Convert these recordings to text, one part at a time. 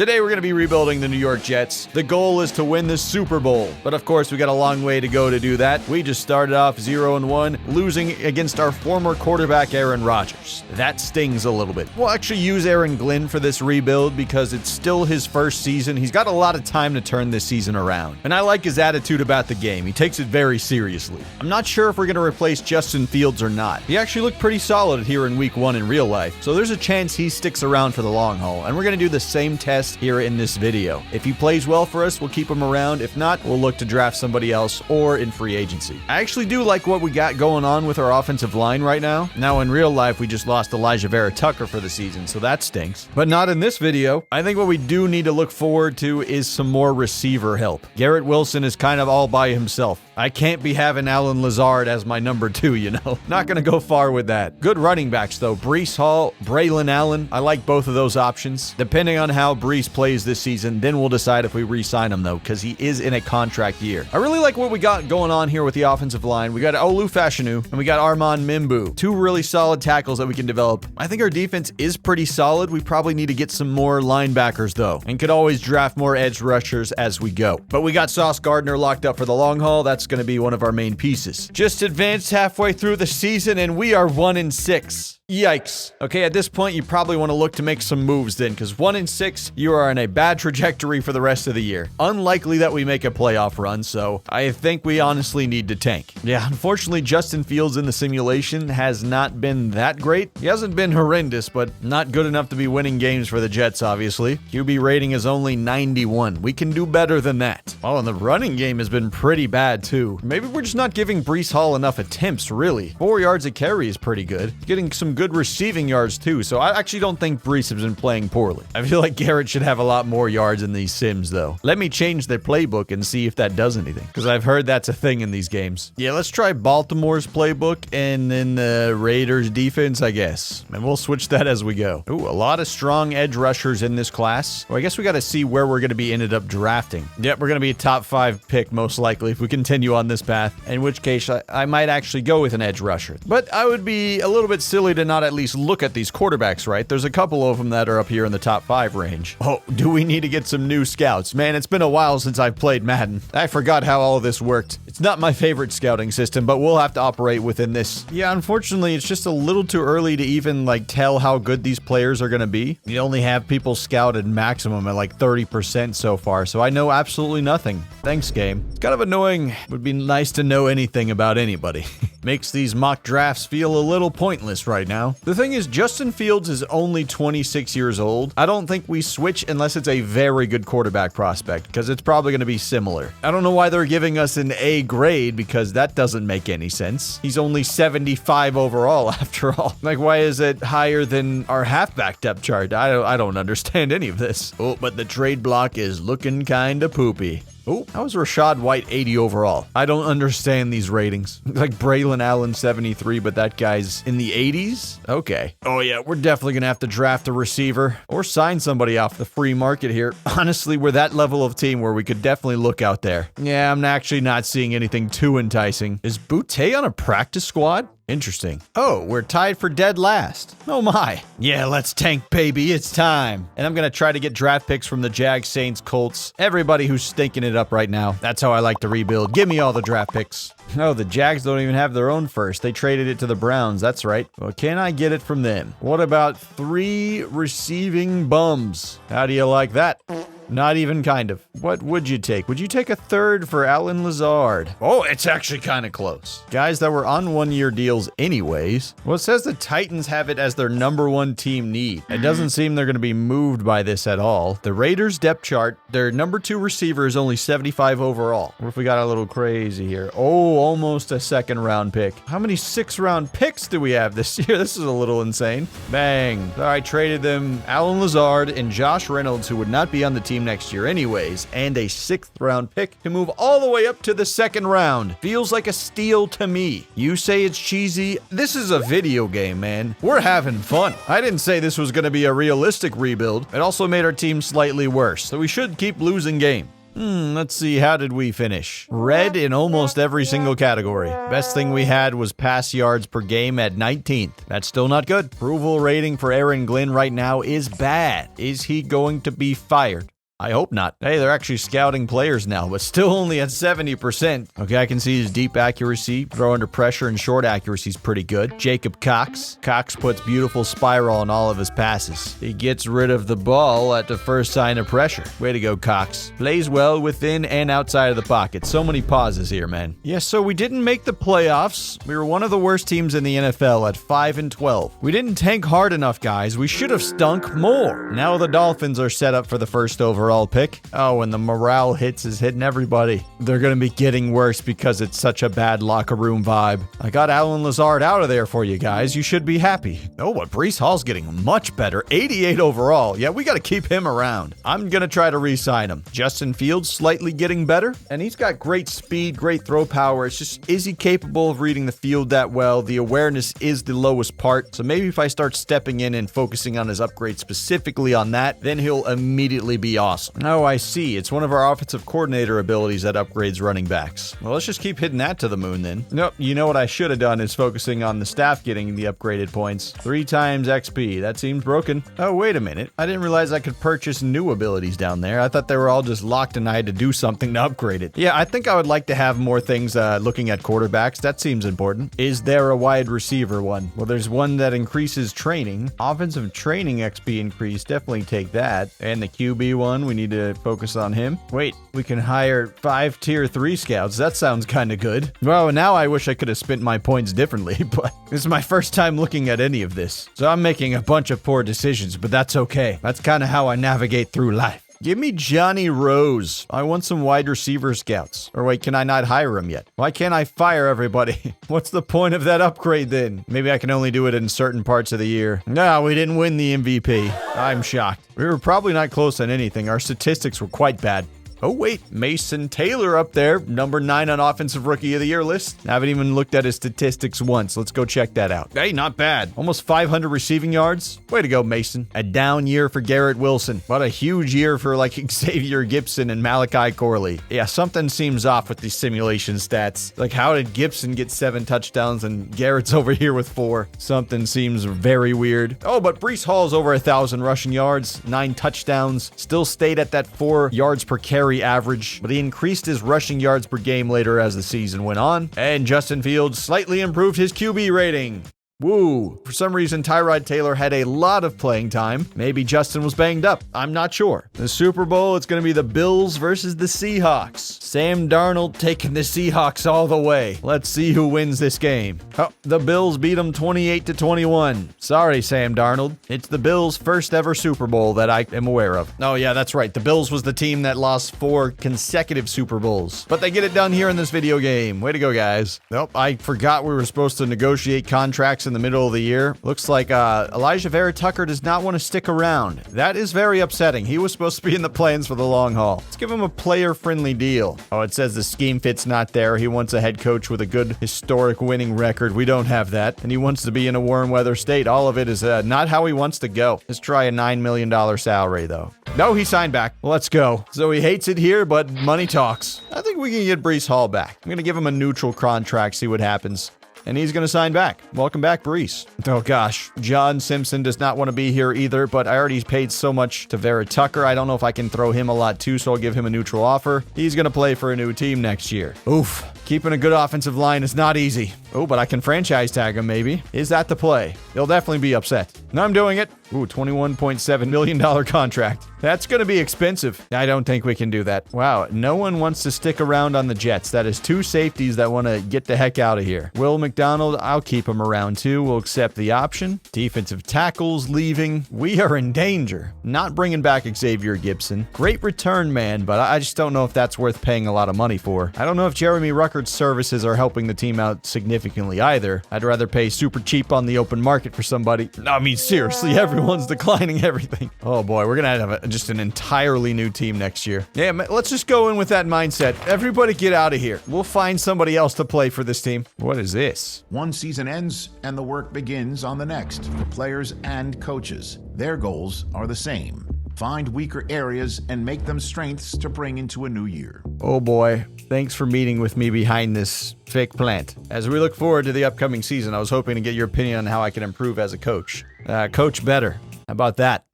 Today we're going to be rebuilding the New York Jets. The goal is to win the Super Bowl, but of course we got a long way to go to do that. We just started off 0-1, losing against our former quarterback Aaron Rodgers. That stings a little bit. We'll actually use Aaron Glenn for this rebuild because it's still his first season. He's got a lot of time to turn this season around, and I like his attitude about the game. He takes it very seriously. I'm not sure if we're going to replace Justin Fields or not. He actually looked pretty solid here in week 1 in real life, so there's a chance he sticks around for the long haul, and we're going to do the same test here in this video. If he plays well for us, we'll keep him around. If not, we'll look to draft somebody else or in free agency. I actually do like what we got going on with our offensive line right now. Now, in real life, we just lost Elijah Vera Tucker for the season, so that stinks. But not in this video. I think what we do need to look forward to is some more receiver help. Garrett Wilson is kind of all by himself. I can't be having Allen Lazard as my number 2, you know. Not going to go far with that. Good running backs, though. Breece Hall, Braylon Allen. I like both of those options. Depending on how Breece plays this season, then we'll decide if we re-sign him, though, because he is in a contract year. I really like what we got going on here with the offensive line. We got Olu Fashanu, and we got Armand Mimbu. 2 really solid tackles that we can develop. I think our defense is pretty solid. We probably need to get some more linebackers, though, and could always draft more edge rushers as we go. But we got Sauce Gardner locked up for the long haul. That's going to be one of our main pieces. Just advanced halfway through the season, and we are 1-6. Yikes. Okay, at this point, you probably want to look to make some moves then, because 1-6, you are in a bad trajectory for the rest of the year. Unlikely that we make a playoff run, so I think we honestly need to tank. Yeah, unfortunately, Justin Fields in the simulation has not been that great. He hasn't been horrendous, but not good enough to be winning games for the Jets, obviously. QB rating is only 91. We can do better than that. Oh, and the running game has been pretty bad, too. Maybe we're just not giving Breece Hall enough attempts, really. 4 yards a carry is pretty good. Getting some good receiving yards too, so I actually don't think Breece has been playing poorly. I feel like Garrett should have a lot more yards in these sims, though. Let me change their playbook and see if that does anything, because I've heard that's a thing in these games. Yeah, let's try Baltimore's playbook and then the Raiders defense, I guess, and we'll switch that as we go. Ooh, a lot of strong edge rushers in this class. Well, I guess we got to see where we're going to be ended up drafting. Yep, we're going to be a top 5 pick most likely if we continue on this path, in which case I might actually go with an edge rusher. But I would be a little bit silly to not at least look at these quarterbacks, right? There's a couple of them that are up here in the top 5 range. Oh, do we need to get some new scouts? Man, it's been a while since I've played Madden. I forgot how all of this worked. It's not my favorite scouting system, but we'll have to operate within this. Yeah, unfortunately, it's just a little too early to even, tell how good these players are going to be. You only have people scouted maximum at 30% so far, so I know absolutely nothing. Thanks, game. It's kind of annoying. Would be nice to know anything about anybody. Makes these mock drafts feel a little pointless right now. The thing is, Justin Fields is only 26 years old. I don't think we switch unless it's a very good quarterback prospect, because it's probably going to be similar. I don't know why they're giving us an A grade, because that doesn't make any sense. He's only 75 overall, after all. Why is it higher than our halfback depth chart? I don't understand any of this. Oh, but the trade block is looking kinda poopy. Oh, how is Rashad White 80 overall? I don't understand these ratings. Braylon Allen 73, but that guy's in the 80s? Okay. Oh yeah, we're definitely gonna have to draft a receiver or sign somebody off the free market here. Honestly, we're that level of team where we could definitely look out there. Yeah, I'm actually not seeing anything too enticing. Is Boutte on a practice squad? Interesting. Oh, we're tied for dead last. Oh my. Yeah, let's tank, baby. It's time. And I'm going to try to get draft picks from the Jags, Saints, Colts, everybody who's stinking it up right now. That's how I like to rebuild. Give me all the draft picks. Oh, the Jags don't even have their own first. They traded it to the Browns. That's right. Well, can I get it from them? What about 3 receiving bums? How do you like that? Not even kind of. What would you take? Would you take a 3rd for Allen Lazard? Oh, it's actually kind of close. Guys that were on 1-year deals anyways. Well, it says the Titans have it as their number 1 team need. It doesn't seem they're going to be moved by this at all. The Raiders depth chart, their number 2 receiver is only 75 overall. What if we got a little crazy here? Oh, almost a 2nd round pick. How many 6th round picks do we have this year? This is a little insane. Bang. All right, traded them Allen Lazard and Josh Reynolds, who would not be on the team next year anyways, and a 6th round pick to move all the way up to the 2nd round. Feels like a steal to me. You say it's cheesy? This is a video game, man. We're having fun. I didn't say this was going to be a realistic rebuild. It also made our team slightly worse, so we should keep losing games. Let's see, how did we finish? Red in almost every single category. Best thing we had was pass yards per game at 19th. That's still not good. Approval rating for Aaron Glenn right now is bad. Is he going to be fired? I hope not. Hey, they're actually scouting players now, but still only at 70%. Okay, I can see his deep accuracy, throw under pressure, and short accuracy is pretty good. Jacob Cox. Cox puts beautiful spiral on all of his passes. He gets rid of the ball at the first sign of pressure. Way to go, Cox. Plays well within and outside of the pocket. So many pauses here, man. Yeah, so we didn't make the playoffs. We were one of the worst teams in the NFL at 5-12. We didn't tank hard enough, guys. We should have stunk more. Now the Dolphins are set up for the first overall pick. Oh, and the morale hits is hitting everybody. They're going to be getting worse because it's such a bad locker room vibe. I got Alan Lazard out of there for you guys. You should be happy. Oh, but Breece Hall's getting much better. 88 overall. Yeah, we got to keep him around. I'm going to try to re-sign him. Justin Fields slightly getting better, and he's got great speed, great throw power. It's just, is he capable of reading the field that well? The awareness is the lowest part. So maybe if I start stepping in and focusing on his upgrade specifically on that, then he'll immediately be awesome. Oh, I see. It's one of our offensive coordinator abilities that upgrades running backs. Well, let's just keep hitting that to the moon then. Nope, you know what I should have done is focusing on the staff getting the upgraded points. 3 times XP. That seems broken. Oh, wait a minute. I didn't realize I could purchase new abilities down there. I thought they were all just locked and I had to do something to upgrade it. Yeah, I think I would like to have more things looking at quarterbacks. That seems important. Is there a wide receiver one? Well, there's one that increases training. Offensive training XP increase. Definitely take that. And the QB one, we need to focus on him. Wait, we can hire 5 tier 3 scouts. That sounds kind of good. Well, now I wish I could have spent my points differently, but this is my first time looking at any of this. So I'm making a bunch of poor decisions, but that's okay. That's kind of how I navigate through life. Give me Johnny Rose. I want some wide receiver scouts. Or wait, can I not hire him yet? Why can't I fire everybody? What's the point of that upgrade then? Maybe I can only do it in certain parts of the year. No, we didn't win the MVP. I'm shocked. We were probably not close on anything. Our statistics were quite bad. Oh, wait, Mason Taylor up there, number 9 on Offensive Rookie of the Year list. I haven't even looked at his statistics once. Let's go check that out. Hey, not bad. Almost 500 receiving yards. Way to go, Mason. A down year for Garrett Wilson. What a huge year for like Xavier Gibson and Malachi Corley. Yeah, something seems off with these simulation stats. Like, how did Gibson get 7 touchdowns and Garrett's over here with 4? Something seems very weird. Oh, but Breece Hall's over 1,000 rushing yards, 9 touchdowns, still stayed at that 4 yards per carry average, but he increased his rushing yards per game later as the season went on, and Justin Fields slightly improved his QB rating. Woo. For some reason, Tyrod Taylor had a lot of playing time. Maybe Justin was banged up. I'm not sure. The Super Bowl, it's going to be the Bills versus the Seahawks. Sam Darnold taking the Seahawks all the way. Let's see who wins this game. Oh, the Bills beat them 28-21. Sorry, Sam Darnold. It's the Bills' first ever Super Bowl that I am aware of. Oh, yeah, that's right. The Bills was the team that lost 4 consecutive Super Bowls. But they get it done here in this video game. Way to go, guys. Nope, I forgot we were supposed to negotiate contracts in the middle of the year. Looks like Elijah Vera Tucker does not want to stick around. That is very upsetting. He was supposed to be in the plans for the long haul. Let's give him a player-friendly deal. Oh, it says the scheme fit's not there. He wants a head coach with a good historic winning record. We don't have that. And he wants to be in a warm weather state. All of it is not how he wants to go. Let's try a $9 million salary, though. No, he signed back. Let's go. So he hates it here, but money talks. I think we can get Breece Hall back. I'm going to give him a neutral contract, see what happens. And he's going to sign back. Welcome back, Breece. Oh, gosh. John Simpson does not want to be here either, but I already paid so much to Vera Tucker. I don't know if I can throw him a lot, too, so I'll give him a neutral offer. He's going to play for a new team next year. Oof. Keeping a good offensive line is not easy. Oh, but I can franchise tag him, maybe. Is that the play? He'll definitely be upset. No, I'm doing it. Ooh, $21.7 million contract. That's going to be expensive. I don't think we can do that. Wow, no one wants to stick around on the Jets. That is 2 safeties that want to get the heck out of here. Will McDonald, I'll keep him around too. We'll accept the option. Defensive tackles leaving. We are in danger. Not bringing back Xavier Gibson. Great return man, but I just don't know if that's worth paying a lot of money for. I don't know if Jeremy Ruckert's services are helping the team out significantly either. I'd rather pay super cheap on the open market for somebody. I mean, seriously, everyone's declining everything. Oh boy, we're gonna have just an entirely new team next year. Yeah, let's just go in with that mindset. Everybody get out of here. We'll find somebody else to play for this team. What is this? One season ends and the work begins on the next for players and coaches. Their goals are the same. find weaker areas, and make them strengths to bring into a new year. Oh boy, thanks for meeting with me behind this fake plant. As we look forward to the upcoming season, I was hoping to get your opinion on how I can improve as a coach. Coach better. How about that?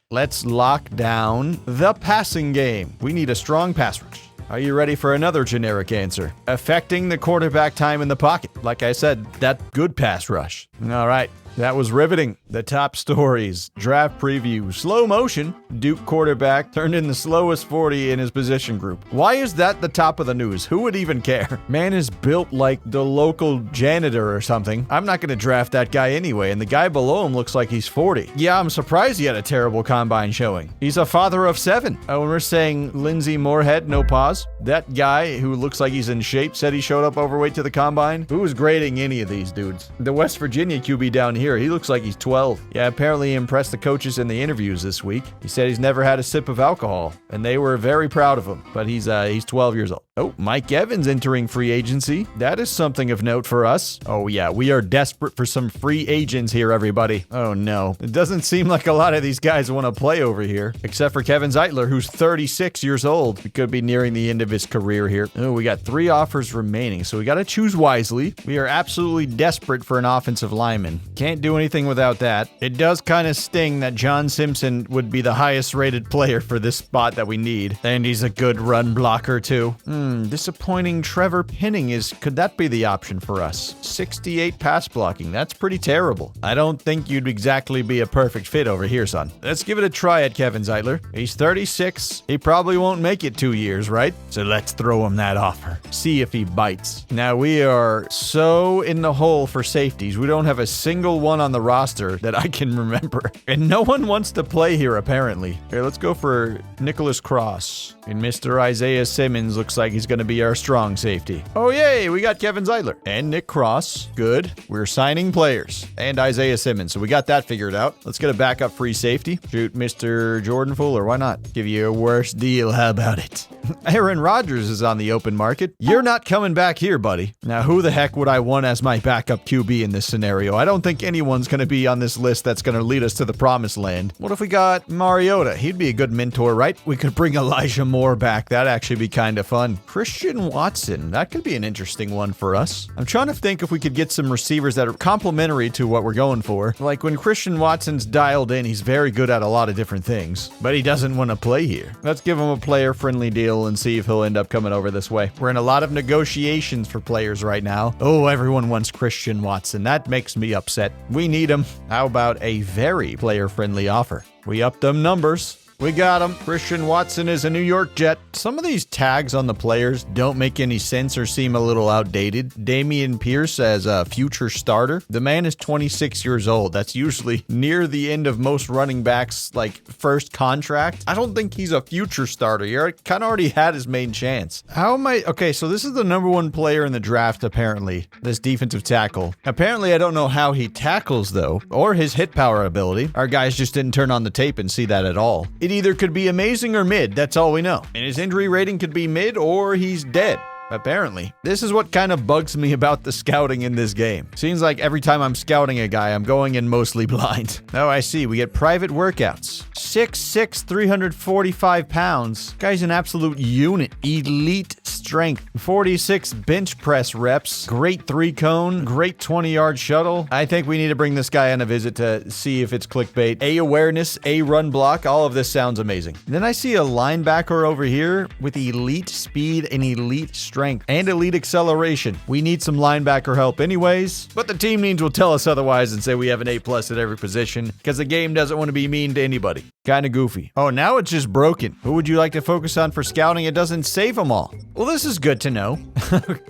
Let's lock down the passing game. We need a strong pass rush. Are you ready for another generic answer? Affecting the quarterback time in the pocket. Like I said, that good pass rush. All right. That was riveting. The top stories, draft preview, slow motion, Duke quarterback turned in the slowest 40 in his position group. Why is that the top of the news? Who would even care? Man is built like the local janitor or something. I'm not going to draft that guy anyway, and the guy below him looks like he's 40. Yeah, I'm surprised he had a terrible combine showing. He's a father of 7. When we're saying Lindsey Moorhead, no pause, that guy who looks like he's in shape said he showed up overweight to the combine. Who's grading any of these dudes? The West Virginia QB down here, he looks like he's 12. Yeah, apparently he impressed the coaches in the interviews this week. He said he's never had a sip of alcohol, and they were very proud of him, but he's 12 years old. Oh, Mike Evans entering free agency. That is something of note for us. Oh yeah, we are desperate for some free agents here, everybody. Oh no, it doesn't seem like a lot of these guys want to play over here, except for Kevin Zeitler, who's 36 years old. He could be nearing the end of his career here. Oh, we got 3 offers remaining, so we got to choose wisely. We are absolutely desperate for an offensive lineman. Can't do anything without that. It does kind of sting that John Simpson would be the highest rated player for this spot that we need, and he's a good run blocker too. Disappointing Trevor Penning could that be the option for us? 68 pass blocking, that's pretty terrible. I don't think you'd exactly be a perfect fit over here, son. Let's give it a try at Kevin Zeitler. He's 36, he probably won't make it 2 years, right? So let's throw him that offer. See if he bites. Now we are so in the hole for safeties, we don't have a single one on the roster that I can remember. And no one wants to play here, apparently. Here, let's go for Nicholas Cross. And Mr. Isaiah Simmons looks like he's going to be our strong safety. Oh, yay, we got Kevin Zeitler. And Nick Cross. Good. We're signing players. And Isaiah Simmons. So we got that figured out. Let's get a backup free safety. Shoot Mr. Jordan Fuller. Why not? Give you a worse deal. How about it? Aaron Rodgers is on the open market. You're not coming back here, buddy. Now, who the heck would I want as my backup QB in this scenario? I don't think anyone's going to be on this list that's going to lead us to the promised land. What if we got Mariota? He'd be a good mentor, right? We could bring Elijah Moore back. That'd actually be kind of fun. Christian Watson. That could be an interesting one for us. I'm trying to think if we could get some receivers that are complementary to what we're going for. Like when Christian Watson's dialed in, he's very good at a lot of different things, but he doesn't want to play here. Let's give him a player-friendly deal and see if he'll end up coming over this way. We're in a lot of negotiations for players right now. Oh, everyone wants Christian Watson. That makes me upset. We need him. How about a very player-friendly offer? We upped them numbers. We got him. Christian Watson is a New York Jet. Some of these tags on the players don't make any sense or seem a little outdated. Damian Pierce as a future starter. The man is 26 years old. That's usually near the end of most running backs' first contract. I don't think he's a future starter. He kind of already had his main chance. How am I? Okay, so this is the number 1 player in the draft, apparently. This defensive tackle. Apparently, I don't know how he tackles, though, or his hit power ability. Our guys just didn't turn on the tape and see that at all. It either could be amazing or mid, that's all we know. And his injury rating could be mid or he's dead. Apparently. This is what kind of bugs me about the scouting in this game. Seems like every time I'm scouting a guy, I'm going in mostly blind. Oh, I see. We get private workouts. 6'6", 345 pounds. Guy's an absolute unit. Elite strength. 46 bench press reps. Great 3-cone. Great 20-yard shuttle. I think we need to bring this guy on a visit to see if it's clickbait. A awareness, A run block. All of this sounds amazing. Then I see a linebacker over here with elite speed and elite strength and elite acceleration. We need some linebacker help anyways, but the team needs will tell us otherwise and say we have an A+ at every position because the game doesn't want to be mean to anybody. Kind of goofy. Oh, now it's just broken. Who would you like to focus on for scouting? It doesn't save them all. Well, this is good to know.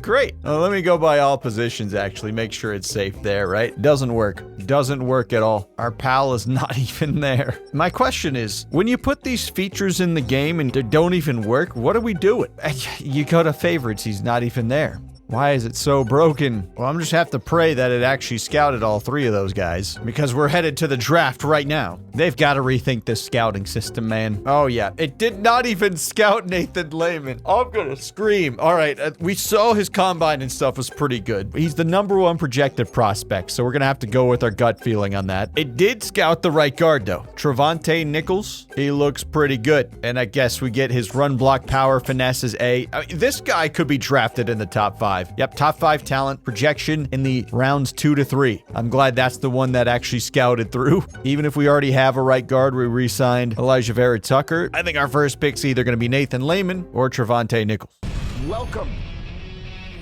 Great. Let me go by all positions, actually. Make sure it's safe there, right? Doesn't work. Doesn't work at all. Our pal is not even there. My question is, when you put these features in the game and they don't even work, what are we doing? You go to favorites. He's not even there. Why is it so broken? Well, I'm just have to pray that it actually scouted all 3 of those guys, because we're headed to the draft right now. They've got to rethink this scouting system, man. Oh yeah, it did not even scout Nathan Lehman. I'm gonna scream. All right, we saw his combine and stuff was pretty good. He's the #1 projected prospect, so we're gonna have to go with our gut feeling on that. It did scout the right guard though. Trevante Nichols, he looks pretty good. And I guess we get his run block power, finesse is A. I mean, this guy could be drafted in the top 5. Yep, top 5 talent projection in the rounds 2 to 3. I'm glad that's the one that actually scouted through. Even if we already have a right guard, we re-signed Elijah Vera Tucker. I think our first pick's either going to be Nathan Lehman or Trevante Nichols. Welcome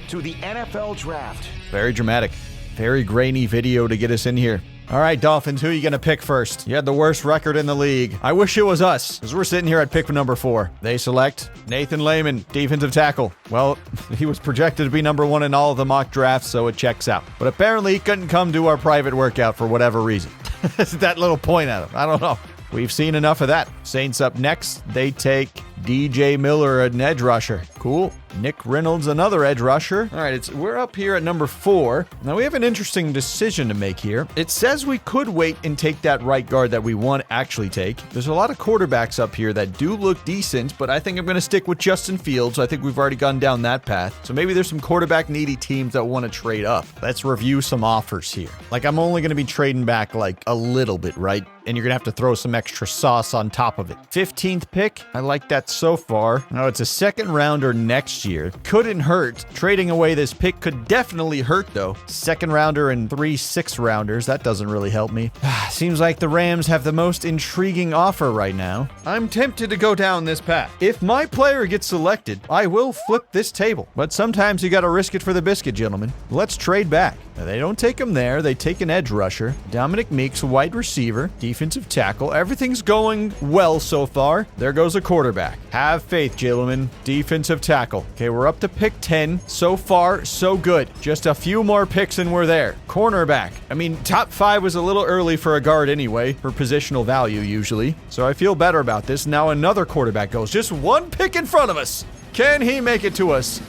to the NFL Draft. Very dramatic. Very grainy video to get us in here. All right, Dolphins, who are you going to pick first? You had the worst record in the league. I wish it was us, because we're sitting here at pick number 4. They select Nathan Lehman, defensive tackle. Well, he was projected to be #1 in all of the mock drafts, so it checks out. But apparently he couldn't come to our private workout for whatever reason. That little point at him. I don't know. We've seen enough of that. Saints up next. They take DJ Miller, an edge rusher. Cool. Nick Reynolds, another edge rusher. All right, we're up here at number 4. Now, we have an interesting decision to make here. It says we could wait and take that right guard that we want to actually take. There's a lot of quarterbacks up here that do look decent, but I think I'm going to stick with Justin Fields. I think we've already gone down that path. So maybe there's some quarterback-needy teams that want to trade up. Let's review some offers here. Like, I'm only going to be trading back, like, a little bit, right? And you're going to have to throw some extra sauce on top of it. 15th pick. I like that so far. Now, it's a second rounder next year. Couldn't hurt. Trading away this pick could definitely hurt, though. Second rounder and 3 6-rounders. That doesn't really help me. Seems like the Rams have the most intriguing offer right now. I'm tempted to go down this path. If my player gets selected, I will flip this table. But sometimes you got to risk it for the biscuit, gentlemen. Let's trade back. Now, they don't take him there. They take an edge rusher. Dominic Meeks, wide receiver, defensive tackle. Everything's going well so far. There goes a quarterback. Have faith, gentlemen. Defensive tackle. Okay, we're up to pick 10. So far, so good. Just a few more picks and we're there. Cornerback. I mean, top 5 was a little early for a guard anyway, for positional value usually. So I feel better about this. Now another quarterback goes. Just one pick in front of us. Can he make it to us?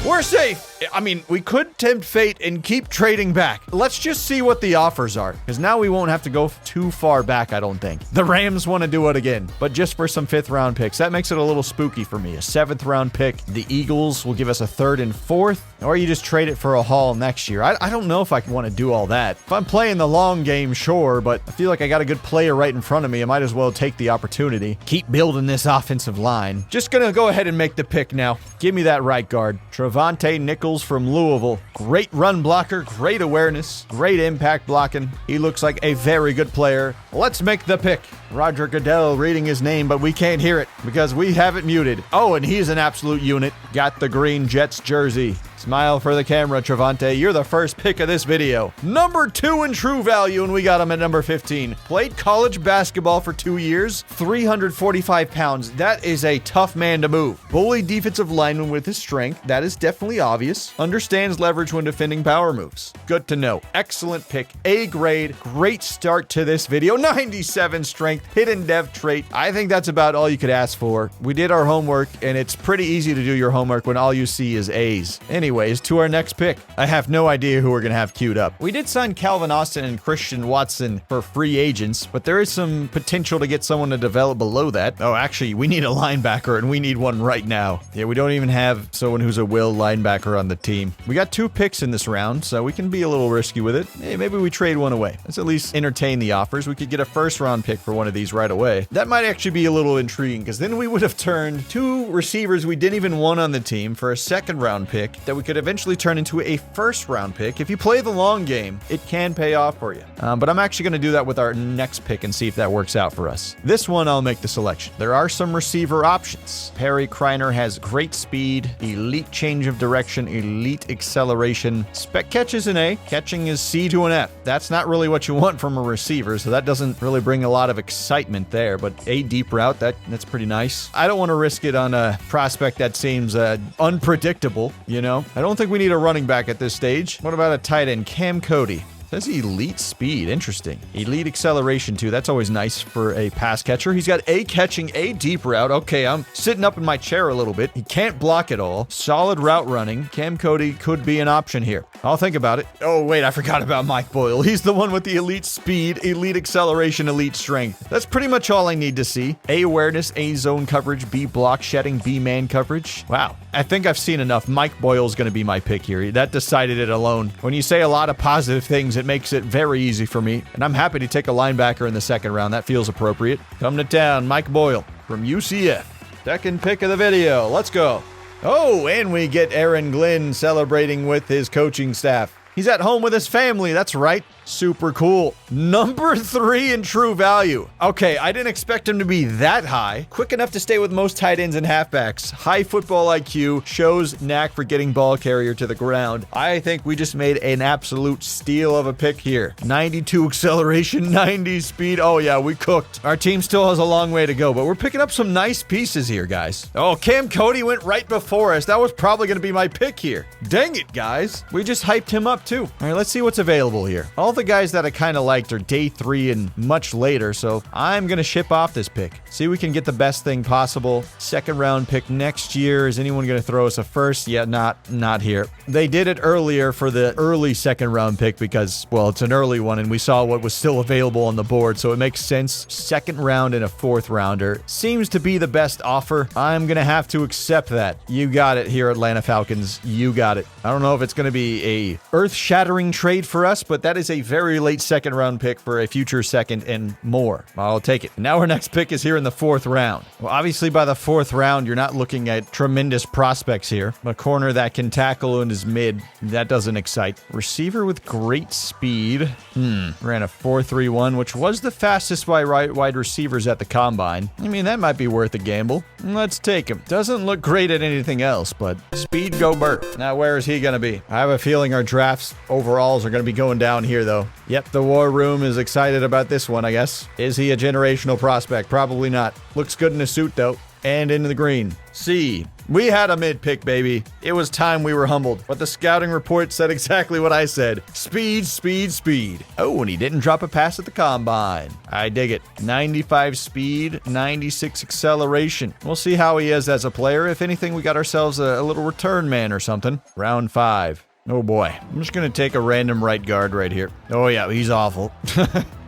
We're safe. I mean, we could tempt fate and keep trading back. Let's just see what the offers are, because now we won't have to go too far back, I don't think. The Rams want to do it again, but just for some 5th-round picks. That makes it a little spooky for me. A 7th-round pick. The Eagles will give us a 3rd and 4th, or you just trade it for a haul next year. I don't know if I want to do all that. If I'm playing the long game, sure, but I feel like I got a good player right in front of me. I might as well take the opportunity. Keep building this offensive line. Just gonna go ahead and make the pick now. Give me that right guard. Trevante Nichols from Louisville. Great run blocker, great awareness, great impact blocking. He looks like a very good player. Let's make the pick. Roger Goodell reading his name, but we can't hear it because we have it muted. Oh, and he's an absolute unit. Got the green Jets jersey. Smile for the camera, Trevante. You're the first pick of this video. Number 2 in true value, and we got him at number 15. Played college basketball for 2 years, 345 pounds. That is a tough man to move. Bully defensive lineman with his strength. That is definitely obvious. Understands leverage when defending power moves. Good to know. Excellent pick. A grade. Great start to this video. 97 strength. Hidden dev trait. I think that's about all you could ask for. We did our homework, and it's pretty easy to do your homework when all you see is A's. Anyways, to our next pick. I have no idea who we're going to have queued up. We did sign Calvin Austin and Christian Watson for free agents, but there is some potential to get someone to develop below that. Oh, actually, we need a linebacker, and we need one right now. Yeah, we don't even have someone who's a will linebacker on the team. We got 2 picks in this round, so we can be a little risky with it. Hey, maybe we trade one away. Let's at least entertain the offers. We could get a 1st-round pick for one of these right away. That might actually be a little intriguing, because then we would have turned 2 receivers we didn't even want on the team for a 2nd-round pick that we could eventually turn into a 1st-round pick. If you play the long game, it can pay off for you. But I'm actually going to do that with our next pick and see if that works out for us. This one, I'll make the selection. There are some receiver options. Perry Kreiner has great speed, elite change of direction, elite acceleration. Spec catch is an A. Catching is C to an F. That's not really what you want from a receiver, so that doesn't really bring a lot of excitement there, but a deep route, that's pretty nice. I don't want to risk it on a prospect that seems unpredictable, you know? I don't think we need a running back at this stage. What about a tight end? Cam Cody. Says elite speed. Interesting. Elite acceleration, too. That's always nice for a pass catcher. He's got A catching, A deep route. Okay, I'm sitting up in my chair a little bit. He can't block at all. Solid route running. Cam Cody could be an option here. I'll think about it. Oh, wait, I forgot about Mike Boyle. He's the one with the elite speed, elite acceleration, elite strength. That's pretty much all I need to see. A awareness, A zone coverage, B block shedding, B man coverage. Wow. I think I've seen enough. Mike Boyle's going to be my pick here. That decided it alone. When you say a lot of positive things, it makes it very easy for me. And I'm happy to take a linebacker in the second round. That feels appropriate. Come to town, Mike Boyle from UCF. Second pick of the video. Let's go. Oh, and we get Aaron Glenn celebrating with his coaching staff. He's at home with his family. That's right. Super cool. Number 3 in true value. Okay, I didn't expect him to be that high. Quick enough to stay with most tight ends and halfbacks. High football IQ, shows knack for getting ball carrier to the ground. I think we just made an absolute steal of a pick here. 92 acceleration, 90 speed. Oh yeah, we cooked. Our team still has a long way to go, but we're picking up some nice pieces here, guys. Oh, Cam Cody went right before us. That was probably going to be my pick here. Dang it, guys. We just hyped him up too. All right, let's see what's available here. All the guys that I kind of liked are day 3 and much later, so I'm going to ship off this pick. See if we can get the best thing possible. Second round pick next year. Is anyone going to throw us a first? Yeah, not here. They did it earlier for the early second round pick because, well, it's an early one and we saw what was still available on the board, so it makes sense. Second round and a fourth rounder seems to be the best offer. I'm going to have to accept that. You got it here, Atlanta Falcons. You got it. I don't know if it's going to be a earth-shattering trade for us, but that is a very late second round pick for a future second and more. I'll take it. Now our next pick is here in the 4th round. Well, obviously by the 4th round, you're not looking at tremendous prospects here. A corner that can tackle and is mid, that doesn't excite. Receiver with great speed. Ran a 4.31, which was the fastest by wide receivers at the combine. I mean, that might be worth a gamble. Let's take him. Doesn't look great at anything else, but speed go Burt. Now, where is he going to be? I have a feeling our drafts overalls are going to be going down here, though. Yep, the war room is excited about this one, I guess. Is he a generational prospect? Probably not. Looks good in a suit, though. And into the green. C. We had a mid-pick, baby. It was time we were humbled. But the scouting report said exactly what I said. Speed, speed, speed. Oh, and he didn't drop a pass at the combine. I dig it. 95 speed, 96 acceleration. We'll see how he is as a player. If anything, we got ourselves a little return man or something. Round 5. Oh boy, I'm just going to take a random right guard right here. Oh yeah, he's awful.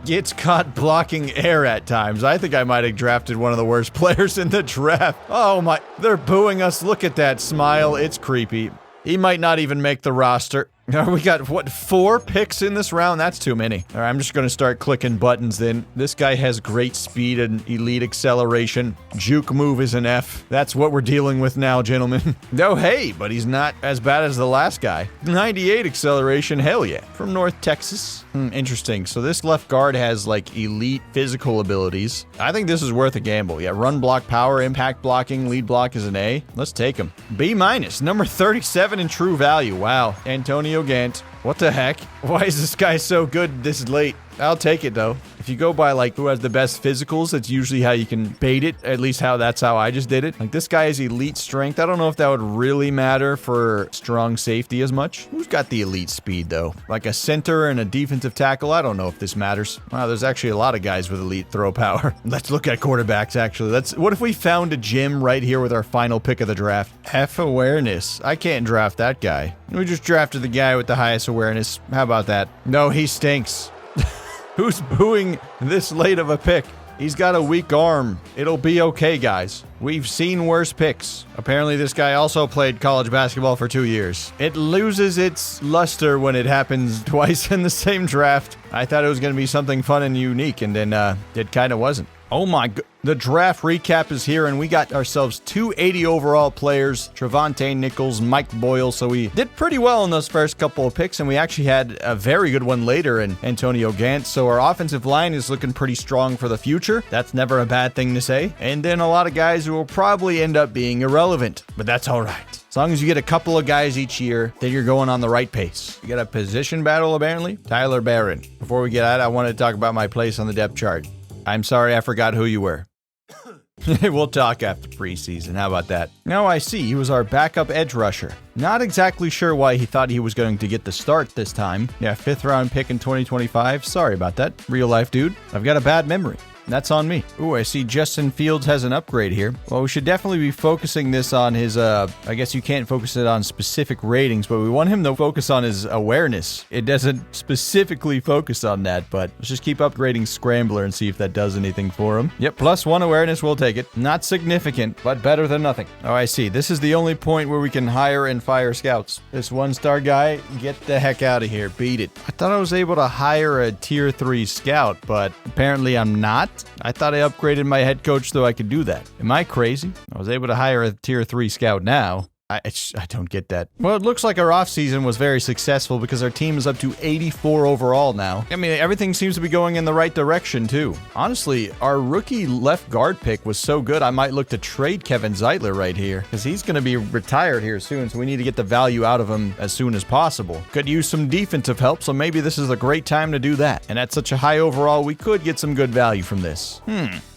Gets caught blocking air at times. I think I might have drafted one of the worst players in the draft. Oh my, they're booing us. Look at that smile. It's creepy. He might not even make the roster. We got, what, 4 picks in this round? That's too many. All right, I'm just going to start clicking buttons then. This guy has great speed and elite acceleration. Juke move is an F. That's what we're dealing with now, gentlemen. No, hey, but he's not as bad as the last guy. 98 acceleration, hell yeah. From North Texas. Interesting. So this left guard has, like, elite physical abilities. I think this is worth a gamble. Yeah, run block power, impact blocking, lead block is an A. Let's take him. B-, number 37 in true value. Wow. Antonio Gant. What the heck? Why is this guy so good this late? I'll take it, though. If you go by, like, who has the best physicals, that's usually how you can bait it. At least that's how I just did it. Like, this guy has elite strength. I don't know if that would really matter for strong safety as much. Who's got the elite speed, though? Like a center and a defensive tackle? I don't know if this matters. Wow, there's actually a lot of guys with elite throw power. Let's look at quarterbacks, actually. What if we found a gym right here with our final pick of the draft? F awareness. I can't draft that guy. We just drafted the guy with the highest awareness. How about that? No, he stinks. Who's booing this late of a pick? He's got a weak arm. It'll be okay, guys. We've seen worse picks. Apparently, this guy also played college basketball for 2 years. It loses its luster when it happens twice in the same draft. I thought it was going to be something fun and unique, and then it kind of wasn't. Oh my god. The draft recap is here, and we got ourselves 280 overall players, Trevontae Nichols, Mike Boyle, so we did pretty well in those first couple of picks, and we actually had a very good one later in Antonio Gant, so our offensive line is looking pretty strong for the future. That's never a bad thing to say. And then a lot of guys who will probably end up being irrelevant, but that's all right. As long as you get a couple of guys each year, then you're going on the right pace. You got a position battle, apparently? Tyler Barron. Before we get at it, I want to talk about my place on the depth chart. I'm sorry I forgot who you were. We'll talk after preseason. How about that? Now I see he was our backup edge rusher. Not exactly sure why he thought he was going to get the start this time. Yeah, 5th round pick in 2025. Sorry about that. Real life dude. I've got a bad memory. That's on me. Ooh, I see Justin Fields has an upgrade here. Well, we should definitely be focusing this on his, I guess you can't focus it on specific ratings, but we want him to focus on his awareness. It doesn't specifically focus on that, but let's just keep upgrading Scrambler and see if that does anything for him. Yep, +1 awareness, we'll take it. Not significant, but better than nothing. Oh, I see. This is the only point where we can hire and fire scouts. This 1-star guy, get the heck out of here. Beat it. I thought I was able to hire a tier 3 scout, but apparently I'm not. I thought I upgraded my head coach so I could do that. Am I crazy? I was able to hire a tier 3 scout now. I don't get that. Well, it looks like our offseason was very successful because our team is up to 84 overall now. I mean, everything seems to be going in the right direction, too. Honestly, our rookie left guard pick was so good, I might look to trade Kevin Zeitler right here because he's going to be retired here soon, so we need to get the value out of him as soon as possible. Could use some defensive help, so maybe this is a great time to do that. And at such a high overall, we could get some good value from this.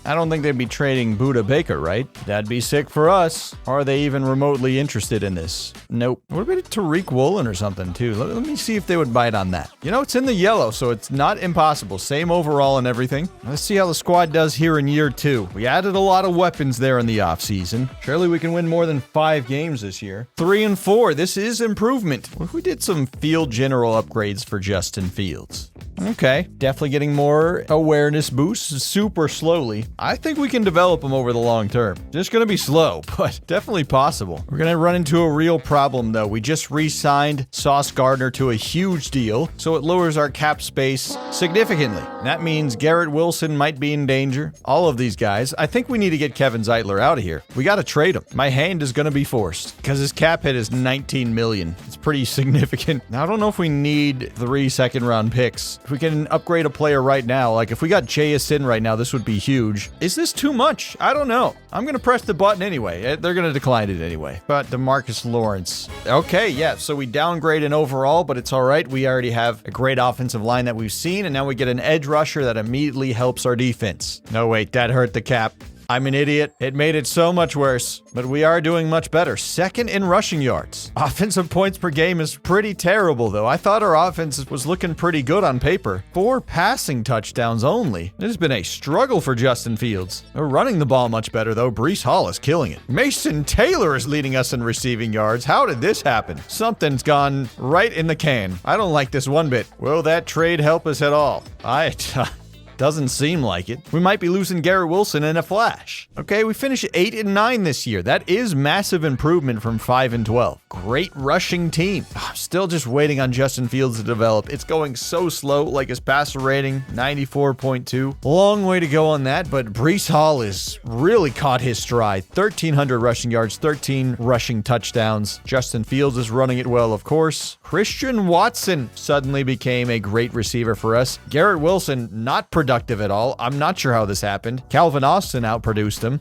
I don't think they'd be trading Buda Baker, right? That'd be sick for us. Are they even remotely interested in this? Nope. What about Tariq Woolen or something, too? Let me see if they would bite on that. You know, it's in the yellow, so it's not impossible. Same overall and everything. Let's see how the squad does here in year 2. We added a lot of weapons there in the offseason. Surely we can win more than 5 games this year. 3 and 4. This is improvement. What if we did some field general upgrades for Justin Fields? Okay, definitely getting more awareness boosts super slowly. I think we can develop them over the long term. Just gonna be slow, but definitely possible. We're gonna run into a real problem though. We just re-signed Sauce Gardner to a huge deal, so it lowers our cap space significantly. That means Garrett Wilson might be in danger. All of these guys. I think we need to get Kevin Zeitler out of here. We gotta trade him. My hand is gonna be forced because his cap hit is 19 million. It's pretty significant. Now, I don't know if we need 3 second-round picks. If we can upgrade a player right now, like if we got JSN right now, this would be huge. Is this too much? I don't know. I'm going to press the button anyway. They're going to decline it anyway. But DeMarcus Lawrence. Okay, yeah, so we downgrade an overall, but it's all right. We already have a great offensive line that we've seen, and now we get an edge rusher that immediately helps our defense. No, wait, that hurt the cap. I'm an idiot. It made it so much worse, but we are doing much better. 2nd in rushing yards. Offensive points per game is pretty terrible, though. I thought our offense was looking pretty good on paper. 4 passing touchdowns only. It has been a struggle for Justin Fields. They're running the ball much better, though. Breece Hall is killing it. Mason Taylor is leading us in receiving yards. How did this happen? Something's gone right in the can. I don't like this one bit. Will that trade help us at all? Doesn't seem like it. We might be losing Garrett Wilson in a flash. Okay, we finished 8 and 9 this year. That is massive improvement from 5 and 12. Great rushing team. I'm still just waiting on Justin Fields to develop. It's going so slow, like his passer rating, 94.2. Long way to go on that, but Breece Hall is really caught his stride. 1,300 rushing yards, 13 rushing touchdowns. Justin Fields is running it well, of course. Christian Watson suddenly became a great receiver for us. Garrett Wilson, not productive at all. I'm not sure how this happened. Calvin Austin outproduced him.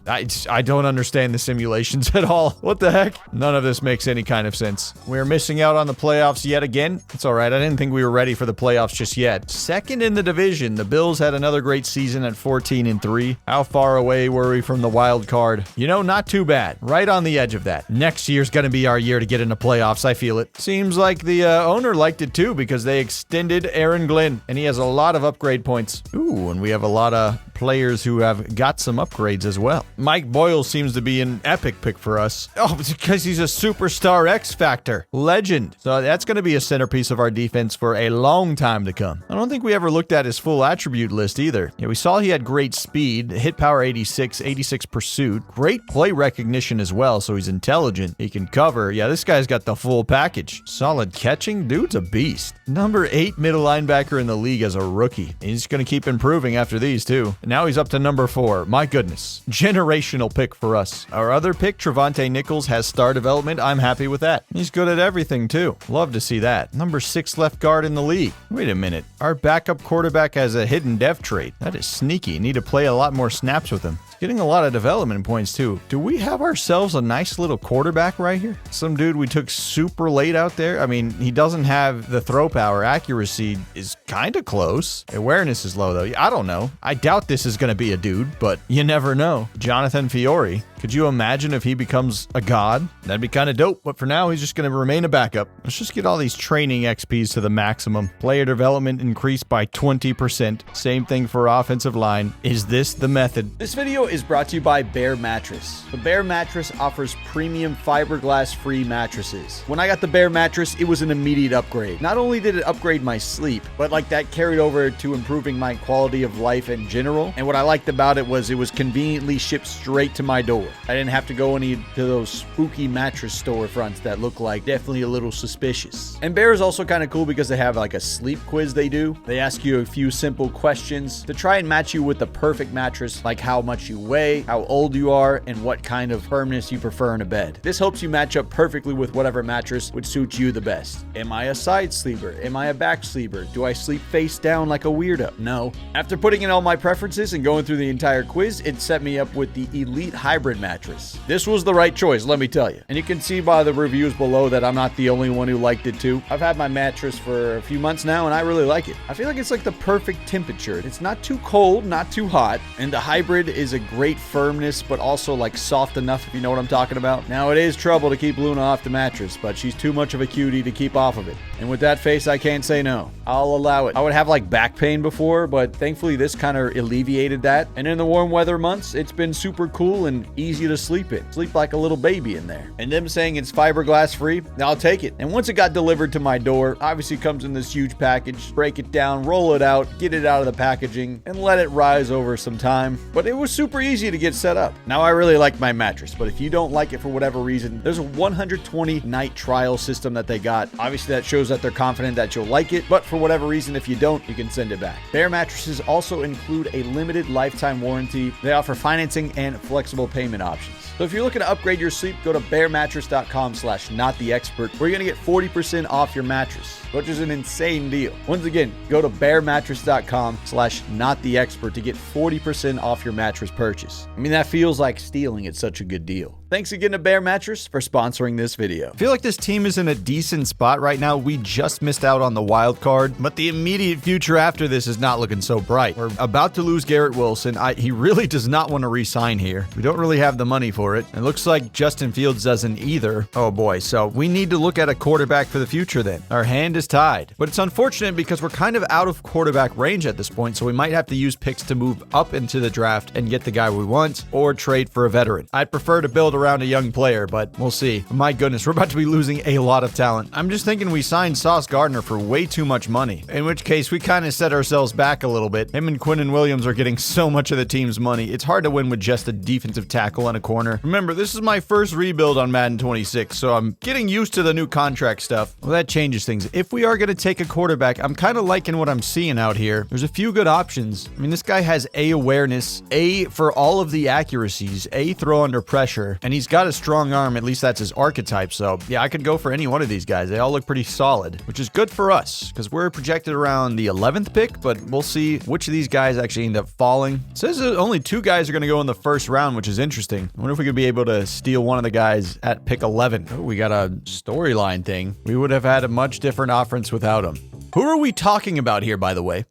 I don't understand the simulations at all. What the heck? None of this makes any kind of sense. We're missing out on the playoffs yet again. It's all right. I didn't think we were ready for the playoffs just yet. 2nd in the division. The Bills had another great season at 14 and 3. How far away were we from the wild card? You know, not too bad. Right on the edge of that. Next year's going to be our year to get into playoffs. I feel it. Seems like the owner liked it too because they extended Aaron Glenn and he has a lot of upgrade points. Ooh, and we have a lot of players who have got some upgrades as well. Mike Boyle seems to be an epic pick for us. Oh, because he's a superstar X Factor. Legend. So that's going to be a centerpiece of our defense for a long time to come. I don't think we ever looked at his full attribute list either. Yeah, we saw he had great speed, hit power 86, 86 pursuit, great play recognition as well, so he's intelligent. He can cover. Yeah, this guy's got the full package. Solid catching. Dude's a beast. Number 8 middle linebacker in the league as a rookie. He's going to keep improving after these too. And now he's up to number 4. My goodness. Generational pick for us. Our other pick, Trevante Nichols, has star development. I'm happy with that. He's good at everything too. Love to see that. Number 6 left guard in the league. Wait a minute. Our backup quarterback has a hidden dev trait. That is sneaky. Need to play a lot more snaps with him. Getting a lot of development points too. Do we have ourselves a nice little quarterback right here? Some dude we took super late out there. I mean, he doesn't have the throw power. Accuracy is kind of close. Awareness is low though. I don't know. I doubt this is going to be a dude, but you never know. Jonathan Fiore. Could you imagine if he becomes a god? That'd be kind of dope, but for now, he's just going to remain a backup. Let's just get all these training XPs to the maximum. Player development increased by 20%. Same thing for offensive line. Is this the method? This video is brought to you by Bear Mattress. The Bear Mattress offers premium fiberglass-free mattresses. When I got the Bear Mattress, it was an immediate upgrade. Not only did it upgrade my sleep, but like that carried over to improving my quality of life in general. And what I liked about it was conveniently shipped straight to my door. I didn't have to go to those spooky mattress store fronts that look like definitely a little suspicious. And Bear is also kind of cool because they have like a sleep quiz they do. They ask you a few simple questions to try and match you with the perfect mattress, like how much you weigh, how old you are, and what kind of firmness you prefer in a bed. This helps you match up perfectly with whatever mattress would suit you the best. Am I a side sleeper? Am I a back sleeper? Do I sleep face down like a weirdo? No. After putting in all my preferences and going through the entire quiz, it set me up with the Elite Hybrid mattress. This was the right choice, let me tell you. And you can see by the reviews below that I'm not the only one who liked it too. I've had my mattress for a few months now and I really like it. I feel like it's like the perfect temperature. It's not too cold, not too hot, and the hybrid is a great firmness, but also like soft enough, if you know what I'm talking about. Now it is trouble to keep Luna off the mattress, but she's too much of a cutie to keep off of it. And with that face, I can't say no. I'll allow it. I would have like back pain before, but thankfully this kind of alleviated that. And in the warm weather months, it's been super cool and easy to sleep in. Sleep like a little baby in there. And them saying it's fiberglass free, I'll take it. And once it got delivered to my door, obviously comes in this huge package. Break it down, roll it out, get it out of the packaging, and let it rise over some time. But it was super easy to get set up. Now I really like my mattress, but if you don't like it for whatever reason, there's a 120 night trial system that they got. Obviously that shows that they're confident that you'll like it, but for whatever reason, if you don't, you can send it back. Bear mattresses also include a limited lifetime warranty. They offer financing and flexible payment options. So if you're looking to upgrade your sleep, go to bearmattress.com/nottheexpert, where you're going to get 40% off your mattress, which is an insane deal. Once again, go to bearmattress.com/nottheexpert to get 40% off your mattress purchase. I mean, that feels like stealing. It's such a good deal. Thanks again to Bear Mattress for sponsoring this video. I feel like this team is in a decent spot right now. We just missed out on the wild card, but the immediate future after this is not looking so bright. We're about to lose Garrett Wilson. He really does not want to re-sign here. We don't really have the money for it. It looks like Justin Fields doesn't either. Oh boy, so we need to look at a quarterback for the future then. Our hand is tied, but it's unfortunate because we're kind of out of quarterback range at this point, so we might have to use picks to move up into the draft and get the guy we want, or trade for a veteran. I'd prefer to build around a young player, but we'll see. My goodness, we're about to be losing a lot of talent. I'm just thinking we signed Sauce Gardner for way too much money, in which case we kind of set ourselves back a little bit. Him and Quinnen Williams are getting so much of the team's money. It's hard to win with just a defensive tackle and a corner. Remember, this is my first rebuild on Madden 26, so I'm getting used to the new contract stuff. Well, that changes things. If we are going to take a quarterback, I'm kind of liking what I'm seeing out here. There's a few good options. I mean, this guy has A, awareness, A, for all of the accuracies, A, throw under pressure, and he's got a strong arm. At least that's his archetype. So yeah, I could go for any one of these guys. They all look pretty solid, which is good for us because we're projected around the 11th pick, but we'll see which of these guys actually end up falling. It says that only 2 guys are going to go in the first round, which is interesting. I wonder if we could be able to steal one of the guys at pick 11. Oh, we got a storyline thing. We would have had a much different offense without him. Who are we talking about here, by the way?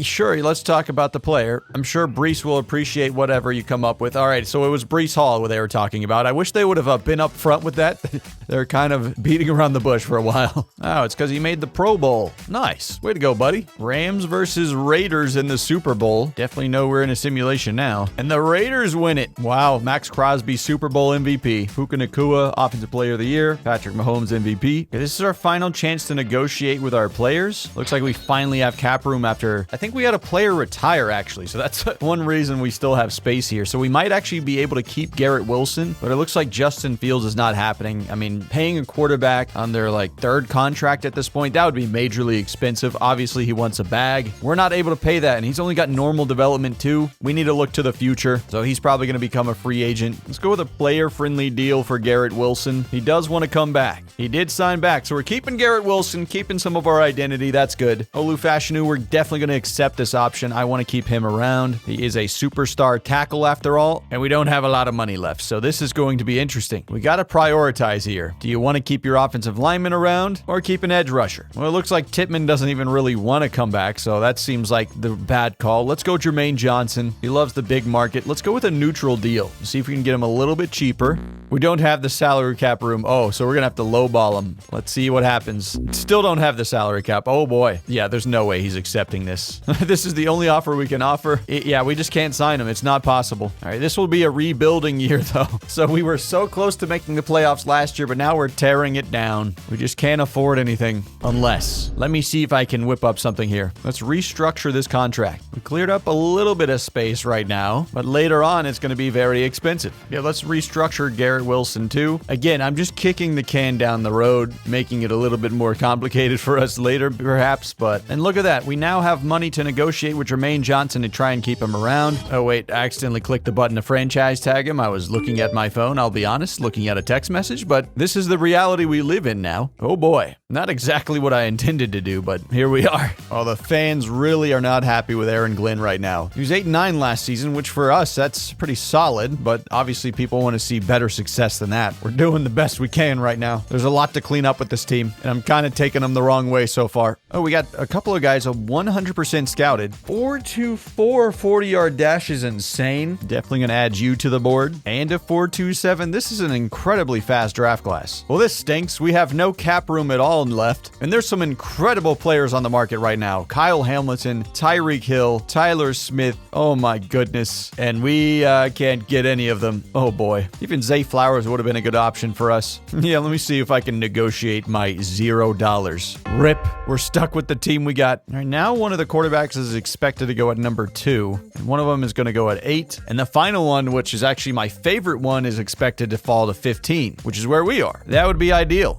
Sure, let's talk about the player. I'm sure Breece will appreciate whatever you come up with. All right, so it was Breece Hall what they were talking about. I wish they would have been up front with that. They're kind of beating around the bush for a while. Oh, it's because he made the Pro Bowl. Nice. Way to go, buddy. Rams versus Raiders in the Super Bowl. Definitely know we're in a simulation now. And the Raiders win it. Wow, Max Crosby, Super Bowl MVP. Puka Nacua, Offensive Player of the Year. Patrick Mahomes, MVP. Okay, this is our final chance to negotiate with our players. Looks like we finally have cap room after, I think we had a player retire actually, so that's one reason we still have space here. So we might actually be able to keep Garrett Wilson, but it looks like Justin Fields is not happening. I mean, paying a quarterback on their like 3rd contract at this point, that would be majorly expensive. Obviously he wants a bag. We're not able to pay that, and he's only got normal development too. We need to look to the future, so he's probably going to become a free agent. Let's go with a player-friendly deal for Garrett Wilson. He does want to come back. He did sign back, so we're keeping Garrett Wilson, keeping some of our identity. That's good. Olu Fashanu, we're definitely going to accept this option. I want to keep him around. He is a superstar tackle after all, and we don't have a lot of money left, so this is going to be interesting. We got to prioritize here. Do you want to keep your offensive lineman around or keep an edge rusher? Well, it looks like Tittman doesn't even really want to come back, so that seems like the bad call. Let's go Jermaine Johnson. He loves the big market. Let's go with a neutral deal. See if we can get him a little bit cheaper. We don't have the salary cap room. Oh, so we're going to have to lowball him. Let's see what happens. Still don't have the salary cap. Oh boy. Yeah, there's no way he's accepting this. This is the only offer we can offer. Yeah, we just can't sign him. It's not possible. All right, this will be a rebuilding year though. So we were so close to making the playoffs last year, but now we're tearing it down. We just can't afford anything unless. Let me see if I can whip up something here. Let's restructure this contract. We cleared up a little bit of space right now, but later on it's going to be very expensive. Yeah, let's restructure Garrett Wilson too. Again, I'm just kicking the can down the road, making it a little bit more complicated for us later perhaps, but and look at that. We now have money to negotiate with Jermaine Johnson to try and keep him around. Oh wait, I accidentally clicked the button to franchise tag him. I was looking at my phone, I'll be honest, looking at a text message, but this is the reality we live in now. Oh boy. Not exactly what I intended to do, but here we are. Oh, the fans really are not happy with Aaron Glenn right now. He was 8-9 last season, which for us, that's pretty solid, but obviously people want to see better success than that. We're doing the best we can right now. There's a lot to clean up with this team, and I'm kind of taking them the wrong way so far. Oh, we got a couple of guys 100% scouted. 4.24 40-yard dash is insane. Definitely going to add you to the board. And a 4.27. This is an incredibly fast draft class. Well, this stinks. We have no cap room at all left. And there's some incredible players on the market right now. Kyle Hamilton, Tyreek Hill, Tyler Smith. Oh my goodness. And we can't get any of them. Oh boy. Even Zay Flowers would have been a good option for us. Yeah, let me see if I can negotiate my $0. Rip. We're stuck with the team we got. All right, now one of the quarterbacks is expected to go at number 2. And one of them is going to go at 8. And the final one, which is actually my favorite one, is expected to fall to 15, which is where we are. That would be ideal.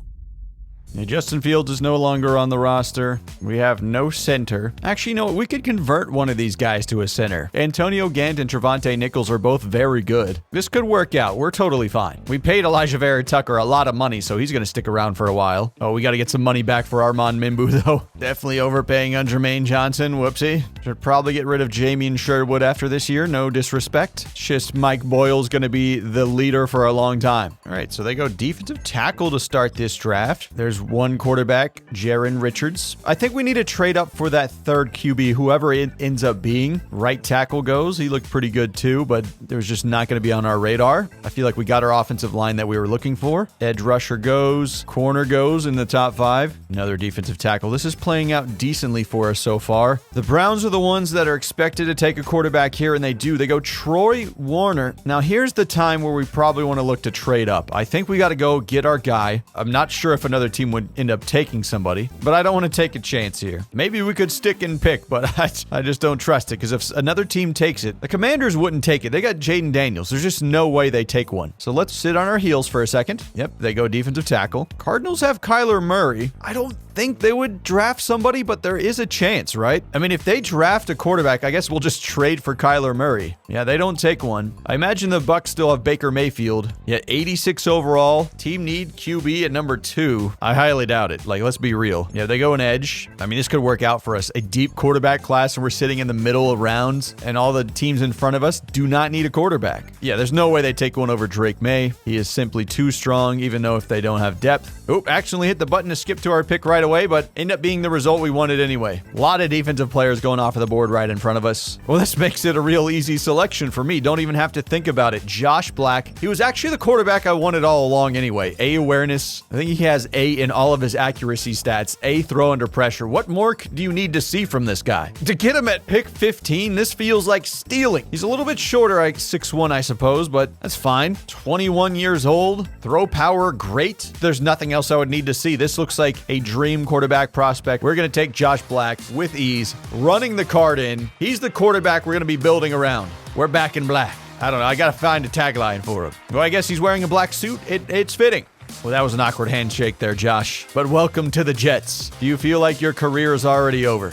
Now, Justin Fields is no longer on the roster. We have no center. Actually, no, we could convert one of these guys to a center. Antonio Gant and Trevante Nichols are both very good. This could work out. We're totally fine. We paid Elijah Vera Tucker a lot of money, so he's going to stick around for a while. Oh, we got to get some money back for Armand Mimbu, though. Definitely overpaying on Jermaine Johnson. Whoopsie. Should probably get rid of Jamien Sherwood after this year. No disrespect. It's just Mike Boyle's going to be the leader for a long time. All right, so they go defensive tackle to start this draft. There's one quarterback, Jaron Richards. I think we need to trade up for that third QB, whoever it ends up being. Right tackle goes. He looked pretty good too, but there's just not going to be on our radar. I feel like we got our offensive line that we were looking for. Edge rusher goes. Corner goes in the top 5. Another defensive tackle. This is playing out decently for us so far. The Browns are the ones that are expected to take a quarterback here, and they do. They go Troy Warner. Now, here's the time where we probably want to look to trade up. I think we got to go get our guy. I'm not sure if another team would end up taking somebody, but I don't want to take a chance here. Maybe we could stick and pick, but I just don't trust it, because if another team takes it, the Commanders wouldn't take it. They got Jaden Daniels. There's just no way they take one. So let's sit on our heels for a second. Yep, they go defensive tackle. Cardinals have Kyler Murray. I don't think they would draft somebody, but there is a chance, right? I mean, if they draft a quarterback, I guess we'll just trade for Kyler Murray. Yeah, they don't take one. I imagine the Bucs still have Baker Mayfield. Yeah, 86 overall. Team need QB at number 2. I highly doubt it. Like, let's be real. Yeah, they go an edge. I mean, this could work out for us. A deep quarterback class, and we're sitting in the middle of rounds, and all the teams in front of us do not need a quarterback. Yeah, there's no way they take one over Drake May. He is simply too strong, even though if they don't have depth. Oop, accidentally hit the button to skip to our pick right away, but end up being the result we wanted anyway. A lot of defensive players going off of the board right in front of us. Well, this makes it a real easy selection for me. Don't even have to think about it. Josh Black. He was actually the quarterback I wanted all along anyway. A awareness. I think he has A in all of his accuracy stats. A throw under pressure. What more do you need to see from this guy? To get him at pick 15, this feels like stealing. He's a little bit shorter, like 6'1", I suppose, but that's fine. 21 years old. Throw power, great. There's nothing else I would need to see. This looks like a dream quarterback prospect. We're going to take Josh Black with ease, running the card in. He's the quarterback we're going to be building around. We're back in black. I don't know. I got to find a tagline for him. Well, I guess he's wearing a black suit. It's fitting. Well, that was an awkward handshake there, Josh. But welcome to the Jets. Do you feel like your career is already over?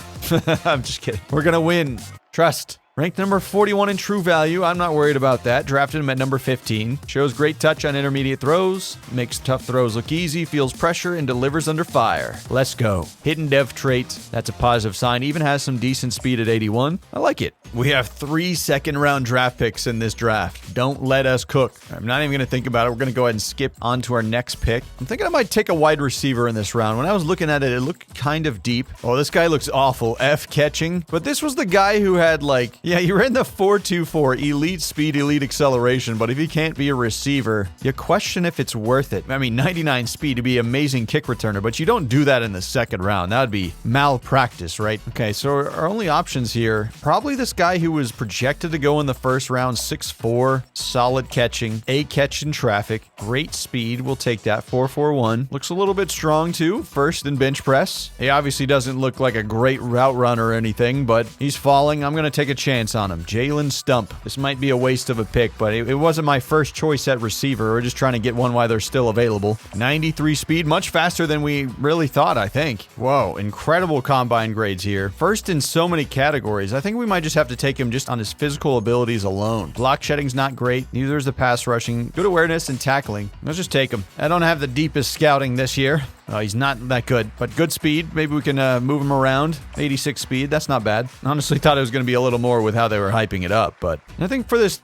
I'm just kidding. We're going to win. Trust. Ranked number 41 in true value. I'm not worried about that. Drafted him at number 15. Shows great touch on intermediate throws. Makes tough throws look easy. Feels pressure and delivers under fire. Let's go. Hidden dev trait. That's a positive sign. Even has some decent speed at 81. I like it. We have 3 second-round draft picks in this draft. Don't let us cook. I'm not even going to think about it. We're going to go ahead and skip on to our next pick. I'm thinking I might take a wide receiver in this round. When I was looking at it, it looked kind of deep. Oh, this guy looks awful. F catching. But this was the guy who had he ran the 4.24, elite speed, elite acceleration. But if he can't be a receiver, you question if it's worth it. I mean, 99 speed to be amazing kick returner, but you don't do that in the second round. That would be malpractice, right? Okay, so our only options here, probably this guy who was projected to go in the first round, 6'4", solid catching, a catch in traffic, great speed. We'll take that. 4.41. Looks a little bit strong too. First in bench press. He obviously doesn't look like a great route runner or anything, but he's falling. I'm going to take a chance on him. Jalen Stump. This might be a waste of a pick, but it wasn't my first choice at receiver. We're just trying to get one while they're still available. 93 speed, much faster than we really thought, I think. Whoa, incredible combine grades here. First in so many categories. I think we might just have to take him just on his physical abilities alone. Block shedding's not great. Neither is the pass rushing. Good awareness and tackling. Let's just take him. I don't have the deepest scouting this year. He's not that good, but good speed. Maybe we can move him around. 86 speed, that's not bad. Honestly thought it was going to be a little more with how they were hyping it up, but I think for this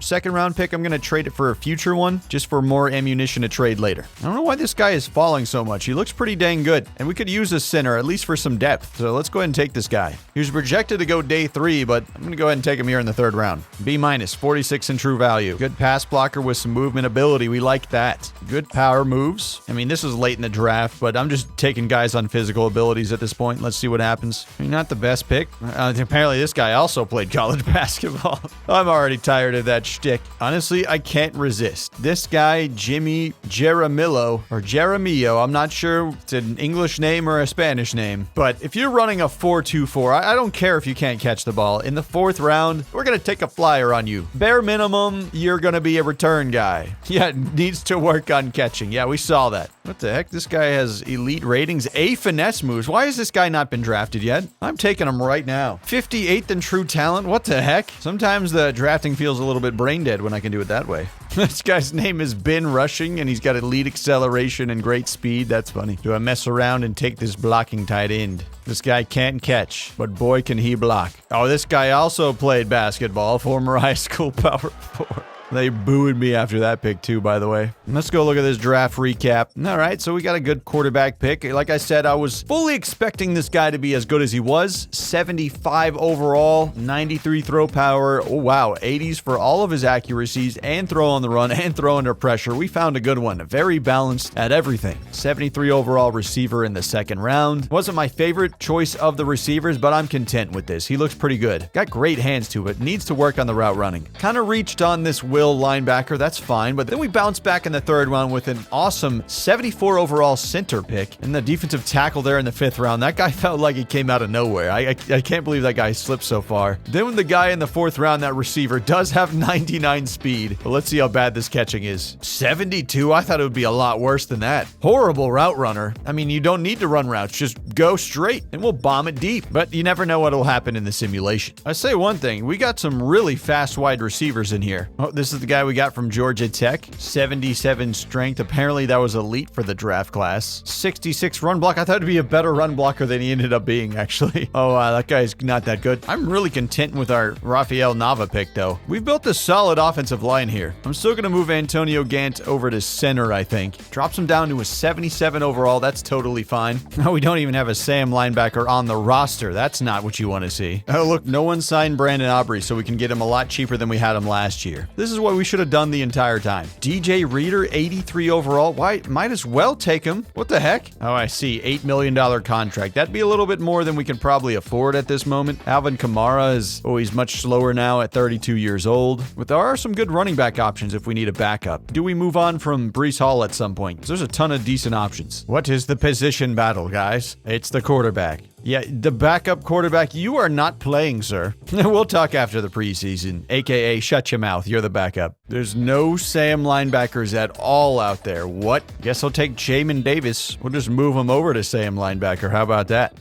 second round pick, I'm going to trade it for a future one, just for more ammunition to trade later. I don't know why this guy is falling so much. He looks pretty dang good, and we could use a center, at least for some depth, so let's go ahead and take this guy. He was projected to go day 3, but I'm going to go ahead and take him here in the third round. B-, 46 in true value. Good pass blocker with some movement ability. We like that. Good power moves. I mean, this is late in the draft, but I'm just taking guys on physical abilities at this point. Let's see what happens. I mean, not the best pick. Apparently, this guy also played college basketball. I'm already tired of that shtick. Honestly, I can't resist. This guy, Jimmy Jaramillo, or Jaramillo, I'm not sure if it's an English name or a Spanish name, but if you're running a 4.24, I don't care if you can't catch the ball. In the fourth round, we're going to take a flyer on you. Bare minimum, you're going to be a return guy. Yeah, needs to work on catching. Yeah, we saw that. What the heck? This guy has elite ratings, A finesse moves. Why has this guy not been drafted yet? I'm taking him right now. 58th in true talent. What the heck? Sometimes the drafting feels a little bit brain dead when I can do it that way. This guy's name is Ben Rushing, and he's got elite acceleration and great speed. That's funny. Do I mess around and take this blocking tight end? This guy can't catch, but boy, can he block. Oh, this guy also played basketball, former high school power forward. They booed me after that pick too, by the way. Let's go look at this draft recap. All right, so we got a good quarterback pick. Like I said, I was fully expecting this guy to be as good as he was. 75 overall, 93 throw power. Oh, wow, 80s for all of his accuracies and throw on the run and throw under pressure. We found a good one. Very balanced at everything. 73 overall receiver in the second round. Wasn't my favorite choice of the receivers, but I'm content with this. He looks pretty good. Got great hands too, but needs to work on the route running. Kind of reached on this linebacker, that's fine, but then we bounced back in the third round with an awesome 74 overall center pick and the defensive tackle there in the fifth round. That guy felt like he came out of nowhere. I can't believe that guy slipped so far. Then when the guy in the fourth round, that receiver, does have 99 speed, but let's see how bad this catching is. 72? I thought it would be a lot worse than that. Horrible route runner. I mean, you don't need to run routes, just go straight and we'll bomb it deep, but you never know what will happen in the simulation. I say one thing, we got some really fast wide receivers in here. Oh, this is the guy we got from Georgia Tech. 77 strength. Apparently that was elite for the draft class. 66 run block. I thought it'd be a better run blocker than he ended up being, actually. Oh, that guy's not that good. I'm really content with our Rafael Nava pick, though. We've built a solid offensive line here. I'm still going to move Antonio Gant over to center, I think. Drops him down to a 77 overall. That's totally fine. No, we don't even have a Sam linebacker on the roster. That's not what you want to see. Oh, look, no one signed Brandon Aubrey, so we can get him a lot cheaper than we had him last year. This is what we should have done the entire time. DJ Reader, 83 overall. Why? Might as well take him. What the heck? Oh, I see. $8 million contract. That'd be a little bit more than we can probably afford at this moment. Alvin Kamara is, he's much slower now at 32 years old. But there are some good running back options if we need a backup. Do we move on from Breece Hall at some point? 'Cause there's a ton of decent options. What is the position battle, guys? It's the quarterback. Yeah, the backup quarterback, you are not playing, sir. We'll talk after the preseason, aka shut your mouth, you're the backup. There's no Sam linebackers at all out there. What? Guess I'll take Jamin Davis. We'll just move him over to Sam linebacker. How about that?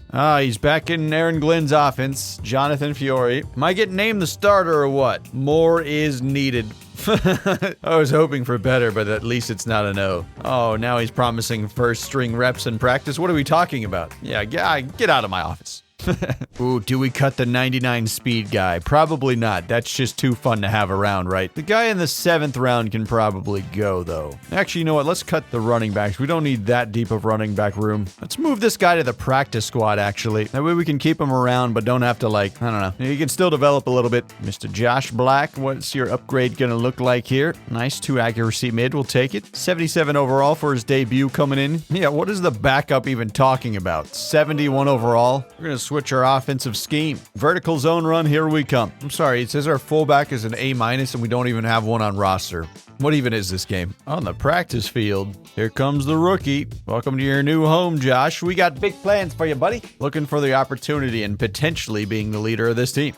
He's back in Aaron Glenn's offense. Jonathan Fiore. Am I getting named the starter or what? More is needed. I was hoping for better, but at least it's not a no. Oh, now he's promising first string reps in practice. What are we talking about? Yeah, get out of my office. Ooh, do we cut the 99 speed guy? Probably not. That's just too fun to have around, right? The guy in the 7th round can probably go, though. Actually, you know what? Let's cut the running backs. We don't need that deep of running back room. Let's move this guy to the practice squad, actually. That way we can keep him around, but don't have to, like, I don't know. He can still develop a little bit. Mr. Josh Black, what's your upgrade gonna look like here? Nice 2 accuracy mid. We'll take it. 77 overall for his debut coming in. Yeah, what is the backup even talking about? 71 overall? We're gonna switch our offensive scheme. Vertical zone run, here we come. I'm sorry, it says our fullback is an A- and we don't even have one on roster. What even is this game? On the practice field, here comes the rookie. Welcome to your new home, Josh. We got big plans for you, buddy. Looking for the opportunity and potentially being the leader of this team.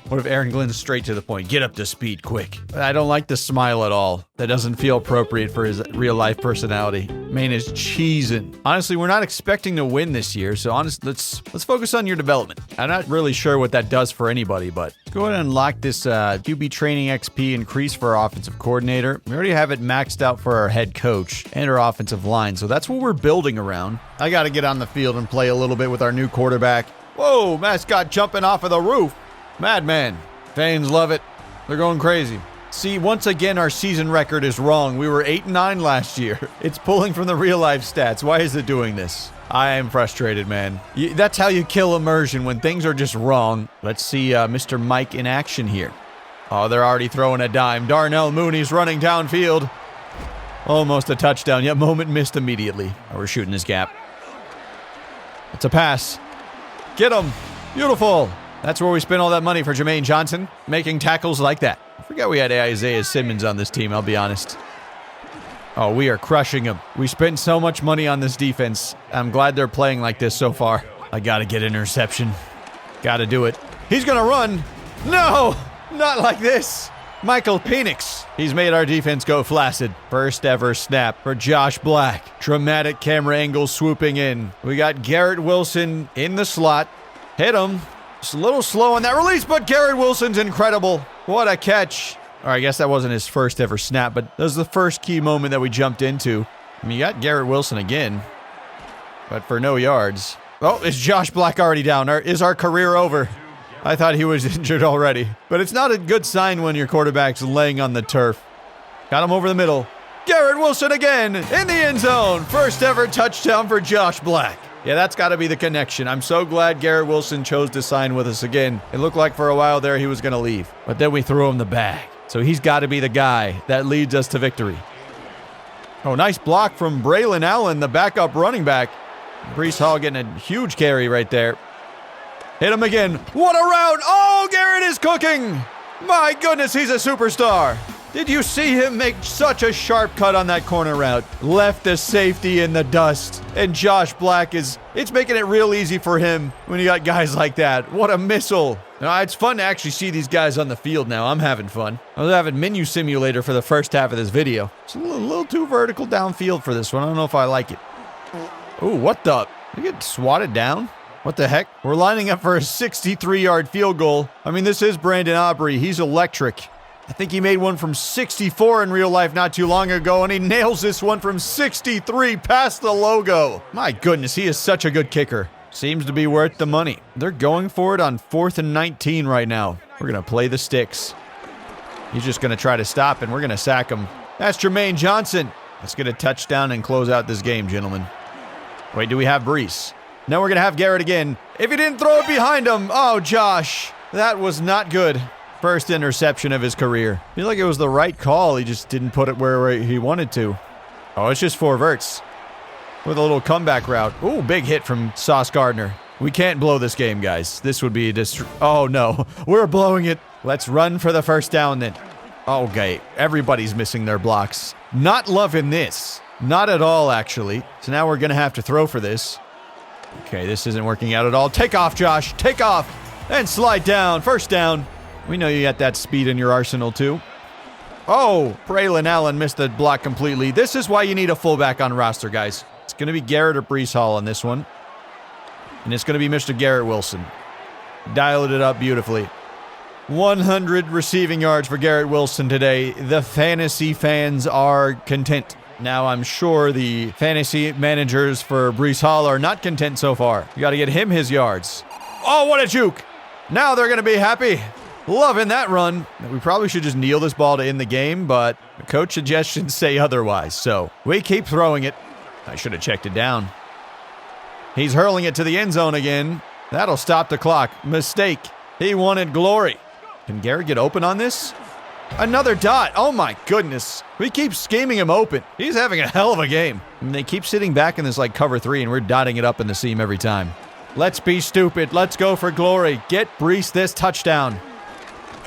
What if Aaron Glenn's straight to the point? Get up to speed quick. I don't like the smile at all. That doesn't feel appropriate for his real-life personality. Man is cheesing. Honestly, we're not expecting to win this year, so let's focus on your development. I'm not really sure what that does for anybody, but go ahead and unlock this QB training XP increase for our offensive coordinator. We already have it maxed out for our head coach and our offensive line, so that's what we're building around. I got to get on the field and play a little bit with our new quarterback. Whoa, mascot jumping off of the roof. Madman. Fans love it. They're going crazy. See, once again, our season record is wrong. We were 8-9 last year. It's pulling from the real-life stats. Why is it doing this? I am frustrated, man. That's how you kill immersion, when things are just wrong. Let's see Mr. Mike in action here. Oh, they're already throwing a dime. Darnell Mooney's running downfield. Almost a touchdown, yet moment missed immediately. Oh, we're shooting this gap. It's a pass. Get him. Beautiful. That's where we spent all that money for Jermaine Johnson, making tackles like that. I forgot we had Isaiah Simmons on this team, I'll be honest. Oh, we are crushing them. We spent so much money on this defense. I'm glad they're playing like this so far. I gotta get interception. Gotta do it. He's gonna run. No, not like this. Michael Penix. He's made our defense go flaccid. First ever snap for Josh Black. Dramatic camera angle swooping in. We got Garrett Wilson in the slot. Hit him. Just a little slow on that release, but Garrett Wilson's incredible. What a catch. All right, I guess that wasn't his first ever snap, but that was the first key moment that we jumped into. I mean, you got Garrett Wilson again, but for no yards. Oh, is Josh Black already down? Is our career over? I thought he was injured already, but it's not a good sign when your quarterback's laying on the turf. Got him over the middle. Garrett Wilson again in the end zone. First ever touchdown for Josh Black. Yeah, that's got to be the connection. I'm so glad Garrett Wilson chose to sign with us again. It looked like for a while there he was going to leave, but then we threw him the bag. So he's got to be the guy that leads us to victory. Oh, nice block from Braylon Allen, the backup running back. Breece Hall getting a huge carry right there. Hit him again. What a route! Oh, Garrett is cooking! My goodness, he's a superstar. Did you see him make such a sharp cut on that corner route? Left the safety in the dust. And Josh Black it's making it real easy for him when you got guys like that. What a missile. Now, it's fun to actually see these guys on the field now. I'm having fun. I was having Menu Simulator for the first half of this video. It's a little too vertical downfield for this one. I don't know if I like it. Ooh, what the? Did we get swatted down? What the heck? We're lining up for a 63-yard field goal. I mean, this is Brandon Aubrey. He's electric. I think he made one from 64 in real life not too long ago, and he nails this one from 63 past the logo. My goodness, he is such a good kicker. Seems to be worth the money. They're going for it on 4th and 19 right now. We're going to play the sticks. He's just going to try to stop, and we're going to sack him. That's Jermaine Johnson. Let's get a touchdown and close out this game, gentlemen. Wait, do we have Breece? Now we're going to have Garrett again. If he didn't throw it behind him. Oh, Josh. That was not good. First interception of his career. I feel like it was the right call. He just didn't put it where he wanted to. Oh, it's just 4 verts. With a little comeback route. Ooh, big hit from Sauce Gardner. We can't blow this game, guys. This would be a oh, no. We're blowing it. Let's run for the first down then. Okay, everybody's missing their blocks. Not loving this. Not at all, actually. So now we're going to have to throw for this. Okay, this isn't working out at all. Take off, Josh. Take off. And slide down. First down. We know you got that speed in your arsenal, too. Oh, Braylon Allen missed the block completely. This is why you need a fullback on roster, guys. It's going to be Garrett or Breece Hall on this one. And it's going to be Mr. Garrett Wilson. Dialed it up beautifully. 100 receiving yards for Garrett Wilson today. The fantasy fans are content. Now, I'm sure the fantasy managers for Breece Hall are not content so far. You got to get him his yards. Oh, what a juke. Now they're going to be happy. Loving that run. We probably should just kneel this ball to end the game, but the coach suggestions say otherwise. So we keep throwing it. I should have checked it down. He's hurling it to the end zone again. That'll stop the clock. Mistake. He wanted glory. Can Garrett get open on this? Another dot. Oh my goodness. We keep scheming him open. He's having a hell of a game. And they keep sitting back in this like cover 3 and we're dotting it up in the seam every time. Let's be stupid. Let's go for glory. Get Breece this touchdown.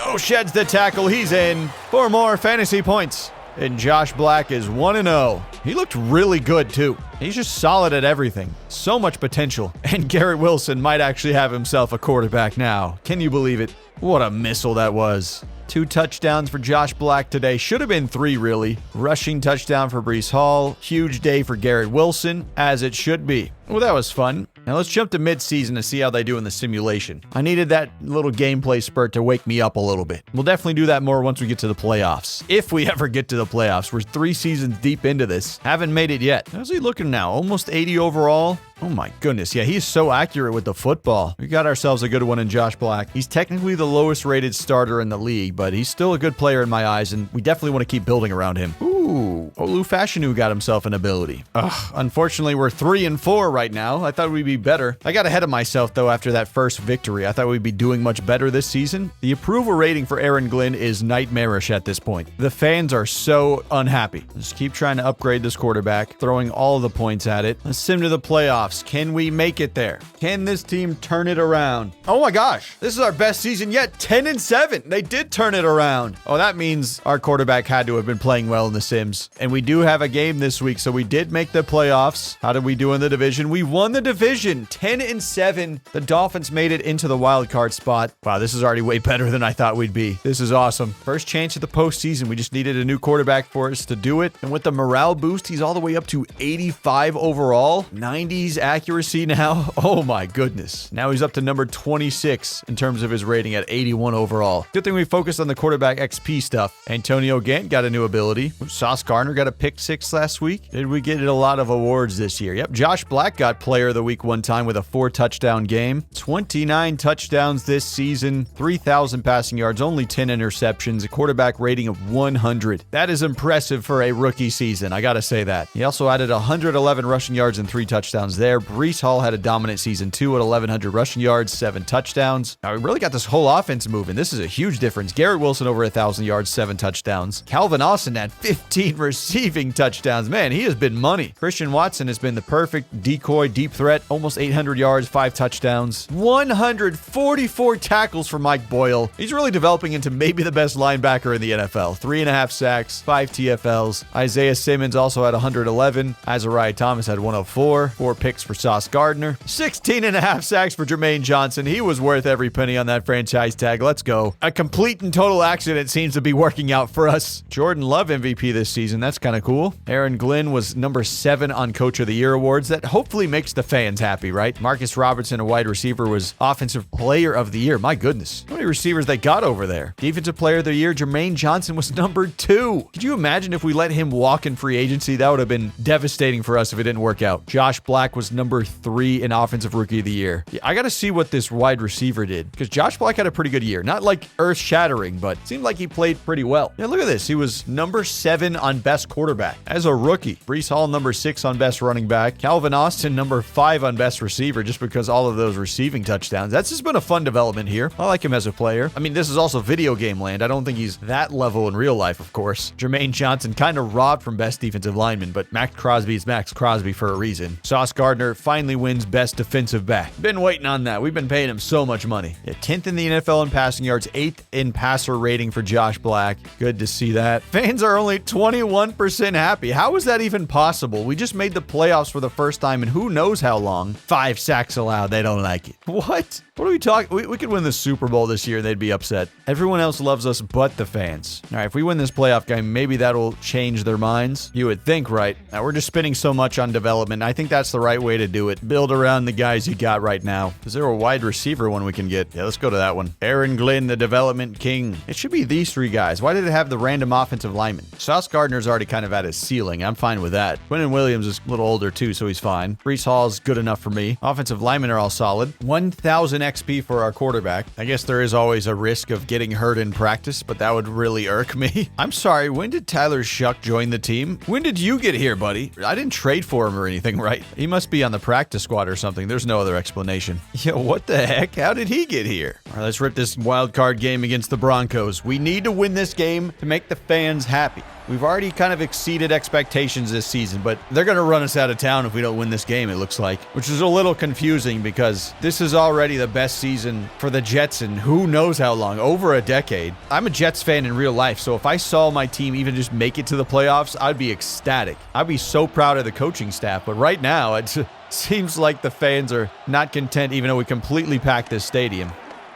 Oh, sheds the tackle. He's in for more fantasy points. And Josh Black is 1-0. He looked really good, too. He's just solid at everything. So much potential. And Garrett Wilson might actually have himself a quarterback now. Can you believe it? What a missile that was. 2 touchdowns for Josh Black today. Should have been 3, really. Rushing touchdown for Breece Hall. Huge day for Garrett Wilson, as it should be. Well, that was fun. Now let's jump to mid-season to see how they do in the simulation. I needed that little gameplay spurt to wake me up a little bit. We'll definitely do that more once we get to the playoffs. If we ever get to the playoffs. We're 3 seasons deep into this. Haven't made it yet. How's he looking now? Almost 80 overall? Oh my goodness. Yeah, he's so accurate with the football. We got ourselves a good one in Josh Black. He's technically the lowest rated starter in the league, but he's still a good player in my eyes, and we definitely want to keep building around him. Ooh, Olu Fashanu got himself an ability. Ugh, unfortunately, we're 3-4 right now. I thought we'd be better. I got ahead of myself, though, after that first victory. I thought we'd be doing much better this season. The approval rating for Aaron Glenn is nightmarish at this point. The fans are so unhappy. Just keep trying to upgrade this quarterback, throwing all of the points at it. Let's sim to the playoffs. Can we make it there? Can this team turn it around? Oh my gosh, this is our best season yet. 10-7. They did turn it around. Oh, that means our quarterback had to have been playing well in the Sims. And we do have a game this week, so we did make the playoffs. How did we do in the division? We won the division. 10-7. The Dolphins made it into the wild card spot. Wow, this is already way better than I thought we'd be. This is awesome. First chance at the postseason. We just needed a new quarterback for us to do it. And with the morale boost, he's all the way up to 85 overall. 90s accuracy now. Oh my goodness. Now he's up to number 26 in terms of his rating at 81 overall. Good thing we focused on the quarterback XP stuff. Antonio Gant got a new ability. Sauce Gardner got a pick 6 last week. Did we get a lot of awards this year? Yep. Josh Black got player of the week one time with a 4-touchdown game. 29 touchdowns this season. 3,000 passing yards. Only 10 interceptions. A quarterback rating of 100. That is impressive for a rookie season. I gotta say that. He also added 111 rushing yards and 3 touchdowns there. Breece Hall had a dominant season too at 1,100 rushing yards, 7 touchdowns. Now we really got this whole offense moving. This is a huge difference. Garrett Wilson over 1,000 yards, 7 touchdowns. Calvin Austin had 15 receiving touchdowns. Man, he has been money. Christian Watson has been the perfect decoy deep threat. Almost 800 yards, 5 touchdowns. 144 tackles for Mike Boyle. He's really developing into maybe the best linebacker in the NFL. 3.5 sacks, 5 TFLs. Isaiah Simmons also had 111. Azariah Thomas had 104. 4 picks for Sauce Gardner. 16.5 sacks for Jermaine Johnson. He was worth every penny on that franchise tag. Let's go. A complete and total accident seems to be working out for us. Jordan Love MVP this season. That's kind of cool. Aaron Glenn was number 7 on Coach of the Year awards. That hopefully makes the fans happy, right? Marcus Robertson, a wide receiver, was Offensive Player of the Year. My goodness. How many receivers they got over there? Defensive Player of the Year, Jermaine Johnson was number 2. Could you imagine if we let him walk in free agency? That would have been devastating for us if it didn't work out. Josh Black was number 3 in Offensive Rookie of the Year. Yeah, I got to see what this wide receiver did, because Josh Black had a pretty good year. Not like earth-shattering, but it seemed like he played pretty well. Yeah, look at this. He was number 7 on best quarterback as a rookie. Breece Hall, number 6 on best running back. Calvin Austin, number 5 on best receiver, just because all of those receiving touchdowns. That's just been a fun development here. I like him as a player. I mean, this is also video game land. I don't think he's that level in real life, of course. Jermaine Johnson kind of robbed from best defensive lineman, but Max Crosby is Max Crosby for a reason. Sauce Gardner finally wins best defensive back. Been waiting on that. We've been paying him so much money. Yeah, 10th in the NFL in passing yards, 8th in passer rating for Josh Black. Good to see that. Fans are only 20 21% happy. How is that even possible? We just made the playoffs for the first time in who knows how long. 5 sacks allowed. They don't like it. What? What are we talking? We could win the Super Bowl this year. They'd be upset. Everyone else loves us but the fans. All right, if we win this playoff game, maybe that'll change their minds. You would think, right? Now, we're just spending so much on development. I think that's the right way to do it. Build around the guys you got right now. Is there a wide receiver one we can get? Yeah, let's go to that one. Aaron Glenn, the development king. It should be these 3 guys. Why did it have the random offensive lineman? Sauce Gardner's already kind of at his ceiling. I'm fine with that. Quinnen Williams is a little older too, so he's fine. Breece Hall's good enough for me. Offensive linemen are all solid. 1,000 XP for our quarterback. I guess there is always a risk of getting hurt in practice, but that would really irk me. I'm sorry, when did Tyler Shuck join the team? When did you get here, buddy? I didn't trade for him or anything, right? He must be on the practice squad or something. There's no other explanation. Yo, what the heck? How did he get here? All right, let's rip this wild card game against the Broncos. We need to win this game to make the fans happy. We've already kind of exceeded expectations this season, but they're going to run us out of town if we don't win this game, it looks like. Which is a little confusing because this is already the best season for the Jets in who knows how long, over a decade. I'm a Jets fan in real life, so if I saw my team even just make it to the playoffs, I'd be ecstatic. I'd be so proud of the coaching staff, but right now, it seems like the fans are not content even though we completely packed this stadium.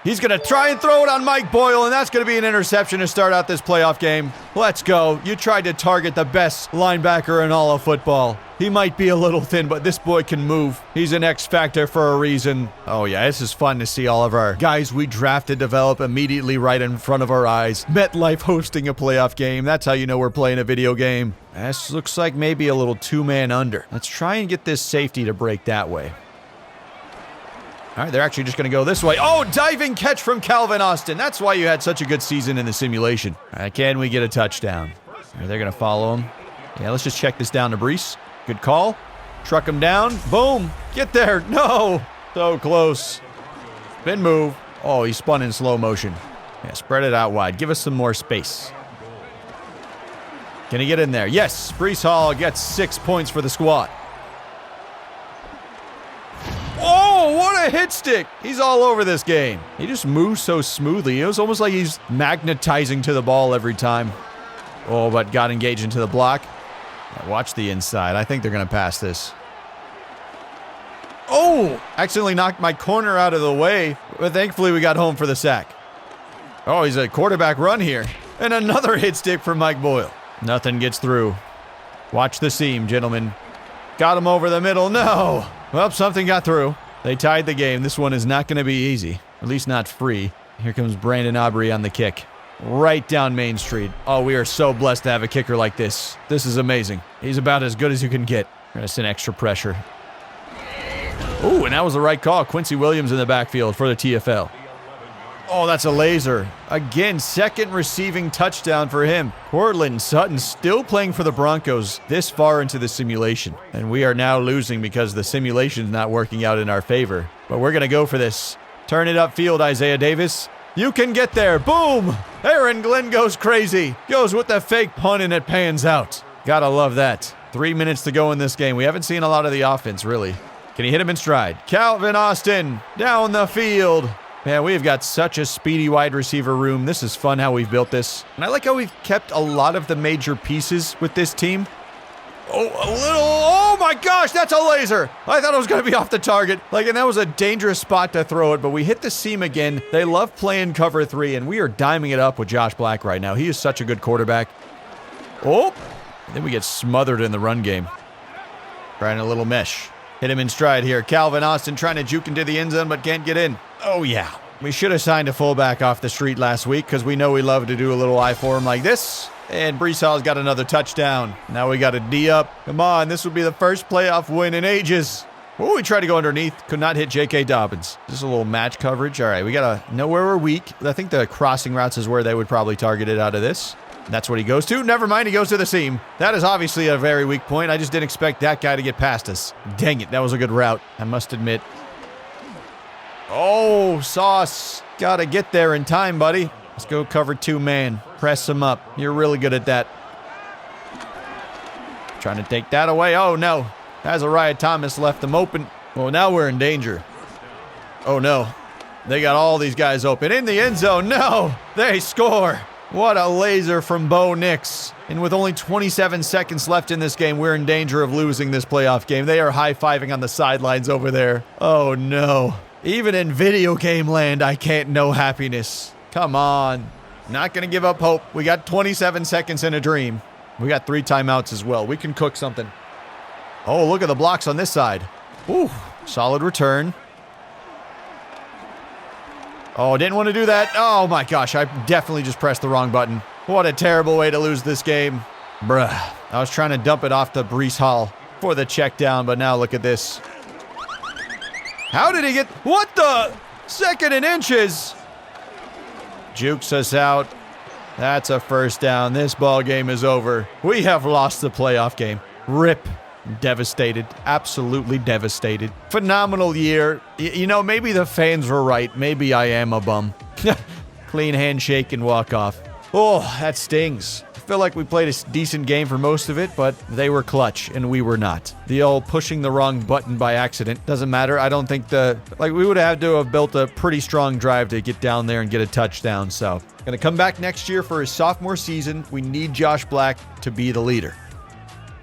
He's going to try and throw it on Mike Boyle, and that's going to be an interception to start out this playoff game. Let's go. You tried to target the best linebacker in all of football. He might be a little thin, but this boy can move. He's an X factor for a reason. Oh yeah, this is fun to see all of our guys we drafted develop immediately right in front of our eyes. MetLife hosting a playoff game. That's how you know we're playing a video game. This looks like maybe a little 2-man under. Let's try and get this safety to break that way. All right, they're actually just going to go this way. Oh, diving catch from Calvin Austin. That's why you had such a good season in the simulation. All right, can we get a touchdown? They're going to follow him. Yeah, let's just check this down to Breece. Good call. Truck him down. Boom. Get there. No. So close. Spin move. Oh, he spun in slow motion. Yeah, spread it out wide. Give us some more space. Can he get in there? Yes. Breece Hall gets 6 points for the squad. Oh, what a hit stick. He's all over this game. He just moves so smoothly. It was almost like he's magnetizing to the ball every time. Oh, but got engaged into the block. Watch the inside. I think they're going to pass this. Oh, accidentally knocked my corner out of the way, but thankfully we got home for the sack. Oh, he's a quarterback run here. And another hit stick from Mike Boyle. Nothing gets through. Watch the seam, gentlemen. Got him over the middle. No. Well, something got through. They tied the game. This one is not going to be easy. At least not free. Here comes Brandon Aubrey on the kick. Right down Main Street. Oh, we are so blessed to have a kicker like this. This is amazing. He's about as good as you can get. Just an extra pressure. Ooh, and that was the right call. Quincy Williams in the backfield for the TFL. Oh, that's a laser. Again, second receiving touchdown for him. Cortland Sutton still playing for the Broncos this far into the simulation. And we are now losing because the simulation's not working out in our favor. But we're going to go for this. Turn it upfield, Isaiah Davis. You can get there. Boom! Aaron Glenn goes crazy. Goes with the fake punt and it pans out. Gotta love that. 3 minutes to go in this game. We haven't seen a lot of the offense, really. Can he hit him in stride? Calvin Austin down the field. Man, we've got such a speedy wide receiver room. This is fun how we've built this. And I like how we've kept a lot of the major pieces with this team. Oh my gosh, that's a laser. I thought it was going to be off the target. And that was a dangerous spot to throw it, but we hit the seam again. They love playing cover 3, and we are diming it up with Josh Black right now. He is such a good quarterback. Oh, then we get smothered in the run game. Trying a little mesh. Hit him in stride here. Calvin Austin trying to juke into the end zone, but can't get in. Oh, yeah. We should have signed a fullback off the street last week because we know we love to do a little I for him like this. And Breece Hall's got another touchdown. Now we got a D up. Come on, this would be the first playoff win in ages. Oh, we tried to go underneath. Could not hit J.K. Dobbins. Just a little match coverage. All right, we got to know where we're weak. I think the crossing routes is where they would probably target it out of this. That's what he goes to. Never mind, he goes to the seam. That is obviously a very weak point. I just didn't expect that guy to get past us. Dang it, that was a good route, I must admit. Oh, Sauce. Gotta get there in time, buddy. Let's go cover 2-man. Press him up. You're really good at that. Trying to take that away. Oh, no. Azariah Thomas left them open. Well, now we're in danger. Oh, no. They got all these guys open. In the end zone. No. They score. What a laser from Bo Nix. And with only 27 seconds left in this game, we're in danger of losing this playoff game. They are high-fiving on the sidelines over there. Oh no. Even in video game land, I can't know happiness. Come on. Not gonna give up hope. We got 27 seconds in a dream. We got 3 timeouts as well. We can cook something. Oh, look at the blocks on this side. Ooh, solid return. Oh, didn't want to do that. Oh my gosh, I definitely just pressed the wrong button. What a terrible way to lose this game. Bruh. I was trying to dump it off to Breece Hall for the check down, but now look at this. How did he get... What the... 2nd and inches. Jukes us out. That's a first down. This ball game is over. We have lost the playoff game. RIP. Devastated. Absolutely devastated. Phenomenal year. You know, maybe the fans were right. Maybe I am a bum. Clean handshake and walk off. Oh, that stings. I feel like we played a decent game for most of it, but they were clutch and we were not. The old pushing the wrong button by accident doesn't matter. I don't think we would have to have built a pretty strong drive to get down there and get a touchdown. So, gonna come back next year for his sophomore season. We need Josh Black to be the leader.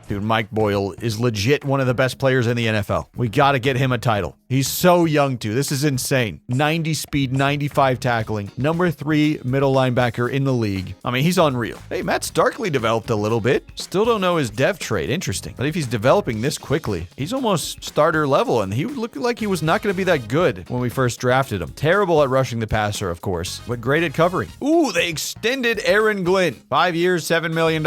Dude, Mike Boyle is legit one of the best players in the NFL. We got to get him a title. He's so young, too. This is insane. 90 speed, 95 tackling. Number 3 middle linebacker in the league. I mean, he's unreal. Hey, Matt Starkley developed a little bit. Still don't know his dev trait. Interesting. But if he's developing this quickly, he's almost starter level, and he looked like he was not going to be that good when we first drafted him. Terrible at rushing the passer, of course, but great at covering. Ooh, they extended Aaron Glenn. 5 years, $7 million.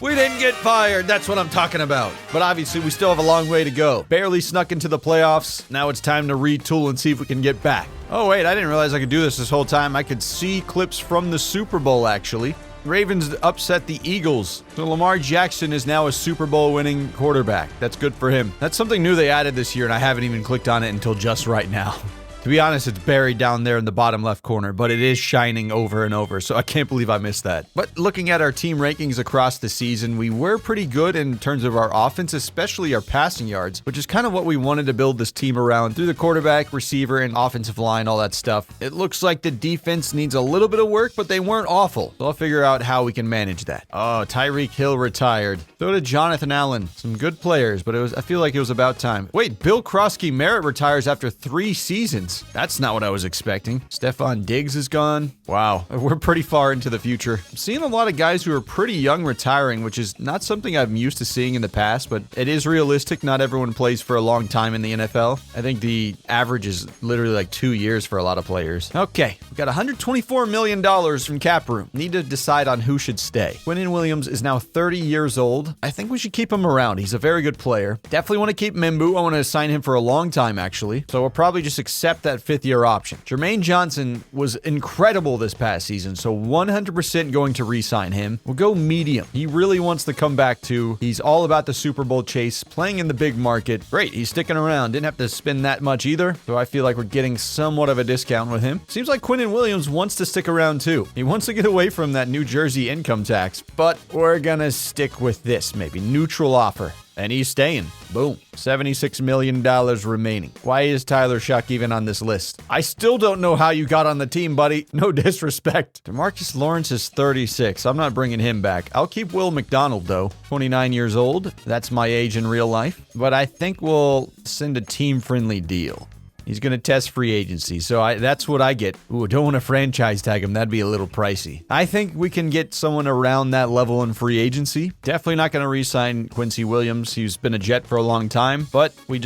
We didn't get fired. That's what I'm talking about. But obviously, we still have a long way to go. Barely snuck into the playoffs. Now it's time to retool and see if we can get back. Oh, wait, I didn't realize I could do this whole time. I could see clips from the Super Bowl, actually. Ravens upset the Eagles. So Lamar Jackson is now a Super Bowl winning quarterback. That's good for him. That's something new they added this year, and I haven't even clicked on it until just right now. To be honest, it's buried down there in the bottom left corner, but it is shining over and over, so I can't believe I missed that. But looking at our team rankings across the season, we were pretty good in terms of our offense, especially our passing yards, which is kind of what we wanted to build this team around through the quarterback, receiver, and offensive line, all that stuff. It looks like the defense needs a little bit of work, but they weren't awful, so I'll figure out how we can manage that. Oh, Tyreek Hill retired. So did Jonathan Allen. Some good players, but I feel like it was about time. Wait, Bill Krosky-Merritt retires after 3 seasons. That's not what I was expecting. Stephon Diggs is gone. Wow, we're pretty far into the future. I'm seeing a lot of guys who are pretty young retiring, which is not something I'm used to seeing in the past, but it is realistic. Not everyone plays for a long time in the NFL. I think the average is literally like 2 years for a lot of players. Okay, we got $124 million from cap room. Need to decide on who should stay. Quinnen Williams is now 30 years old. I think we should keep him around. He's a very good player. Definitely want to keep Mimbu. I want to sign him for a long time, actually. So we'll probably just accept that 5th-year option. Jermaine Johnson was incredible this past season, so 100% going to re-sign him. We'll go medium. He really wants to come back too. He's all about the Super Bowl chase, playing in the big market. Great, he's sticking around. Didn't have to spend that much either, so I feel like we're getting somewhat of a discount with him. Seems like Quinnen Williams wants to stick around too. He wants to get away from that New Jersey income tax, but we're gonna stick with this, maybe neutral offer. And he's staying. Boom. $76 million remaining. Why is Tyler Shuck even on this list? I still don't know how you got on the team, buddy. No disrespect. DeMarcus Lawrence is 36. I'm not bringing him back. I'll keep Will McDonald, though. 29 years old. That's my age in real life. But I think we'll send a team-friendly deal. He's going to test free agency, so that's what I get. Ooh, don't want to franchise tag him. That'd be a little pricey. I think we can get someone around that level in free agency. Definitely not going to re-sign Quincy Williams. He's been a Jet for a long time, but we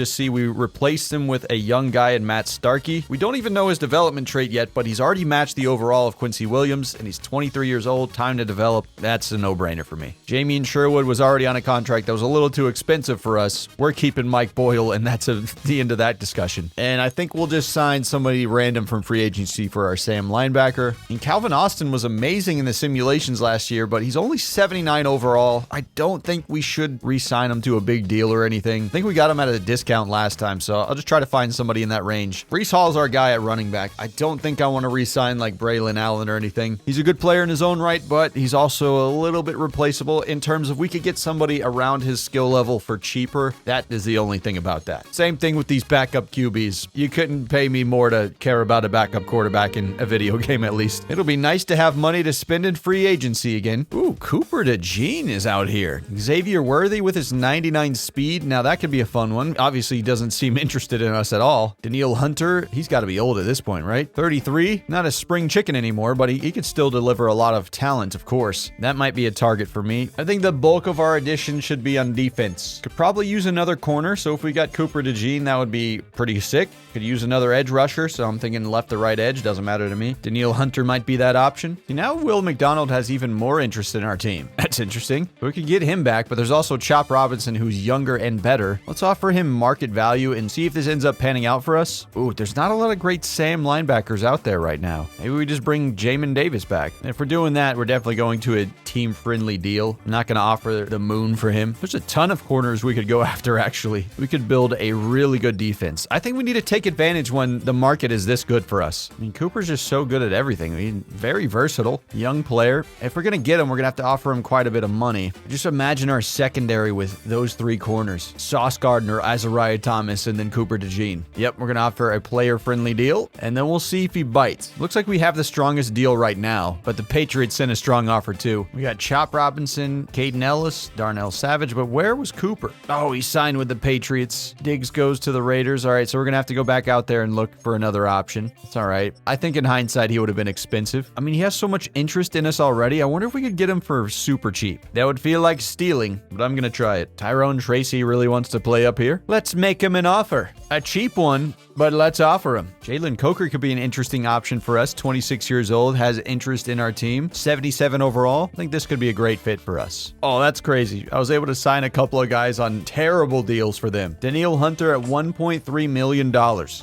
replaced him with a young guy in Matt Starkey. We don't even know his development trait yet, but he's already matched the overall of Quincy Williams, and he's 23 years old. Time to develop. That's a no-brainer for me. Jamien Sherwood was already on a contract that was a little too expensive for us. We're keeping Mike Boyle, and that's the end of that discussion. And I think we'll just sign somebody random from free agency for our Sam linebacker. And Calvin Austin was amazing in the simulations last year, but he's only 79 overall. I don't think we should re-sign him to a big deal or anything. I think we got him at a discount last time, so I'll just try to find somebody in that range. Breece Hall's our guy at running back. I don't think I want to re-sign like Braylon Allen or anything. He's a good player in his own right, but he's also a little bit replaceable in terms of we could get somebody around his skill level for cheaper. That is the only thing about that. Same thing with these backup QBs. You couldn't pay me more to care about a backup quarterback in a video game, at least. It'll be nice to have money to spend in free agency again. Ooh, Cooper DeJean is out here. Xavier Worthy with his 99 speed. Now, that could be a fun one. Obviously, he doesn't seem interested in us at all. Daniil Hunter, he's got to be old at this point, right? 33, not a spring chicken anymore, but he could still deliver a lot of talent, of course. That might be a target for me. I think the bulk of our addition should be on defense. Could probably use another corner, so if we got Cooper DeJean, that would be pretty sick. Could use another edge rusher, so I'm thinking left or right edge, doesn't matter to me. Daniil Hunter might be that option. Now Will McDonald has even more interest in our team. That's interesting. We could get him back, but there's also Chop Robinson, who's younger and better. Let's offer him market value and see if this ends up panning out for us. Ooh, there's not a lot of great Sam linebackers out there right now. Maybe we just bring Jamin Davis back. And if we're doing that, we're definitely going to a team-friendly deal. I'm not going to offer the moon for him. There's a ton of corners we could go after, actually. We could build a really good defense. I think we need to take advantage when the market is this good for us. I mean, Cooper's just so good at everything. I mean, very versatile, young player. If we're going to get him, we're going to have to offer him quite a bit of money. Just imagine our secondary with those three corners. Sauce Gardner, Isaiah Thomas, and then Cooper DeJean. Yep, we're going to offer a player-friendly deal, and then we'll see if he bites. Looks like we have the strongest deal right now, but the Patriots sent a strong offer too. We got Chop Robinson, Caden Ellis, Darnell Savage, but where was Cooper? Oh, he signed with the Patriots. Diggs goes to the Raiders. All right, so we're going to have to go back out there and look for another option. It's all right. I think in hindsight, he would have been expensive. I mean, he has so much interest in us already. I wonder if we could get him for super cheap. That would feel like stealing, but I'm going to try it. Tyrone Tracy really wants to play up here. Let's make him an offer. A cheap one, but let's offer him. Jalen Coker could be an interesting option for us. 26 years old, has interest in our team. 77 overall. I think this could be a great fit for us. Oh, that's crazy. I was able to sign a couple of guys on terrible deals for them. Daniil Hunter at $1.3 million.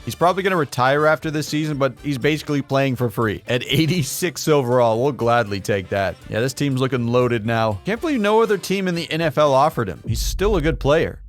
He's probably going to retire after this season, but he's basically playing for free. At 86 overall, we'll gladly take that. Yeah, this team's looking loaded now. Can't believe no other team in the NFL offered him. He's still a good player.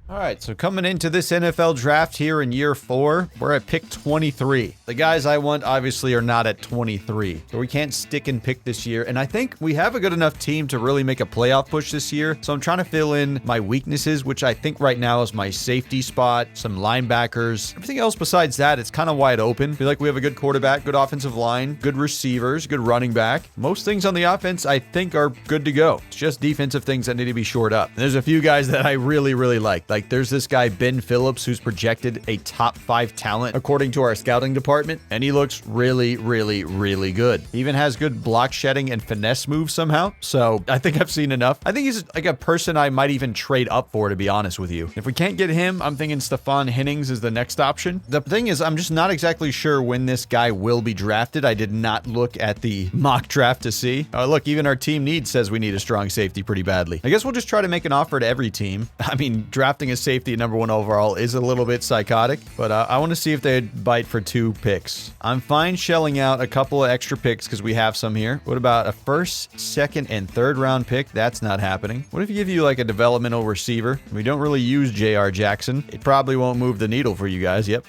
All right, so coming into this NFL draft here in year 4, we're at pick 23. The guys I want obviously are not at 23, so we can't stick and pick this year. And I think we have a good enough team to really make a playoff push this year. So I'm trying to fill in my weaknesses, which I think right now is my safety spot, some linebackers. Everything else besides that, it's kind of wide open. I feel like we have a good quarterback, good offensive line, good receivers, good running back. Most things on the offense I think are good to go. It's just defensive things that need to be shored up. And there's a few guys that I really like. Like there's this guy, Ben Phillips, who's projected a top 5 talent according to our scouting department, and he looks really good. He even has good block shedding and finesse moves somehow, so I think I've seen enough. I think he's like a person I might even trade up for, to be honest with you. If we can't get him, I'm thinking Stephon Hennings is the next option. The thing is, I'm just not exactly sure when this guy will be drafted. I did not look at the mock draft to see. Look, even our team need says we need a strong safety pretty badly. I guess we'll just try to make an offer to every team. I mean, drafting a safety number 1 overall is a little bit psychotic, but I want to see if they'd bite for 2 picks. I'm fine shelling out a couple of extra picks because we have some here. What about a 1st, 2nd, and 3rd round pick? That's not happening. What if you give you like a developmental receiver? We don't really use J.R. Jackson. It probably won't move the needle for you guys. Yep.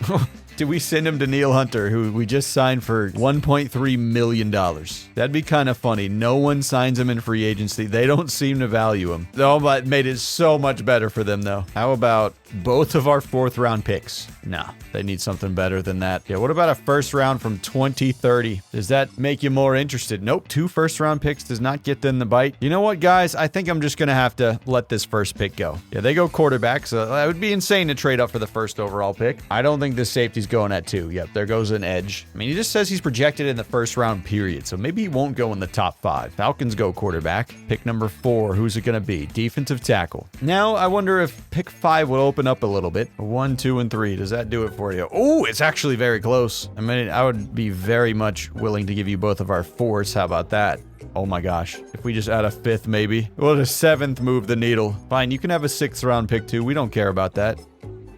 Do we send him to Daniil Hunter, who we just signed for $1.3 million? That'd be kind of funny. No one signs him in free agency. They don't seem to value him. Oh, but made it so much better for them, though. How about both of our 4th round picks? Nah, they need something better than that. Yeah, what about a 1st round from 2030? Does that make you more interested? Nope, 2 1st round picks does not get them the bite. You know what, guys? I think I'm just going to have to let this 1st pick go. Yeah, they go quarterback, so that would be insane to trade up for the 1st overall pick. I don't think this safety's going at 2. Yep, there goes an edge. I mean, he just says he's projected in the 1st round period, so maybe he won't go in the top 5. Falcons go quarterback. Pick number 4, who's it going to be? Defensive tackle. Now, I wonder if pick 5 will open up a little bit. 1, 2, and 3. Does that do it for you? Oh, it's actually very close. I mean, I would be very much willing to give you both of our 4s. How about that? Oh my gosh. If we just add a 5th, maybe. Well, the 7th move the needle. Fine, you can have a 6th round pick too. We don't care about that.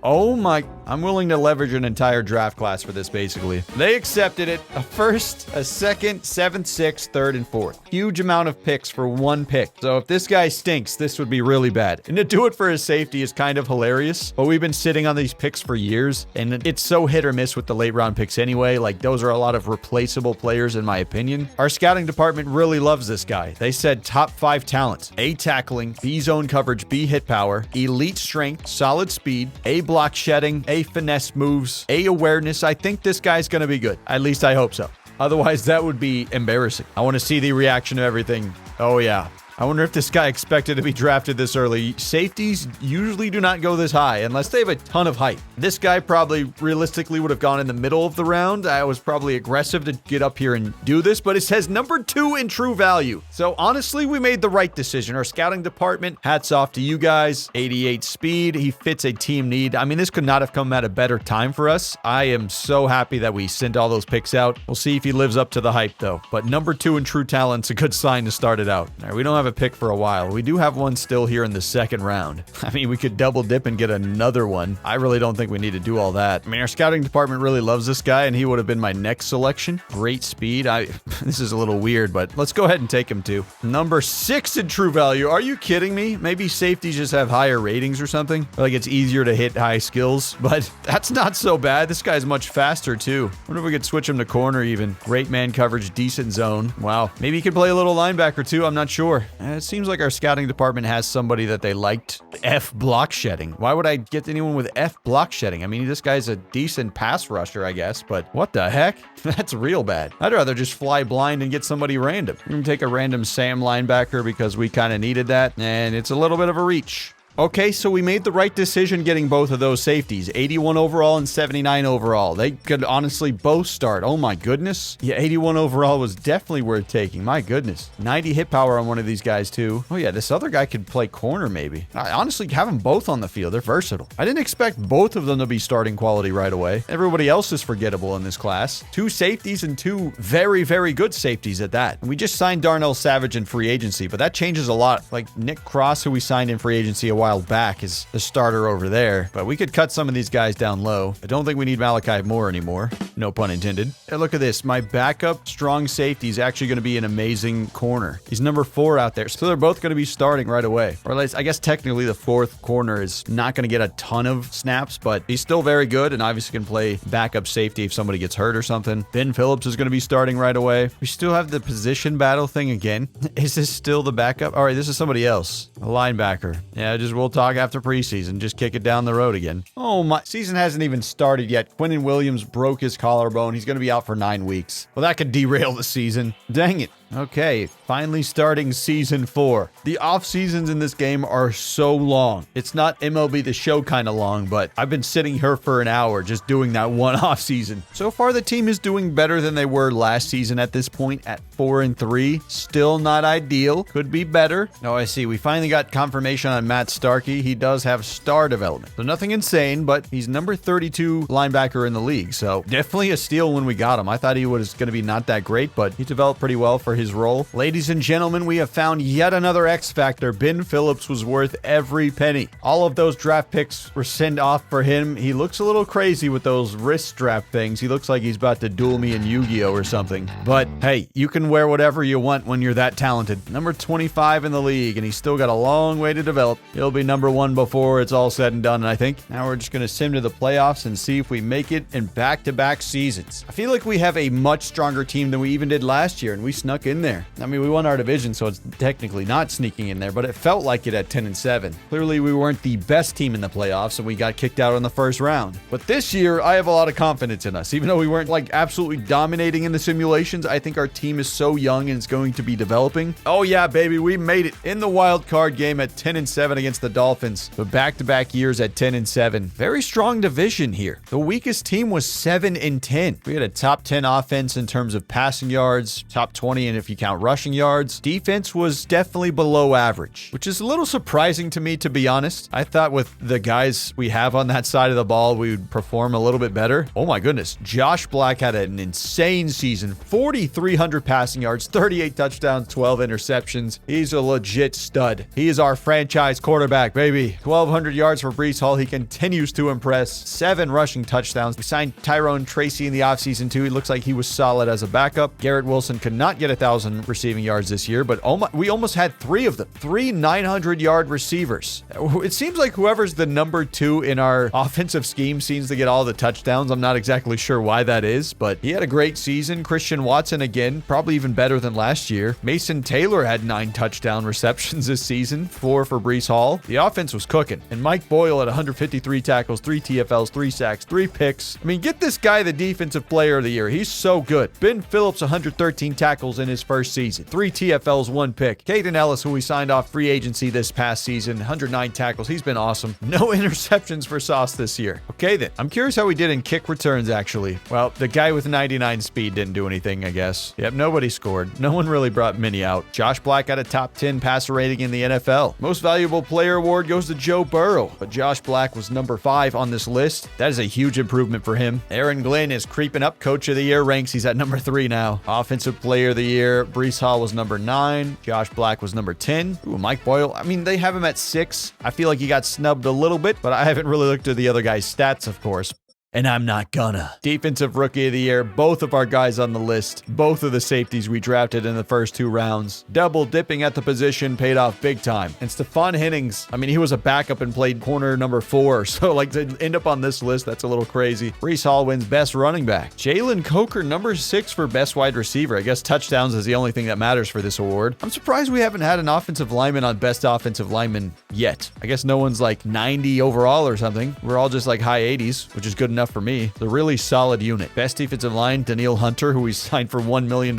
Oh my, I'm willing to leverage an entire draft class for this, basically. They accepted it. A 1st, a 2nd, 7th, 6th, 3rd, and 4th. Huge amount of picks for 1 pick. So if this guy stinks, this would be really bad. And to do it for his safety is kind of hilarious. But we've been sitting on these picks for years, and it's so hit or miss with the late round picks anyway. Like, those are a lot of replaceable players, in my opinion. Our scouting department really loves this guy. They said top 5 talent: A, tackling; B, zone coverage; B, hit power; elite strength, solid speed; A, block shedding; finesse moves, awareness. I think this guy's going to be good. At least I hope so. Otherwise, that would be embarrassing. I want to see the reaction of everything. Oh, yeah. I wonder if this guy expected to be drafted this early. Safeties usually do not go this high unless they have a ton of height. This guy probably realistically would have gone in the middle of the round. I was probably aggressive to get up here and do this, but it says number 2 in true value. So honestly, we made the right decision. Our scouting department, hats off to you guys. 88 speed. He fits a team need. I mean, this could not have come at a better time for us. I am so happy that we sent all those picks out. We'll see if he lives up to the hype though. But number 2 in true talent's a good sign to start it out. All right, we don't have a pick for a while. We do have one still here in the second round. I mean, we could double dip and get another one. I really don't think we need to do all that. I mean, our scouting department really loves this guy, and he would have been my next selection. Great speed. This is a little weird, but let's go ahead and take him to number 6 in true value. Are you kidding me? Maybe safeties just have higher ratings or something. Like it's easier to hit high skills, but that's not so bad. This guy's much faster too. Wonder if we could switch him to corner even. Great man coverage, decent zone. Wow. Maybe he could play a little linebacker too. I'm not sure. It seems like our scouting department has somebody that they liked. F block shedding. Why would I get anyone with F block shedding? I mean, this guy's a decent pass rusher, I guess, but what the heck? That's real bad. I'd rather just fly blind and get somebody random. We're gonna take a random Sam linebacker because we kind of needed that, and it's a little bit of a reach. Okay, so we made the right decision getting both of those safeties, 81 overall and 79 overall. They could honestly both start. Oh my goodness. Yeah, 81 overall was definitely worth taking. My goodness. 90 hit power on one of these guys too. Oh yeah, this other guy could play corner maybe. I honestly have them both on the field. They're versatile. I didn't expect both of them to be starting quality right away. Everybody else is forgettable in this class. 2 safeties and 2 very, very good safeties at that. And we just signed Darnell Savage in free agency, but that changes a lot. Like Nick Cross, who we signed in free agency a while back, is the starter over there, but we could cut some of these guys down low. I don't think we need Malachi Moore anymore. No pun intended. Hey, look at this. My backup strong safety is actually going to be an amazing corner. He's number 4 out there, so they're both going to be starting right away. Or at least, I guess technically the 4th corner is not going to get a ton of snaps, but he's still very good and obviously can play backup safety if somebody gets hurt or something. Ben Phillips is going to be starting right away. We still have the position battle thing again. Is this still the backup? All right, this is somebody else. A linebacker. Yeah, we'll talk after preseason. Just kick it down the road again. Oh my, season hasn't even started yet. Quinnen Williams broke his collarbone. He's going to be out for 9 weeks. Well, that could derail the season. Dang it. Okay, finally starting season 4. The off seasons in this game are so long. It's not MLB The Show kind of long, but I've been sitting here for an hour just doing that one off season. So far, the team is doing better than they were last season at this point at 4-3. Still not ideal. Could be better. Oh, I see. We finally got confirmation on Matt Starkey. He does have star development. So nothing insane, but he's number 32 linebacker in the league. So definitely a steal when we got him. I thought he was going to be not that great, but he developed pretty well for his role. Ladies and gentlemen, we have found yet another X Factor. Ben Phillips was worth every penny. All of those draft picks were sent off for him. He looks a little crazy with those wrist strap things. He looks like he's about to duel me in Yu-Gi-Oh or something. But hey, you can wear whatever you want when you're that talented. Number 25 in the league, and he's still got a long way to develop. He'll be number 1 before it's all said and done, I think. Now we're just going to sim to the playoffs and see if we make it in back-to-back seasons. I feel like we have a much stronger team than we even did last year, and we snuck in there. I mean, we won our division, so it's technically not sneaking in there, but it felt like it at 10-7. Clearly, we weren't the best team in the playoffs, and we got kicked out in the first round. But this year, I have a lot of confidence in us. Even though we weren't like absolutely dominating in the simulations, I think our team is so young and it's going to be developing. Oh yeah, baby, we made it in the wild card game at 10-7 against the Dolphins. But back-to-back years at 10-7. Very strong division here. The weakest team was 7-10. We had a top 10 offense in terms of passing yards, top 20, and if you count rushing yards. Defense was definitely below average, which is a little surprising to me, to be honest. I thought with the guys we have on that side of the ball, we would perform a little bit better. Oh my goodness. Josh Black had an insane season. 4,300 passing yards, 38 touchdowns, 12 interceptions. He's a legit stud. He is our franchise quarterback, baby. 1,200 yards for Breece Hall. He continues to impress. 7 rushing touchdowns. We signed Tyrone Tracy in the offseason too. He looks like he was solid as a backup. Garrett Wilson could not get 1,000 1,000 receiving yards this year, but we almost had 3 of them. 3 900-yard receivers. It seems like whoever's the number 2 in our offensive scheme seems to get all the touchdowns. I'm not exactly sure why that is, but he had a great season. Christian Watson again, probably even better than last year. Mason Taylor had 9 touchdown receptions this season, 4 for Breece Hall. The offense was cooking. And Mike Boyle had 153 tackles, 3 TFLs, 3 sacks, 3 picks. I mean, get this guy the defensive player of the year. He's so good. Ben Phillips, 113 tackles in his first season, 3 TFLs, 1 pick. Caden Ellis, who we signed off free agency this past season, 109 tackles. He's been awesome. No interceptions for Sauce this year. Okay then. I'm curious how we did in kick returns, actually. Well, the guy with 99 speed didn't do anything, I guess. Yep, nobody scored. No one really brought Minnie out. Josh Black got a top 10 passer rating in the NFL. Most valuable player award goes to Joe Burrow, but Josh Black was number 5 on this list. That is a huge improvement for him. Aaron Glenn is creeping up coach of the year ranks. He's at number 3 now. Offensive player of the year, Breece Hall was number 9. Josh Black was number 10. Ooh, Mike Boyle, I mean, they have him at 6. I feel like he got snubbed a little bit, but I haven't really looked at the other guy's stats, of course. And I'm not gonna. Defensive Rookie of the Year, both of our guys on the list, both of the safeties we drafted in the first 2 rounds. Double dipping at the position paid off big time. And Stephon Hennings, I mean, he was a backup and played corner number 4, so like to end up on this list, that's a little crazy. Breece Hall wins best running back. Jalen Coker, number 6 for best wide receiver. I guess touchdowns is the only thing that matters for this award. I'm surprised we haven't had an offensive lineman on best offensive lineman yet. I guess no one's like 90 overall or something. We're all just like high 80s, which is good enough for me. The really solid unit. Best defensive line, Daniil Hunter, who we signed for $1 million.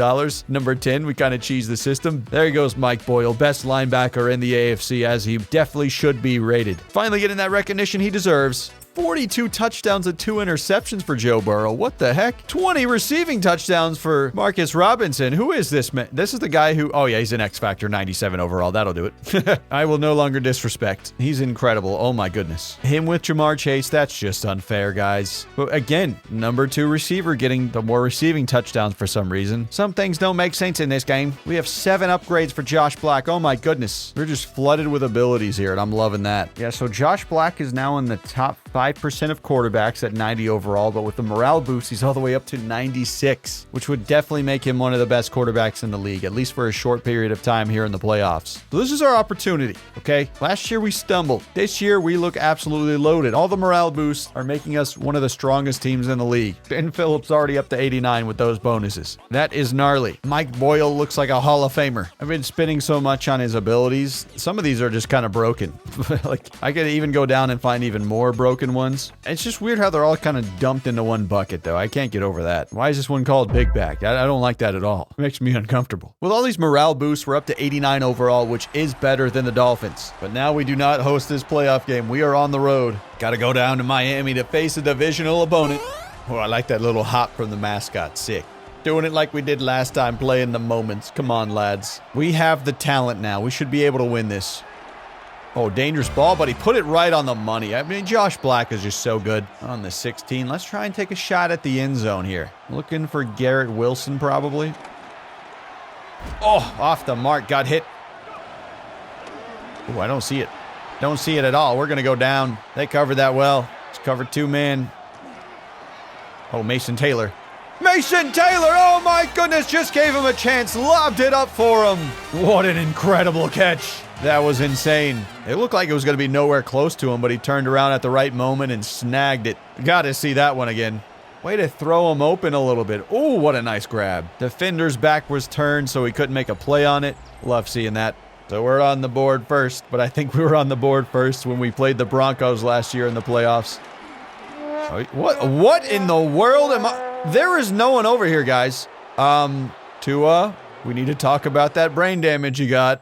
Number 10, we kind of cheesed the system. There goes Mike Boyle, best linebacker in the AFC, as he definitely should be rated. Finally getting that recognition he deserves. 42 touchdowns and 2 interceptions for Joe Burrow. What the heck? 20 receiving touchdowns for Marcus Robinson. Who is this man? This is the guy who... Oh, yeah, he's an X Factor, 97 overall. That'll do it. I will no longer disrespect. He's incredible. Oh, my goodness. Him with Jamar Chase, that's just unfair, guys. But again, number 2 receiver getting the more receiving touchdowns for some reason. Some things don't make sense in this game. We have 7 upgrades for Josh Black. Oh, my goodness. We're just flooded with abilities here, and I'm loving that. Yeah, so Josh Black is now in the top 5% of quarterbacks at 90 overall, but with the morale boost, he's all the way up to 96, which would definitely make him one of the best quarterbacks in the league, at least for a short period of time here in the playoffs. So this is our opportunity, okay? Last year we stumbled. This year we look absolutely loaded. All the morale boosts are making us one of the strongest teams in the league. Ben Phillips already up to 89 with those bonuses. That is gnarly. Mike Boyle looks like a Hall of Famer. I've been spending so much on his abilities. Some of these are just kind of broken. Like, I could even go down and find even more broken ones. It's just weird how they're all kind of dumped into one bucket, though. I can't get over that. Why is this one called Big Back? I don't like that at all. It makes me uncomfortable. With all these morale boosts, we're up to 89 overall, which is better than the Dolphins. But now we do not host this playoff game. We are on the road. Got to go down to Miami to face a divisional opponent. Oh, I like that little hop from the mascot. Sick. Doing it like we did last time, playing the moments. Come on, lads. We have the talent now. We should be able to win this. Oh, dangerous ball, but he put it right on the money. I mean, Josh Black is just so good. On the 16, let's try and take a shot at the end zone here. Looking for Garrett Wilson, probably. Oh, off the mark, got hit. Oh, I don't see it. Don't see it at all. We're going to go down. They covered that well. It's covered 2-man. Oh, Mason Taylor. Mason Taylor, oh my goodness, just gave him a chance, lobbed it up for him. What an incredible catch. That was insane. It looked like it was going to be nowhere close to him, but he turned around at the right moment and snagged it. Got to see that one again. Way to throw him open a little bit. Oh, what a nice grab. Defender's back was turned, so he couldn't make a play on it. Love seeing that. So we're on the board first, but I think we were on the board first when we played the Broncos last year in the playoffs. What in the world am I... There is no one over here, guys. Tua, we need to talk about that brain damage you got.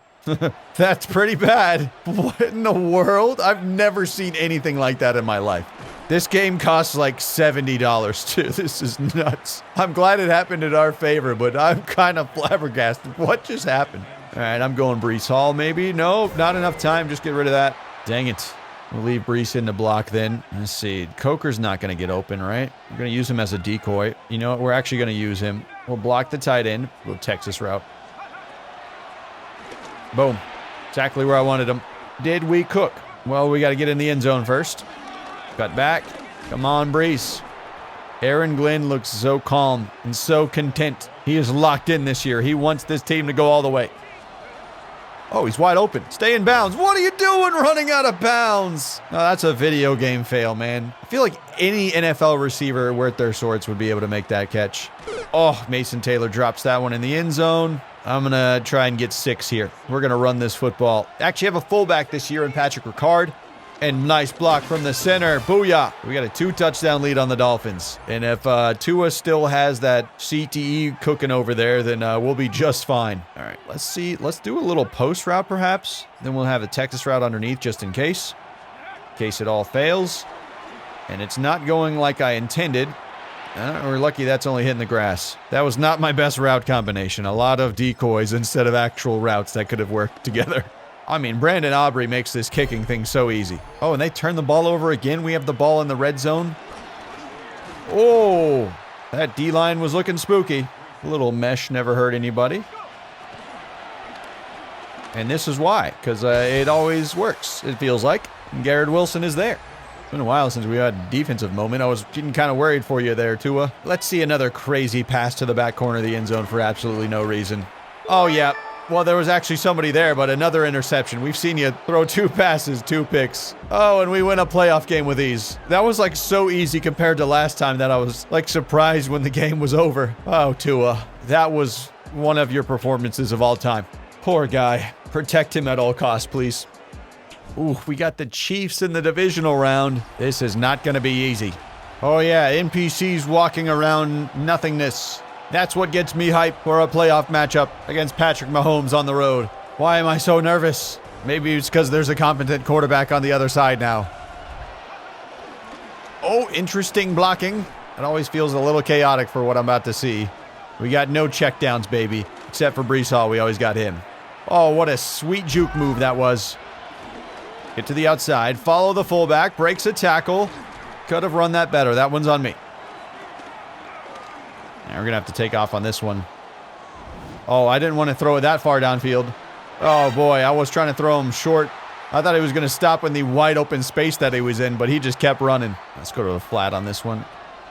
That's pretty bad. What in the world? I've never seen anything like that in my life. This game costs like $70 too. This is nuts. I'm glad it happened in our favor, but I'm kind of flabbergasted. What just happened? All right, I'm going Breece Hall maybe. No, not enough time. Just get rid of that. Dang it. We'll leave Breece in the block then. Let's see. Coker's not going to get open, right? We're going to use him as a decoy. You know what? We're actually going to use him. We'll block the tight end. Little Texas route. Boom. Exactly where I wanted him. Did we cook? Well, we got to get in the end zone first. Cut back. Come on, Breece. Aaron Glenn looks so calm and so content. He is locked in this year. He wants this team to go all the way. Oh, he's wide open. Stay in bounds. What are you doing running out of bounds? Oh, that's a video game fail, man. I feel like any NFL receiver worth their swords would be able to make that catch. Oh, Mason Taylor drops that one in the end zone. I'm going to try and get 6 here. We're going to run this football. Actually have a fullback this year in Patrick Ricard. And nice block from the center. Booyah. We got a 2-touchdown lead on the Dolphins. And if Tua still has that CTE cooking over there, then we'll be just fine. All right, let's see. Let's do a little post route perhaps. Then we'll have a Texas route underneath just in case. In case it all fails. And it's not going like I intended. We're lucky that's only hitting the grass. That was not my best route combination. A lot of decoys instead of actual routes that could have worked together. I mean, Brandon Aubrey makes this kicking thing so easy. Oh, and they turn the ball over again. We have the ball in the red zone. Oh, that D-line was looking spooky. A little mesh never hurt anybody. And this is why, because it always works, it feels like. And Garrett Wilson is there. It's been a while since we had a defensive moment. I was getting kind of worried for you there, Tua. Let's see another crazy pass to the back corner of the end zone for absolutely no reason. Oh, yeah. Well, there was actually somebody there, but another interception. We've seen you throw 2 passes, 2 picks. Oh, and we win a playoff game with ease. That was like so easy compared to last time that I was like surprised when the game was over. Oh, Tua, that was one of your performances of all time. Poor guy. Protect him at all costs, please. Ooh, we got the Chiefs in the divisional round. This is not going to be easy. Oh yeah, NPCs walking around nothingness. That's what gets me hyped for a playoff matchup against Patrick Mahomes on the road. Why am I so nervous? Maybe it's because there's a competent quarterback on the other side now. Oh, interesting blocking. It always feels a little chaotic for what I'm about to see. We got no checkdowns, baby. Except for Breece Hall, we always got him. Oh, what a sweet juke move that was. Get to the outside, follow the fullback, breaks a tackle. Could have run that better. That one's on me. And we're going to have to take off on this one. Oh, I didn't want to throw it that far downfield. Oh, boy, I was trying to throw him short. I thought he was going to stop in the wide open space that he was in, but he just kept running. Let's go to the flat on this one.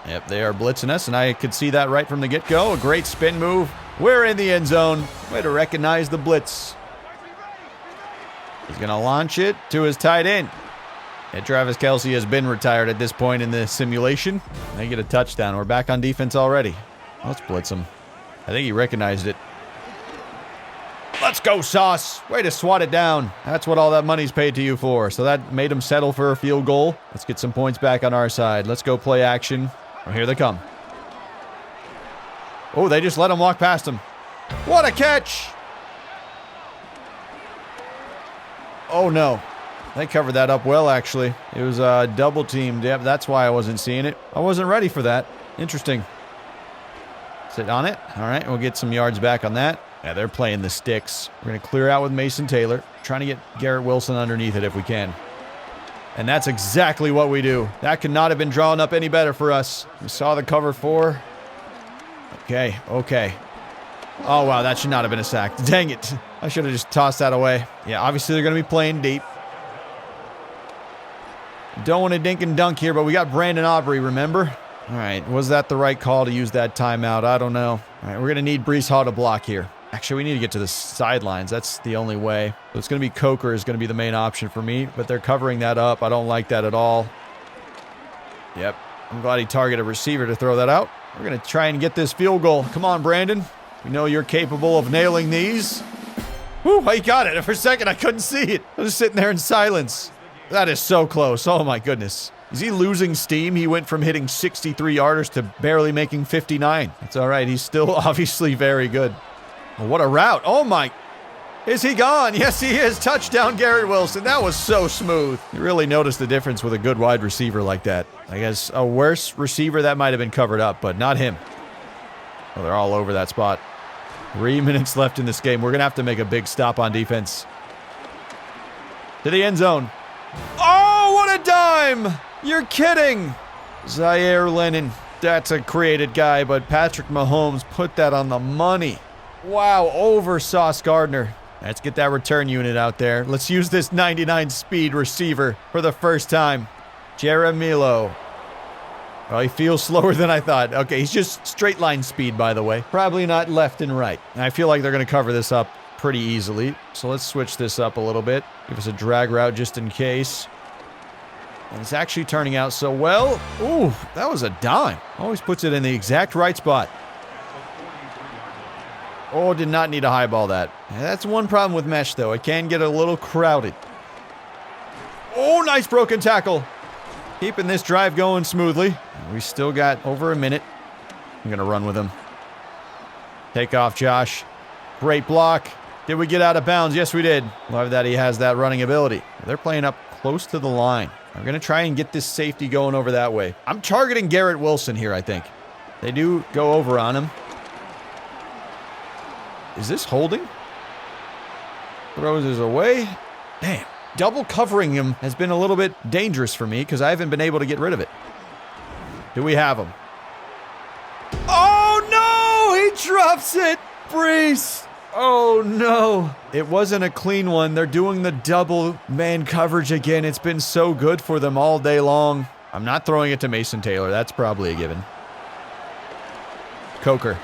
Yep, they are blitzing us, and I could see that right from the get-go. A great spin move. We're in the end zone. Way to recognize the blitz. He's going to launch it to his tight end. And Travis Kelce has been retired at this point in the simulation. They get a touchdown. We're back on defense already. Let's blitz him. I think he recognized it. Let's go, Sauce. Way to swat it down. That's what all that money's paid to you for. So that made him settle for a field goal. Let's get some points back on our side. Let's go play action. Oh, here they come. Oh, they just let him walk past him. What a catch! Oh, no. They covered that up well, actually. It was double teamed. Yep, that's why I wasn't seeing it. I wasn't ready for that. Interesting. Sit on it. All right, we'll get some yards back on that. Yeah, they're playing the sticks. We're going to clear out with Mason Taylor. Trying to get Garrett Wilson underneath it if we can. And that's exactly what we do. That could not have been drawn up any better for us. We saw the cover 4. Okay. Oh, wow, that should not have been a sack. Dang it. I should have just tossed that away. Yeah, obviously they're going to be playing deep. Don't want to dink and dunk here, but we got Brandon Aubrey, remember? All right, was that the right call to use that timeout? I don't know. All right, we're going to need Breece Hall to block here. Actually, we need to get to the sidelines. That's the only way. So it's going to be Coker is going to be the main option for me, but they're covering that up. I don't like that at all. Yep, I'm glad he targeted a receiver to throw that out. We're going to try and get this field goal. Come on, Brandon. We know you're capable of nailing these. Whew, he got it. For a second, I couldn't see it. I was just sitting there in silence. That is so close. Oh, my goodness. Is he losing steam? He went from hitting 63-yarders to barely making 59. That's all right. He's still obviously very good. Oh, what a route. Oh, my. Is he gone? Yes, he is. Touchdown, Garrett Wilson. That was so smooth. You really noticed the difference with a good wide receiver like that. I guess a worse receiver, that might have been covered up, but not him. Oh, they're all over that spot. 3 minutes left in this game. We're going to have to make a big stop on defense. To the end zone. Oh, what a dime! You're kidding! Zaire Lennon. That's a created guy, but Patrick Mahomes put that on the money. Wow, over Sauce Gardner. Let's get that return unit out there. Let's use this 99 speed receiver for the first time. Jaramillo. Oh, he feels slower than I thought. Okay, he's just straight line speed, by the way. Probably not left and right. I feel like they're going to cover this up pretty easily. So let's switch this up a little bit. Give us a drag route just in case. And it's actually turning out so well. Ooh, that was a dime. Always puts it in the exact right spot. Oh, did not need to highball that. That's one problem with mesh, though. It can get a little crowded. Oh, nice broken tackle. Keeping this drive going smoothly. We still got over a minute. I'm going to run with him. Take off, Josh. Great block. Did we get out of bounds? Yes, we did. Love that he has that running ability. They're playing up close to the line. I'm going to try and get this safety going over that way. I'm targeting Garrett Wilson here, I think. They do go over on him. Is this holding? Throws this away. Damn. Double covering him has been a little bit dangerous for me because I haven't been able to get rid of it. Do we have him? Oh, no! He drops it! Brees! Oh, no. It wasn't a clean one. They're doing the double man coverage again. It's been so good for them all day long. I'm not throwing it to Mason Taylor. That's probably a given. Coker.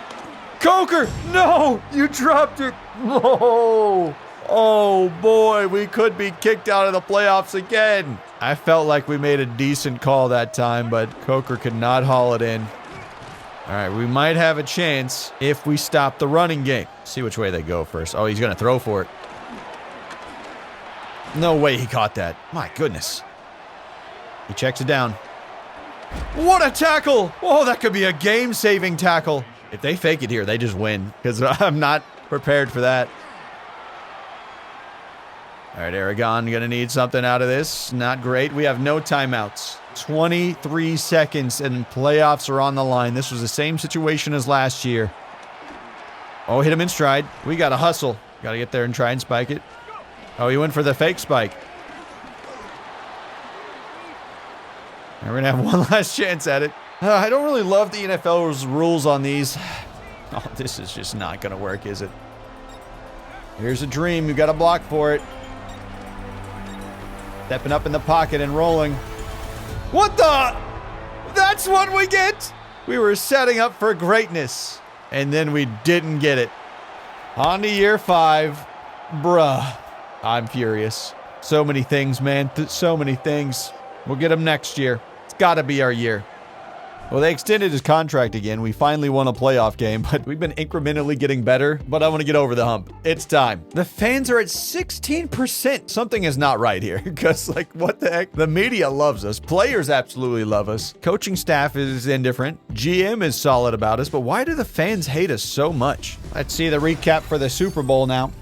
Coker! No! You dropped it! No! Oh boy, we could be kicked out of the playoffs again. I felt like we made a decent call that time, but Coker could not haul it in. All right, we might have a chance if we stop the running game. See which way they go first. Oh, he's going to throw for it. No way he caught that. My goodness. He checks it down. What a tackle! Oh, that could be a game-saving tackle. If they fake it here, they just win because I'm not prepared for that. All right, Aragon, going to need something out of this. Not great. We have no timeouts. 23 seconds and playoffs are on the line. This was the same situation as last year. Oh, hit him in stride. We got to hustle. Got to get there and try and spike it. Oh, he went for the fake spike. And we're going to have one last chance at it. I don't really love the NFL's rules on these. Oh, this is just not going to work, is it? Here's a dream. You got to block for it. Stepping up in the pocket and rolling. What the? That's what we get? We were setting up for greatness, and then we didn't get it. On to year 5. Bruh. I'm furious. So many things, man. So many things. We'll get them next year. It's got to be our year. Well, they extended his contract again. We finally won a playoff game, but we've been incrementally getting better. But I want to get over the hump. It's time. The fans are at 16%. Something is not right here because, like, what the heck? The media loves us. Players absolutely love us. Coaching staff is indifferent. GM is solid about us. But why do the fans hate us so much? Let's see the recap for the Super Bowl now.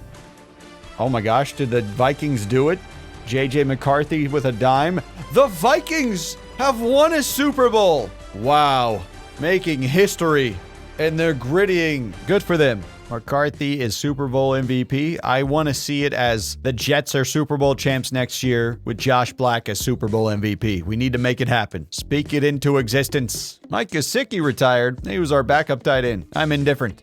Oh my gosh, did the Vikings do it? JJ McCarthy with a dime. The Vikings have won a Super Bowl. Wow, making history, and they're grittying. Good for them. McCarthy is Super Bowl MVP. I want to see it as the Jets are Super Bowl champs next year with Josh Black as Super Bowl MVP. We need to make it happen. Speak it into existence. Mike Gesicki retired. He was our backup tight end. I'm indifferent.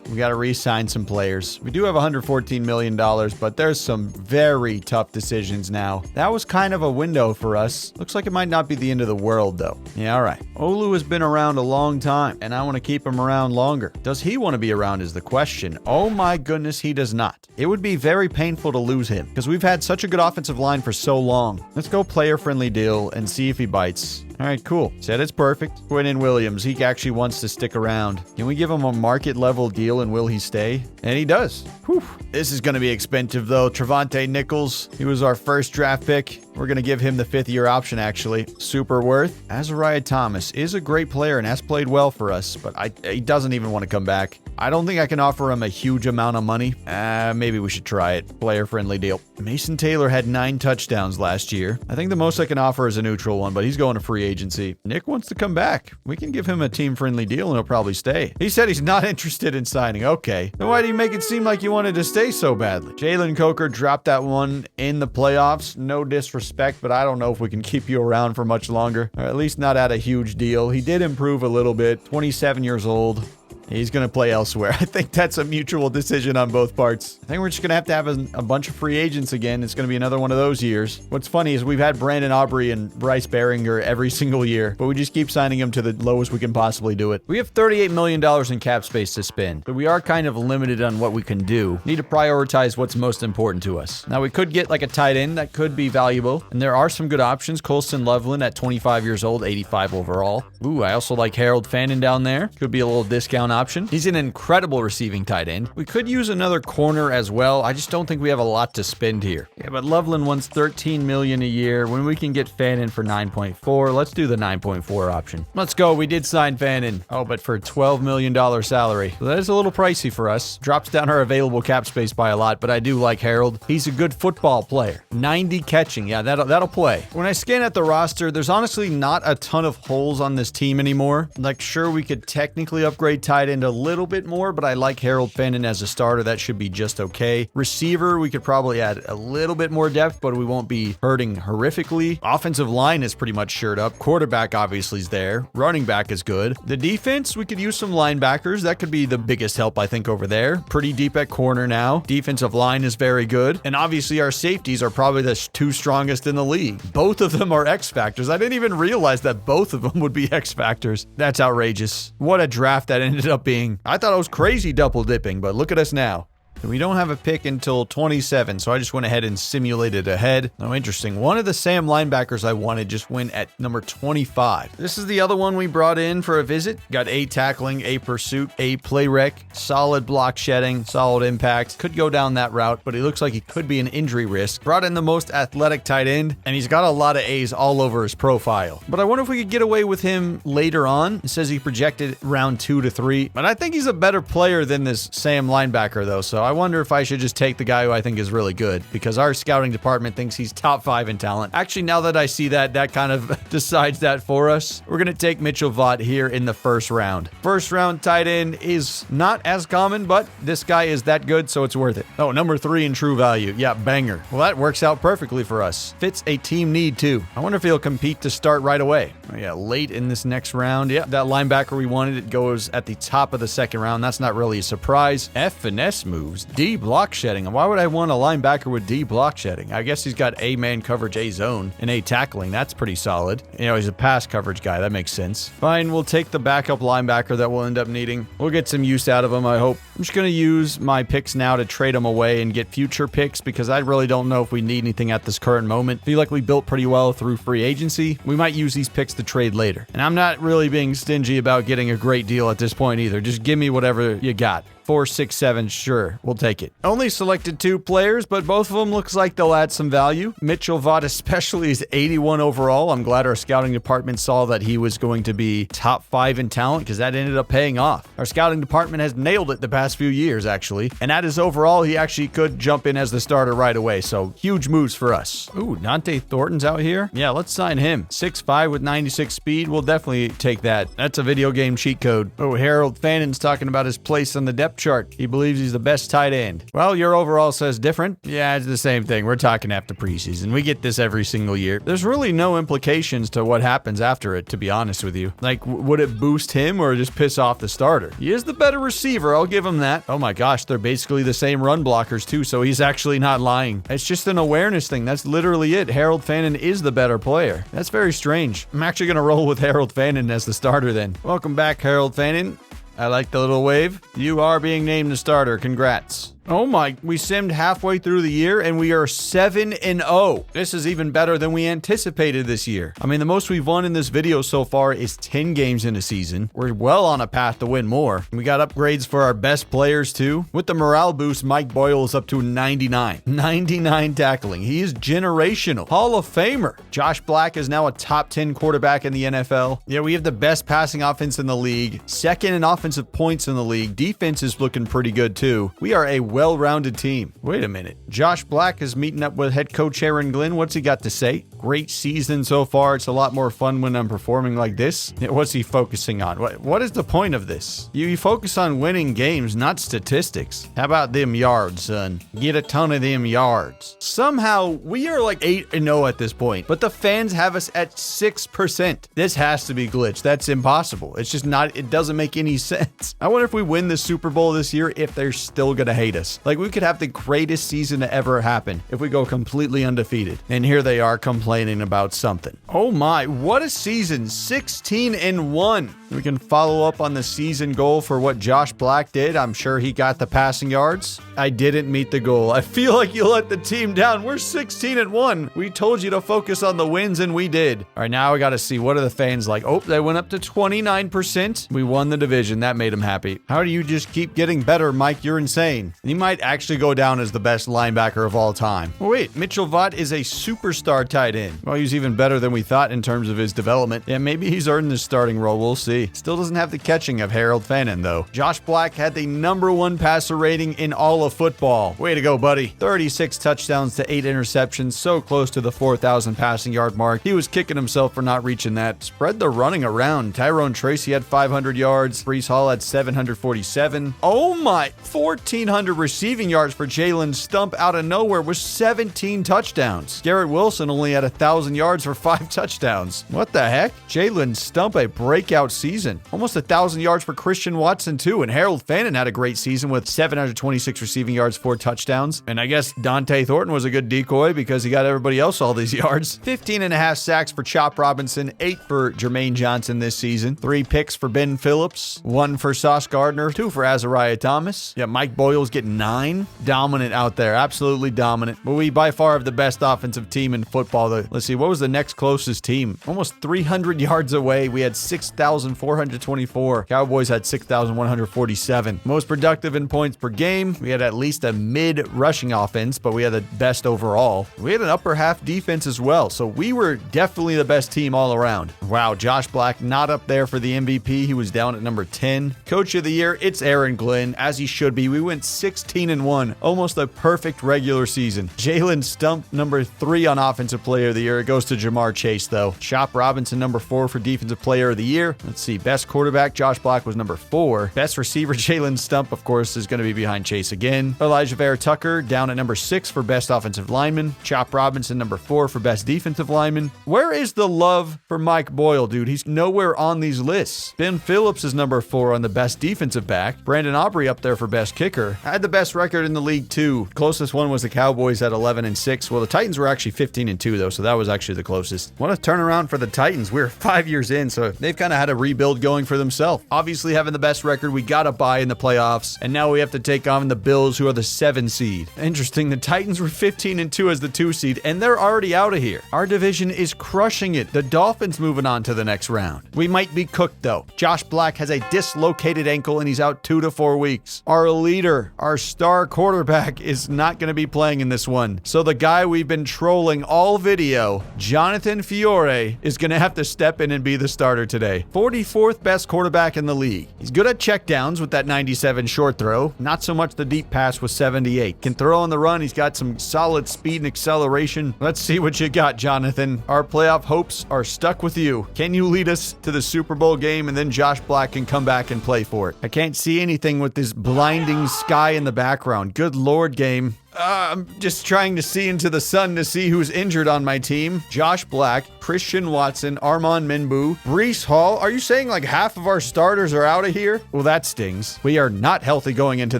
We got to re-sign some players. We do have $114 million, but there's some very tough decisions now. That was kind of a window for us. Looks like it might not be the end of the world, though. Yeah, all right. Olu has been around a long time, and I want to keep him around longer. Does he want to be around is the question. Oh my goodness, he does not. It would be very painful to lose him, because we've had such a good offensive line for so long. Let's go player-friendly deal and see if he bites. All right, cool. Said it's perfect. Quinnen Williams, he actually wants to stick around. Can we give him a market-level deal and will he stay? And he does. Whew. This is going to be expensive, though. Trevante Nichols, he was our first draft pick. We're going to give him the 5th-year option, actually. Super worth. Azariah Thomas is a great player and has played well for us, but he doesn't even want to come back. I don't think I can offer him a huge amount of money. Maybe we should try it. Player-friendly deal. Mason Taylor had 9 touchdowns last year. I think the most I can offer is a neutral one, but he's going to free agency. Nick wants to come back. We can give him a team-friendly deal and he'll probably stay. He said he's not interested in signing. Okay. Then why do you make it seem like you wanted to stay so badly? Jalen Coker dropped that one in the playoffs. No disrespect, but I don't know if we can keep you around for much longer. Or at least not at a huge deal. He did improve a little bit. 27 years old. He's going to play elsewhere. I think that's a mutual decision on both parts. I think we're just going to have a bunch of free agents again. It's going to be another one of those years. What's funny is we've had Brandon Aubrey and Bryce Behringer every single year, but we just keep signing them to the lowest we can possibly do it. We have $38 million in cap space to spend, but we are kind of limited on what we can do. Need to prioritize what's most important to us. Now, we could get like a tight end that could be valuable, and there are some good options. Colston Loveland at 25 years old, 85 overall. Ooh, I also like Harold Fannin down there. Could be a little discount option. He's an incredible receiving tight end. We could use another corner as well. I just don't think we have a lot to spend here. Yeah, but Loveland wants $13 million a year when we can get Fannin for 9.4. Let's do the 9.4 option. Let's go. We did sign Fannin. Oh, but for $12 million salary. So that is a little pricey for us. Drops down our available cap space by a lot, but I do like Harold. He's a good football player. 90 catching. Yeah, that'll play. When I scan at the roster, there's honestly not a ton of holes on this team anymore. Like, sure, we could technically upgrade tight end a little bit more, but I like Harold Fannin as a starter. That should be just okay. Receiver, we could probably add a little bit more depth, but we won't be hurting horrifically. Offensive line is pretty much shored up. Quarterback obviously is there. Running back is good. The defense, we could use some linebackers. That could be the biggest help, I think, over there. Pretty deep at corner now. Defensive line is very good. And obviously our safeties are probably the two strongest in the league. Both of them are X factors. I didn't even realize that both of them would be X factors. That's outrageous. What a draft that ended up being. I thought I was crazy double dipping, but look at us now. We don't have a pick until 27, so I just went ahead and simulated ahead. Oh, interesting. One of the Sam linebackers I wanted just went at number 25. This is the other one we brought in for a visit. Got A tackling, A pursuit, A play rec, solid block shedding, solid impact. Could go down that route, but he looks like he could be an injury risk. Brought in the most athletic tight end, and he's got a lot of A's all over his profile. But I wonder if we could get away with him later on. It says he projected round 2 to 3, but I think he's a better player than this Sam linebacker, though, so I wonder if I should just take the guy who I think is really good, because our scouting department thinks he's top 5 in talent. Actually, now that I see that, that kind of decides that for us. We're going to take Mitchell Vaught here in the first round. First round tight end is not as common, but this guy is that good, so it's worth it. Oh, number 3 in true value. Yeah, banger. Well, that works out perfectly for us. Fits a team need too. I wonder if he'll compete to start right away. Oh, yeah, late in this next round. Yeah, that linebacker we wanted, it goes at the top of the second round. That's not really a surprise. F finesse moves. D block shedding. Why would I want a linebacker with D block shedding? I guess he's got A man coverage, A zone, and A tackling. That's pretty solid. You know, he's a pass coverage guy. That makes sense. Fine, we'll take the backup linebacker that we'll end up needing. We'll get some use out of him, I hope. I'm just going to use my picks now to trade them away and get future picks, because I really don't know if we need anything at this current moment. Feel like we built pretty well through free agency. We might use these picks to trade later. And I'm not really being stingy about getting a great deal at this point either. Just give me whatever you got. 4, 6, 7, sure, we'll take it. Only selected 2 players, but both of them looks like they'll add some value. Mitchell Vaught especially is 81 overall. I'm glad our scouting department saw that he was going to be top 5 in talent, because that ended up paying off. Our scouting department has nailed it the past few years, actually. And at his overall, he actually could jump in as the starter right away, so huge moves for us. Ooh, Dante Thornton's out here? Yeah, let's sign him. 6'5" with 96 speed. We'll definitely take that. That's a video game cheat code. Oh, Harold Fannin's talking about his place on the depth chart. He believes he's the best tight end. Well, your overall says different. Yeah, it's the same thing. We're talking after preseason. We get this every single year. There's really no implications to what happens after it, to be honest with you. Like, would it boost him or just piss off the starter? He is the better receiver. I'll give him that. Oh my gosh, they're basically the same run blockers too, so he's actually not lying. It's just an awareness thing. That's literally it. Harold Fannin is the better player. That's very strange. I'm actually going to roll with Harold Fannin as the starter then. Welcome back, Harold Fannin. I like the little wave. You are being named the starter. Congrats. Oh my, we simmed halfway through the year and we are 7-0. This is even better than we anticipated this year. I mean, the most we've won in this video so far is 10 games in a season. We're well on a path to win more. We got upgrades for our best players too. With the morale boost, Mike Boyle is up to 99. 99 tackling. He is generational. Hall of Famer. Josh Black is now a top 10 quarterback in the NFL. Yeah, we have the best passing offense in the league. Second in offensive points in the league. Defense is looking pretty good too. We are a well-rounded team. Wait a minute. Josh Black is meeting up with head coach Aaron Glenn. What's he got to say? Great season so far. It's a lot more fun when I'm performing like this. What's he focusing on? What is the point of this? You focus on winning games, not statistics. How about them yards, son? Get a ton of them yards. Somehow, we are like 8-0 at this point, but the fans have us at 6%. This has to be glitched. That's impossible. It's just not, it doesn't make any sense. I wonder if we win the Super Bowl this year, if they're still gonna hate us. Like, we could have the greatest season to ever happen if we go completely undefeated. And here they are complaining about something. Oh my, what a season. 16-1. We can follow up on the season goal for what Josh Black did. I'm sure he got the passing yards. I didn't meet the goal. I feel like you let the team down. We're 16-1. We told you to focus on the wins, and we did. All right, now we got to see, what are the fans like? Oh, they went up to 29%. We won the division. That made them happy. How do you just keep getting better, Mike? You're insane. He might actually go down as the best linebacker of all time. Oh, wait, Mitchell Vaught is a superstar tight end. Well, he's even better than we thought in terms of his development. Yeah, maybe he's earned this starting role. We'll see. Still doesn't have the catching of Harold Fannin, though. Josh Black had the #1 passer rating in all of football. Way to go, buddy. 36 touchdowns to 8 interceptions, so close to the 4,000 passing yard mark. He was kicking himself for not reaching that. Spread the running around. Tyrone Tracy had 500 yards. Breece Hall had 747. Oh my, 1,400 receiving yards for Jalen Stump out of nowhere with 17 touchdowns. Garrett Wilson only had 1,000 yards for 5 touchdowns. What the heck? Jalen Stump, a breakout season. Almost 1,000 yards for Christian Watson, too. And Harold Fannin had a great season with 726 receiving yards, 4 touchdowns. And I guess Dante Thornton was a good decoy because he got everybody else all these yards. 15.5 sacks for Chop Robinson, 8 for Jermaine Johnson this season, 3 picks for Ben Phillips, 1 for Sauce Gardner, 2 for Azariah Thomas. Yeah, Mike Boyle's getting 9. Dominant out there, absolutely dominant. But we by far have the best offensive team in football. Let's see, what was the next closest team? Almost 300 yards away. We had 6,424. Cowboys had 6,147. Most productive in points per game. We had at least a mid-rushing offense, but we had the best overall. We had an upper half defense as well, so we were definitely the best team all around. Wow, Josh Black not up there for the MVP. He was down at number 10. Coach of the year, it's Aaron Glenn, as he should be. We went 16-1, almost a perfect regular season. Jalen Stump, number 3 on Offensive Player of the Year. It goes to Jamar Chase, though. Chop Robinson, number 4 for Defensive Player of the Year. Let's see, best quarterback, Josh Black was number 4. Best receiver, Jalen Stump, of course, is going to be behind Chase again. Elijah Vera Tucker, down at number 6 for best offensive lineman. Chop Robinson, number 4 for best defensive lineman. Where is the love for Mike Boyle, dude? He's nowhere on these lists. Ben Phillips is number 4 on the best defensive back. Brandon Aubrey up there for best kicker. Had the best record in the league, too. Closest one was the Cowboys at 11-6. Well, the Titans were actually 15-2, though, so that was actually the closest. What a turnaround for the Titans. We're 5 years in, so they've kind of had a rebuild going for themselves. Obviously, having the best record, we got a bye in the playoffs, and now we have to take on the Bills, who are the 7 seed. Interesting, the Titans were 15-2 as the 2 seed, and they're already out of here. Our division is crushing it. The Dolphins moving on to the next round. We might be cooked, though. Josh Black has a dislocated ankle, and he's out 2 to 4 weeks. Our leader, our star quarterback, is not going to be playing in this one. So the guy we've been trolling all video, Jonathan Fiore, is going to have to step in and be the starter today. 44th best quarterback in the league. He's good at checkdowns with that 97 short throw. Not so much the deep pass with 78. Can throw on the run. He's got some solid speed and acceleration. Let's see what you got, Jonathan. Our playoff hopes are stuck with you. Can you lead us to the Super Bowl game, and then Josh Black can come back and play for it? I can't see anything with this blinding sky in the background. Good Lord, game. I'm just trying to see into the sun to see who's injured on my team. Josh Black, Christian Watson, Armand Minbu, Breece Hall. Are you saying like half of our starters are out of here? Well, that stings. We are not healthy going into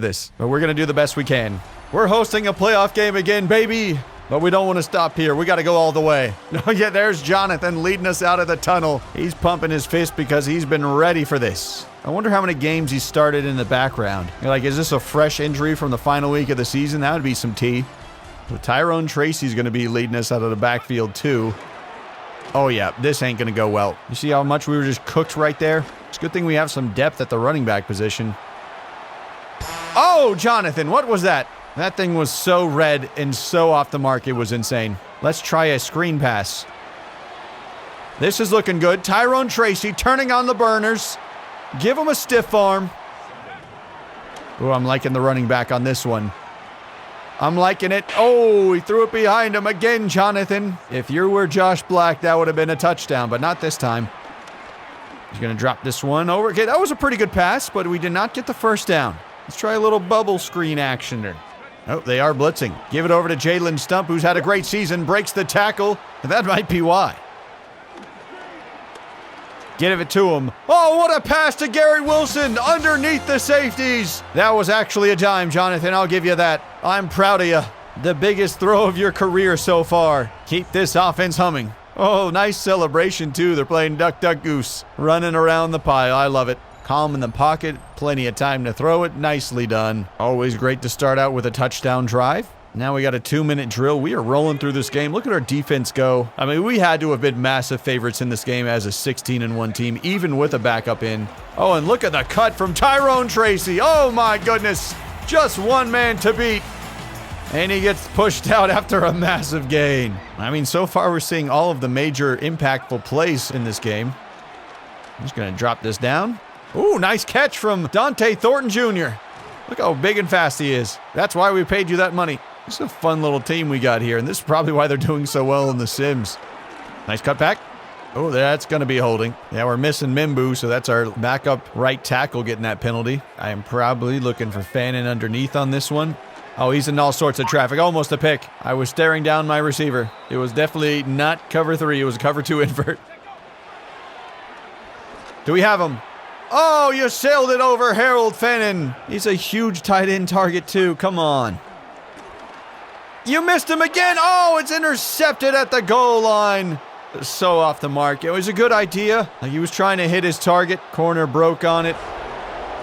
this, but we're going to do the best we can. We're hosting a playoff game again, baby. But we don't want to stop here. We got to go all the way. Oh, yeah, there's Jonathan leading us out of the tunnel. He's pumping his fist because he's been ready for this. I wonder how many games he started in the background. You're like, is this a fresh injury from the final week of the season? That would be some tea. So Tyrone Tracy's going to be leading us out of the backfield, too. Oh, yeah, this ain't going to go well. You see how much we were just cooked right there? It's a good thing we have some depth at the running back position. Oh, Jonathan, what was that? That thing was so red and so off the mark, it was insane. Let's try a screen pass. This is looking good. Tyrone Tracy turning on the burners. Give him a stiff arm. Oh, I'm liking the running back on this one. I'm liking it. Oh, he threw it behind him again, Jonathan. If you were Josh Black, that would have been a touchdown, but not this time. He's going to drop this one over. Okay, that was a pretty good pass, but we did not get the first down. Let's try a little bubble screen action there. Oh, they are blitzing. Give it over to Jalen Stump, who's had a great season. Breaks the tackle. That might be why. Give it to him. Oh, what a pass to Gary Wilson underneath the safeties. That was actually a dime, Jonathan. I'll give you that. I'm proud of you. The biggest throw of your career so far. Keep this offense humming. Oh, nice celebration, too. They're playing Duck, Duck, Goose. Running around the pile. I love it. Calm in the pocket. Plenty of time to throw it. Nicely done. Always great to start out with a touchdown drive. Now we got a 2-minute drill. We are rolling through this game. Look at our defense go. I mean, we had to have been massive favorites in this game as a 16-1 team, even with a backup in. Oh, and look at the cut from Tyrone Tracy. Oh, my goodness. Just one man to beat. And he gets pushed out after a massive gain. I mean, so far we're seeing all of the major impactful plays in this game. I'm just going to drop this down. Ooh, nice catch from Dante Thornton Jr. Look how big and fast he is. That's why we paid you that money. This is a fun little team we got here, and this is probably why they're doing so well in the Sims. Nice cutback. Oh, that's going to be holding. Yeah, we're missing Mimbu, so that's our backup right tackle getting that penalty. I am probably looking for Fannin underneath on this one. Oh, he's in all sorts of traffic. Almost a pick. I was staring down my receiver. It was definitely not cover 3. It was a cover 2 invert. Do we have him? Oh, you sailed it over Harold Fannin. He's a huge tight end target, too. Come on. You missed him again. Oh, it's intercepted at the goal line. So off the mark. It was a good idea. He was trying to hit his target. Corner broke on it.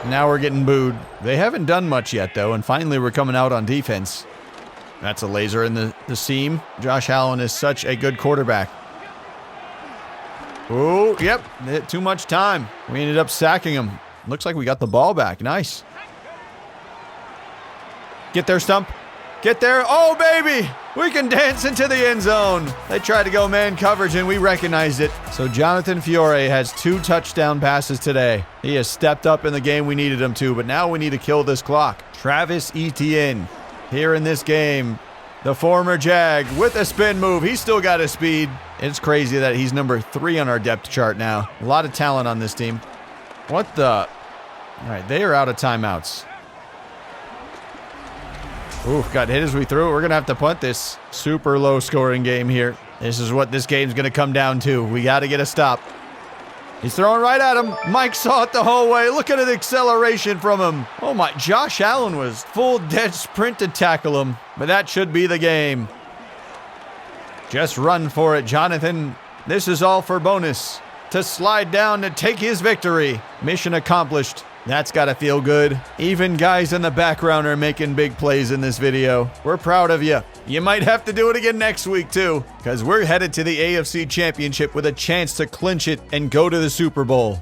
Now we're getting booed. They haven't done much yet, though, and finally we're coming out on defense. That's a laser in the seam. Josh Allen is such a good quarterback. Oh, yep. Too much time. We ended up sacking him. Looks like we got the ball back. Nice. Get there, Stump. Get there. Oh, baby. We can dance into the end zone. They tried to go man coverage, and we recognized it. So Jonathan Fiore has 2 touchdown passes today. He has stepped up in the game we needed him to, but now we need to kill this clock. Travis Etienne here in this game. The former Jag with a spin move. He's still got his speed. It's crazy that he's number 3 on our depth chart now. A lot of talent on this team. What the? All right, they are out of timeouts. Ooh, got hit as we threw it. We're going to have to punt this. Super low scoring game here. This is what this game's going to come down to. We got to get a stop. He's throwing right at him. Mike saw it the whole way. Look at the acceleration from him. Oh my, Josh Allen was full dead sprint to tackle him. But that should be the game. Just run for it, Jonathan. This is all for bonus. To slide down to take his victory. Mission accomplished. That's gotta feel good. Even guys in the background are making big plays in this video. We're proud of you. You might have to do it again next week too, because we're headed to the AFC Championship with a chance to clinch it and go to the Super Bowl.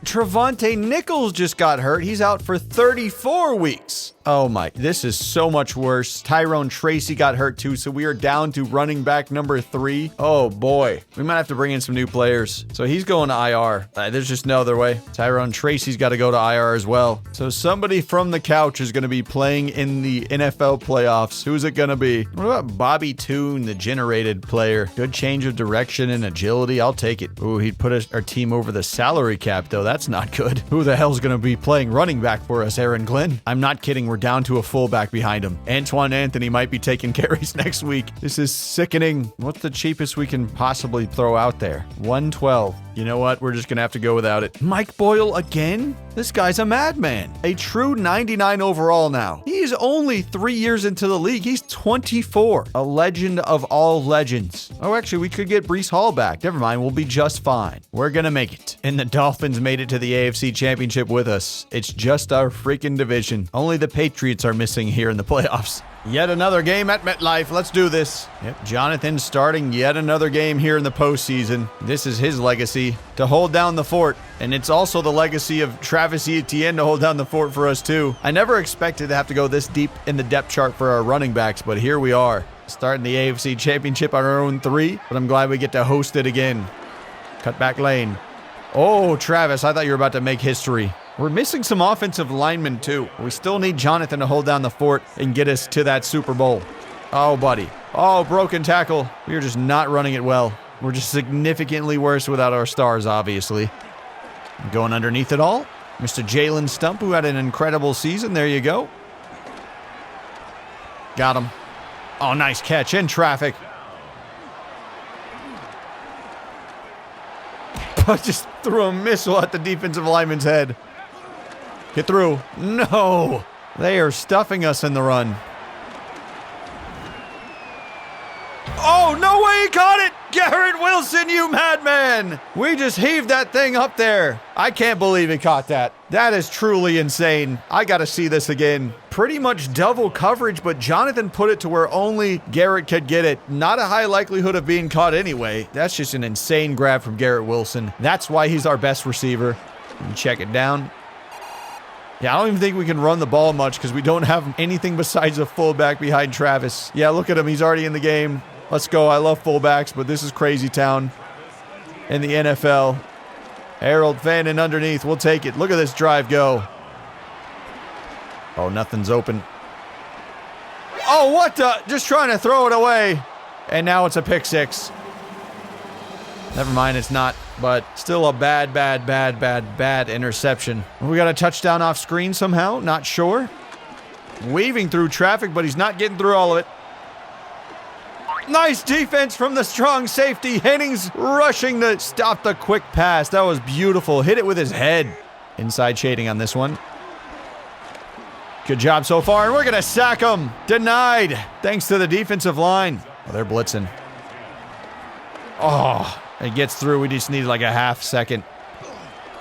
Trevante Nichols just got hurt. He's out for 34 weeks. Oh my, this is so much worse. Tyrone Tracy got hurt too, so we are down to running back number 3. Oh boy, we might have to bring in some new players. So he's going to IR. There's just no other way. Tyrone Tracy's got to go to IR as well. So somebody from the couch is going to be playing in the NFL playoffs. Who's it going to be? What about Bobby Toon, the generated player? Good change of direction and agility. I'll take it. Ooh, he'd put our team over the salary cap though. That's not good. Who the hell's going to be playing running back for us, Aaron Glenn? I'm not kidding. We're down to a fullback behind him. Antoine Anthony might be taking carries next week. This is sickening. What's the cheapest we can possibly throw out there? 112. You know what? We're just going to have to go without it. Mike Boyle again? This guy's a madman. A true 99 overall now. He's only 3 years into the league. He's 24. A legend of all legends. Oh, actually, we could get Breece Hall back. Never mind. We'll be just fine. We're going to make it. And the Dolphins made it to the AFC Championship with us. It's just our freaking division. Only the Patriots are missing here in the playoffs. Yet another game at MetLife. Let's do this. Yep, Jonathan starting yet another game here in the postseason. This is his legacy, to hold down the fort. And it's also the legacy of Travis Etienne to hold down the fort for us too. I never expected to have to go this deep in the depth chart for our running backs, but here we are. Starting the AFC Championship on our own 3, but I'm glad we get to host it again. Cut back lane. Oh, Travis, I thought you were about to make history. We're missing some offensive linemen, too. We still need Jonathan to hold down the fort and get us to that Super Bowl. Oh, buddy. Oh, broken tackle. We are just not running it well. We're just significantly worse without our stars, obviously. Going underneath it all. Mr. Jalen Stump, who had an incredible season. There you go. Got him. Oh, nice catch in traffic. But just threw a missile at the defensive lineman's head. Get through. No. They are stuffing us in the run. Oh, no way he caught it! Garrett Wilson, you madman! We just heaved that thing up there. I can't believe he caught that. That is truly insane. I gotta see this again. Pretty much double coverage, but Jonathan put it to where only Garrett could get it. Not a high likelihood of being caught anyway. That's just an insane grab from Garrett Wilson. That's why he's our best receiver. Check it down. Yeah, I don't even think we can run the ball much because we don't have anything besides a fullback behind Travis. Yeah, look at him. He's already in the game. Let's go. I love fullbacks, but this is crazy town in the NFL. Harold Fannin underneath. We'll take it. Look at this drive go. Oh, nothing's open. Oh, what the? Just trying to throw it away. And now it's a pick six. Never mind, it's not. But still a bad interception. We got a touchdown off screen somehow. Not sure. Weaving through traffic, but he's not getting through all of it. Nice defense from the strong safety. Hennings rushing to stop the quick pass. That was beautiful. Hit it with his head. Inside shading on this one. Good job so far, and we're going to sack him. Denied. Thanks to the defensive line. Oh, they're blitzing. Oh, it gets through. We just need like a half second.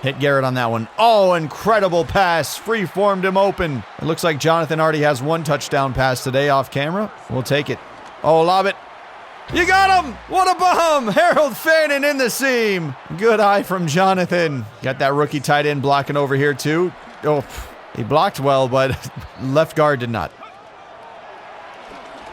Hit Garrett on that one. Oh, incredible pass. Free-formed him open. It looks like Jonathan already has one touchdown pass today off camera. We'll take it. Oh, lob it. You got him! What a bomb! Harold Fannin in the seam. Good eye from Jonathan. Got that rookie tight end blocking over here too. Oh, he blocked well, but left guard did not.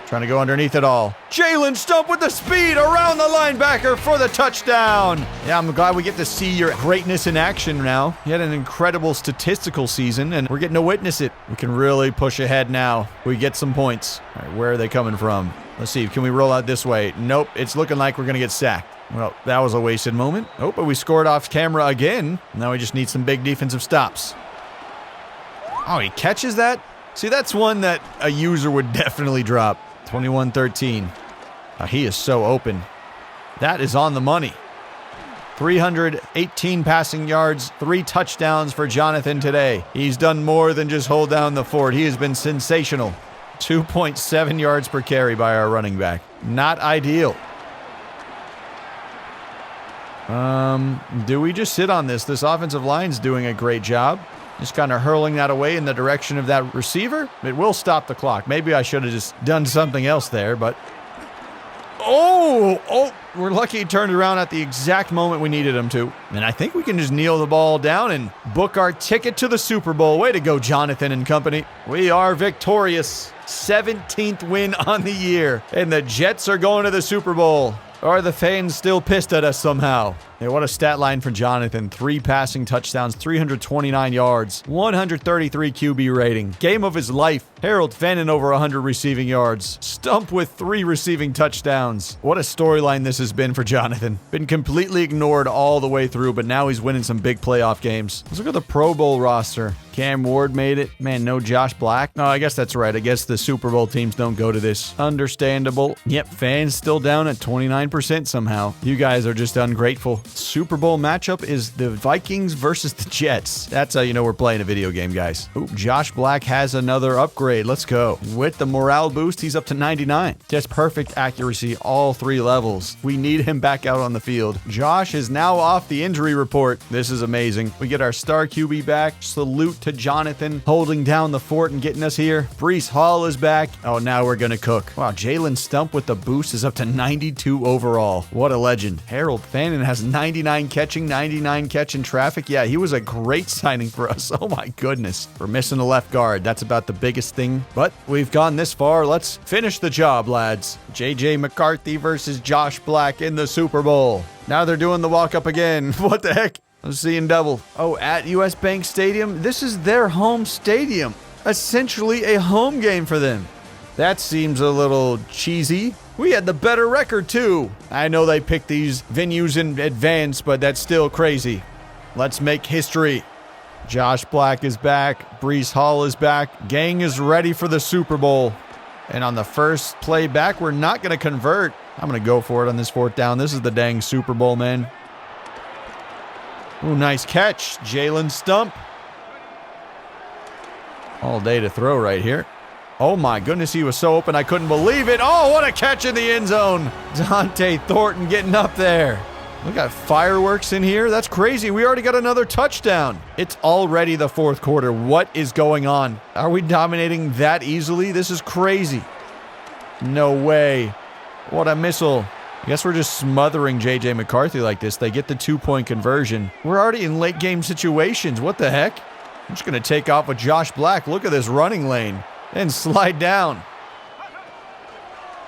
Trying to go underneath it all. Jalen Stump with the speed around the linebacker for the touchdown. Yeah, I'm glad we get to see your greatness in action now. You had an incredible statistical season, and we're getting to witness it. We can really push ahead now. We get some points. All right, where are they coming from? Let's see. Can we roll out this way? Nope. It's looking like we're going to get sacked. Well, that was a wasted moment. Oh, but we scored off camera again. Now we just need some big defensive stops. Oh, he catches that? See, that's one that a user would definitely drop. 21-13. He is so open. That is on the money. 318 passing yards, 3 touchdowns for Jonathan today. He's done more than just hold down the fort. He has been sensational. 2.7 yards per carry by our running back. Not ideal. Do we just sit on this? This offensive line's doing a great job. Just kind of hurling that away in the direction of that receiver. It will stop the clock. Maybe I should have just done something else there, but... Oh, we're lucky he turned around at the exact moment we needed him to. And I think we can just kneel the ball down and book our ticket to the Super Bowl. Way to go, Jonathan and company. We are victorious. 17th win on the year. And the Jets are going to the Super Bowl. Are the fans still pissed at us somehow? Yeah, what a stat line for Jonathan. 3 passing touchdowns, 329 yards, 133 QB rating. Game of his life. Harold Fannin over 100 receiving yards. Stump with 3 receiving touchdowns. What a storyline this has been for Jonathan. Been completely ignored all the way through, but now he's winning some big playoff games. Let's look at the Pro Bowl roster. Cam Ward made it. Man, no Josh Black. No, I guess that's right. I guess the Super Bowl teams don't go to this. Understandable. Yep, fans still down at 29% somehow. You guys are just ungrateful. Super Bowl matchup is the Vikings versus the Jets. That's how you know we're playing a video game, guys. Ooh, Josh Black has another upgrade. Let's go. With the morale boost, he's up to 99. Just perfect accuracy, all 3 levels. We need him back out on the field. Josh is now off the injury report. This is amazing. We get our star QB back. Salute to Jonathan holding down the fort and getting us here. Breece Hall is back. Oh, now we're gonna cook. Wow, Jalen Stump with the boost is up to 92 overall. What a legend. Harold Fannin has 99 catching traffic. Yeah, he was a great signing for us. Oh my goodness. We're missing a left guard. That's about the biggest thing. But we've gone this far. Let's finish the job, lads. JJ McCarthy versus Josh Black in the Super Bowl. Now they're doing the walk up again. What the heck? I'm seeing double. Oh, at US Bank Stadium? This is their home stadium. Essentially a home game for them. That seems a little cheesy. We had the better record, too. I know they picked these venues in advance, but that's still crazy. Let's make history. Josh Black is back. Breece Hall is back. Gang is ready for the Super Bowl. And on the first play back, we're not going to convert. I'm going to go for it on this 4th down. This is the dang Super Bowl, man. Ooh, nice catch. Jalen Stump. All day to throw right here. Oh my goodness, he was so open I couldn't believe it. Oh, what a catch in the end zone. Dante Thornton getting up there. We got fireworks in here. That's crazy. We already got another touchdown. It's already the 4th quarter. What is going on? Are we dominating that easily? This is crazy. No way. What a missile. I guess we're just smothering J.J. McCarthy like this. They get the 2-point conversion. We're already in late game situations. What the heck? I'm just going to take off with Josh Black. Look at this running lane. And slide down.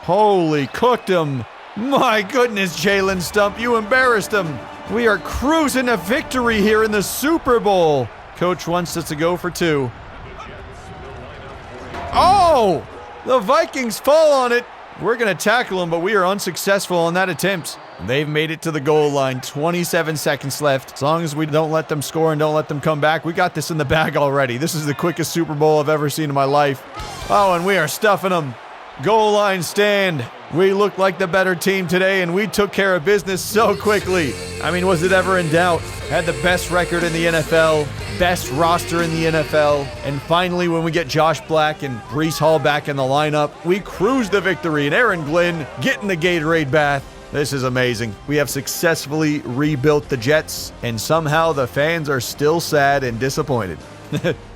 Holy, cooked him. My goodness, Jalen Stump, you embarrassed him. We are cruising to victory here in the Super Bowl. Coach wants us to go for 2. Oh, the Vikings fall on it. We're going to tackle him, but we are unsuccessful on that attempt. They've made it to the goal line. 27 seconds left. As long as we don't let them score and don't let them come back, we got this in the bag already. This is the quickest Super Bowl I've ever seen in my life. Oh, and we are stuffing them. Goal line stand. We look like the better team today, and we took care of business so quickly. I mean, was it ever in doubt? Had the best record in the NFL, best roster in the NFL, and finally, when we get Josh Black and Breece Hall back in the lineup, we cruise the victory, and Aaron Glenn getting the Gatorade bath. This is amazing. We have successfully rebuilt the Jets, and somehow the fans are still sad and disappointed.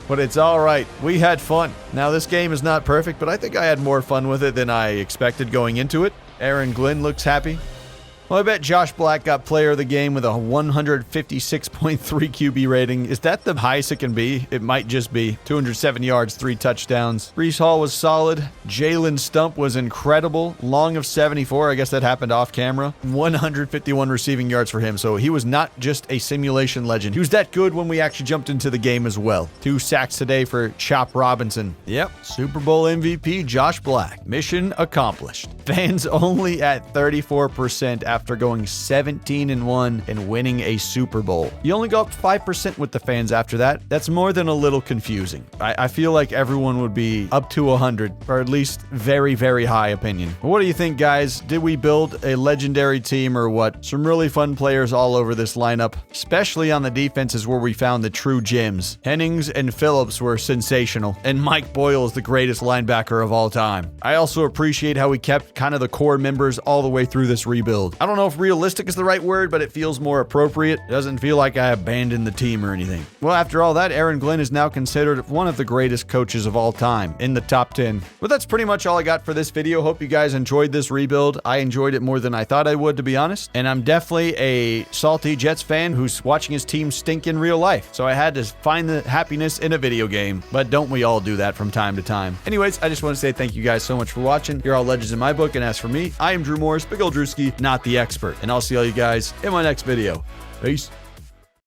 But it's all right. We had fun. Now, this game is not perfect, but I think I had more fun with it than I expected going into it. Aaron Glenn looks happy. Well, I bet Josh Black got player of the game with a 156.3 QB rating. Is that the highest it can be? It might just be. 207 yards, 3 touchdowns. Breece Hall was solid. Jalen Stump was incredible. Long of 74. I guess that happened off camera. 151 receiving yards for him. So he was not just a simulation legend. He was that good when we actually jumped into the game as well. 2 sacks today for Chop Robinson. Yep. Super Bowl MVP Josh Black. Mission accomplished. Fans only at 34% after going 17-1 and winning a Super Bowl. You only go up 5% with the fans after that. That's more than a little confusing. I feel like everyone would be up to 100, or at least very, very high opinion. What do you think, guys? Did we build a legendary team or what? Some really fun players all over this lineup, especially on the defenses where we found the true gems. Hennings and Phillips were sensational, and Mike Boyle is the greatest linebacker of all time. I also appreciate how we kept kind of the core members all the way through this rebuild. I don't know if realistic is the right word, but it feels more appropriate. It doesn't feel like I abandoned the team or anything. Well, after all that, Aaron Glenn is now considered one of the greatest coaches of all time, in the top 10. But that's pretty much all I got for this video. Hope you guys enjoyed this rebuild. I enjoyed it more than I thought I would, to be honest. And I'm definitely a salty Jets fan who's watching his team stink in real life. So I had to find the happiness in a video game. But don't we all do that from time to time? Anyways, I just want to say thank you guys so much for watching. You're all legends in my book, and as for me, I am Drew Morris, Big Ol' Drewski, not the expert. And I'll see all you guys in my next video. Peace.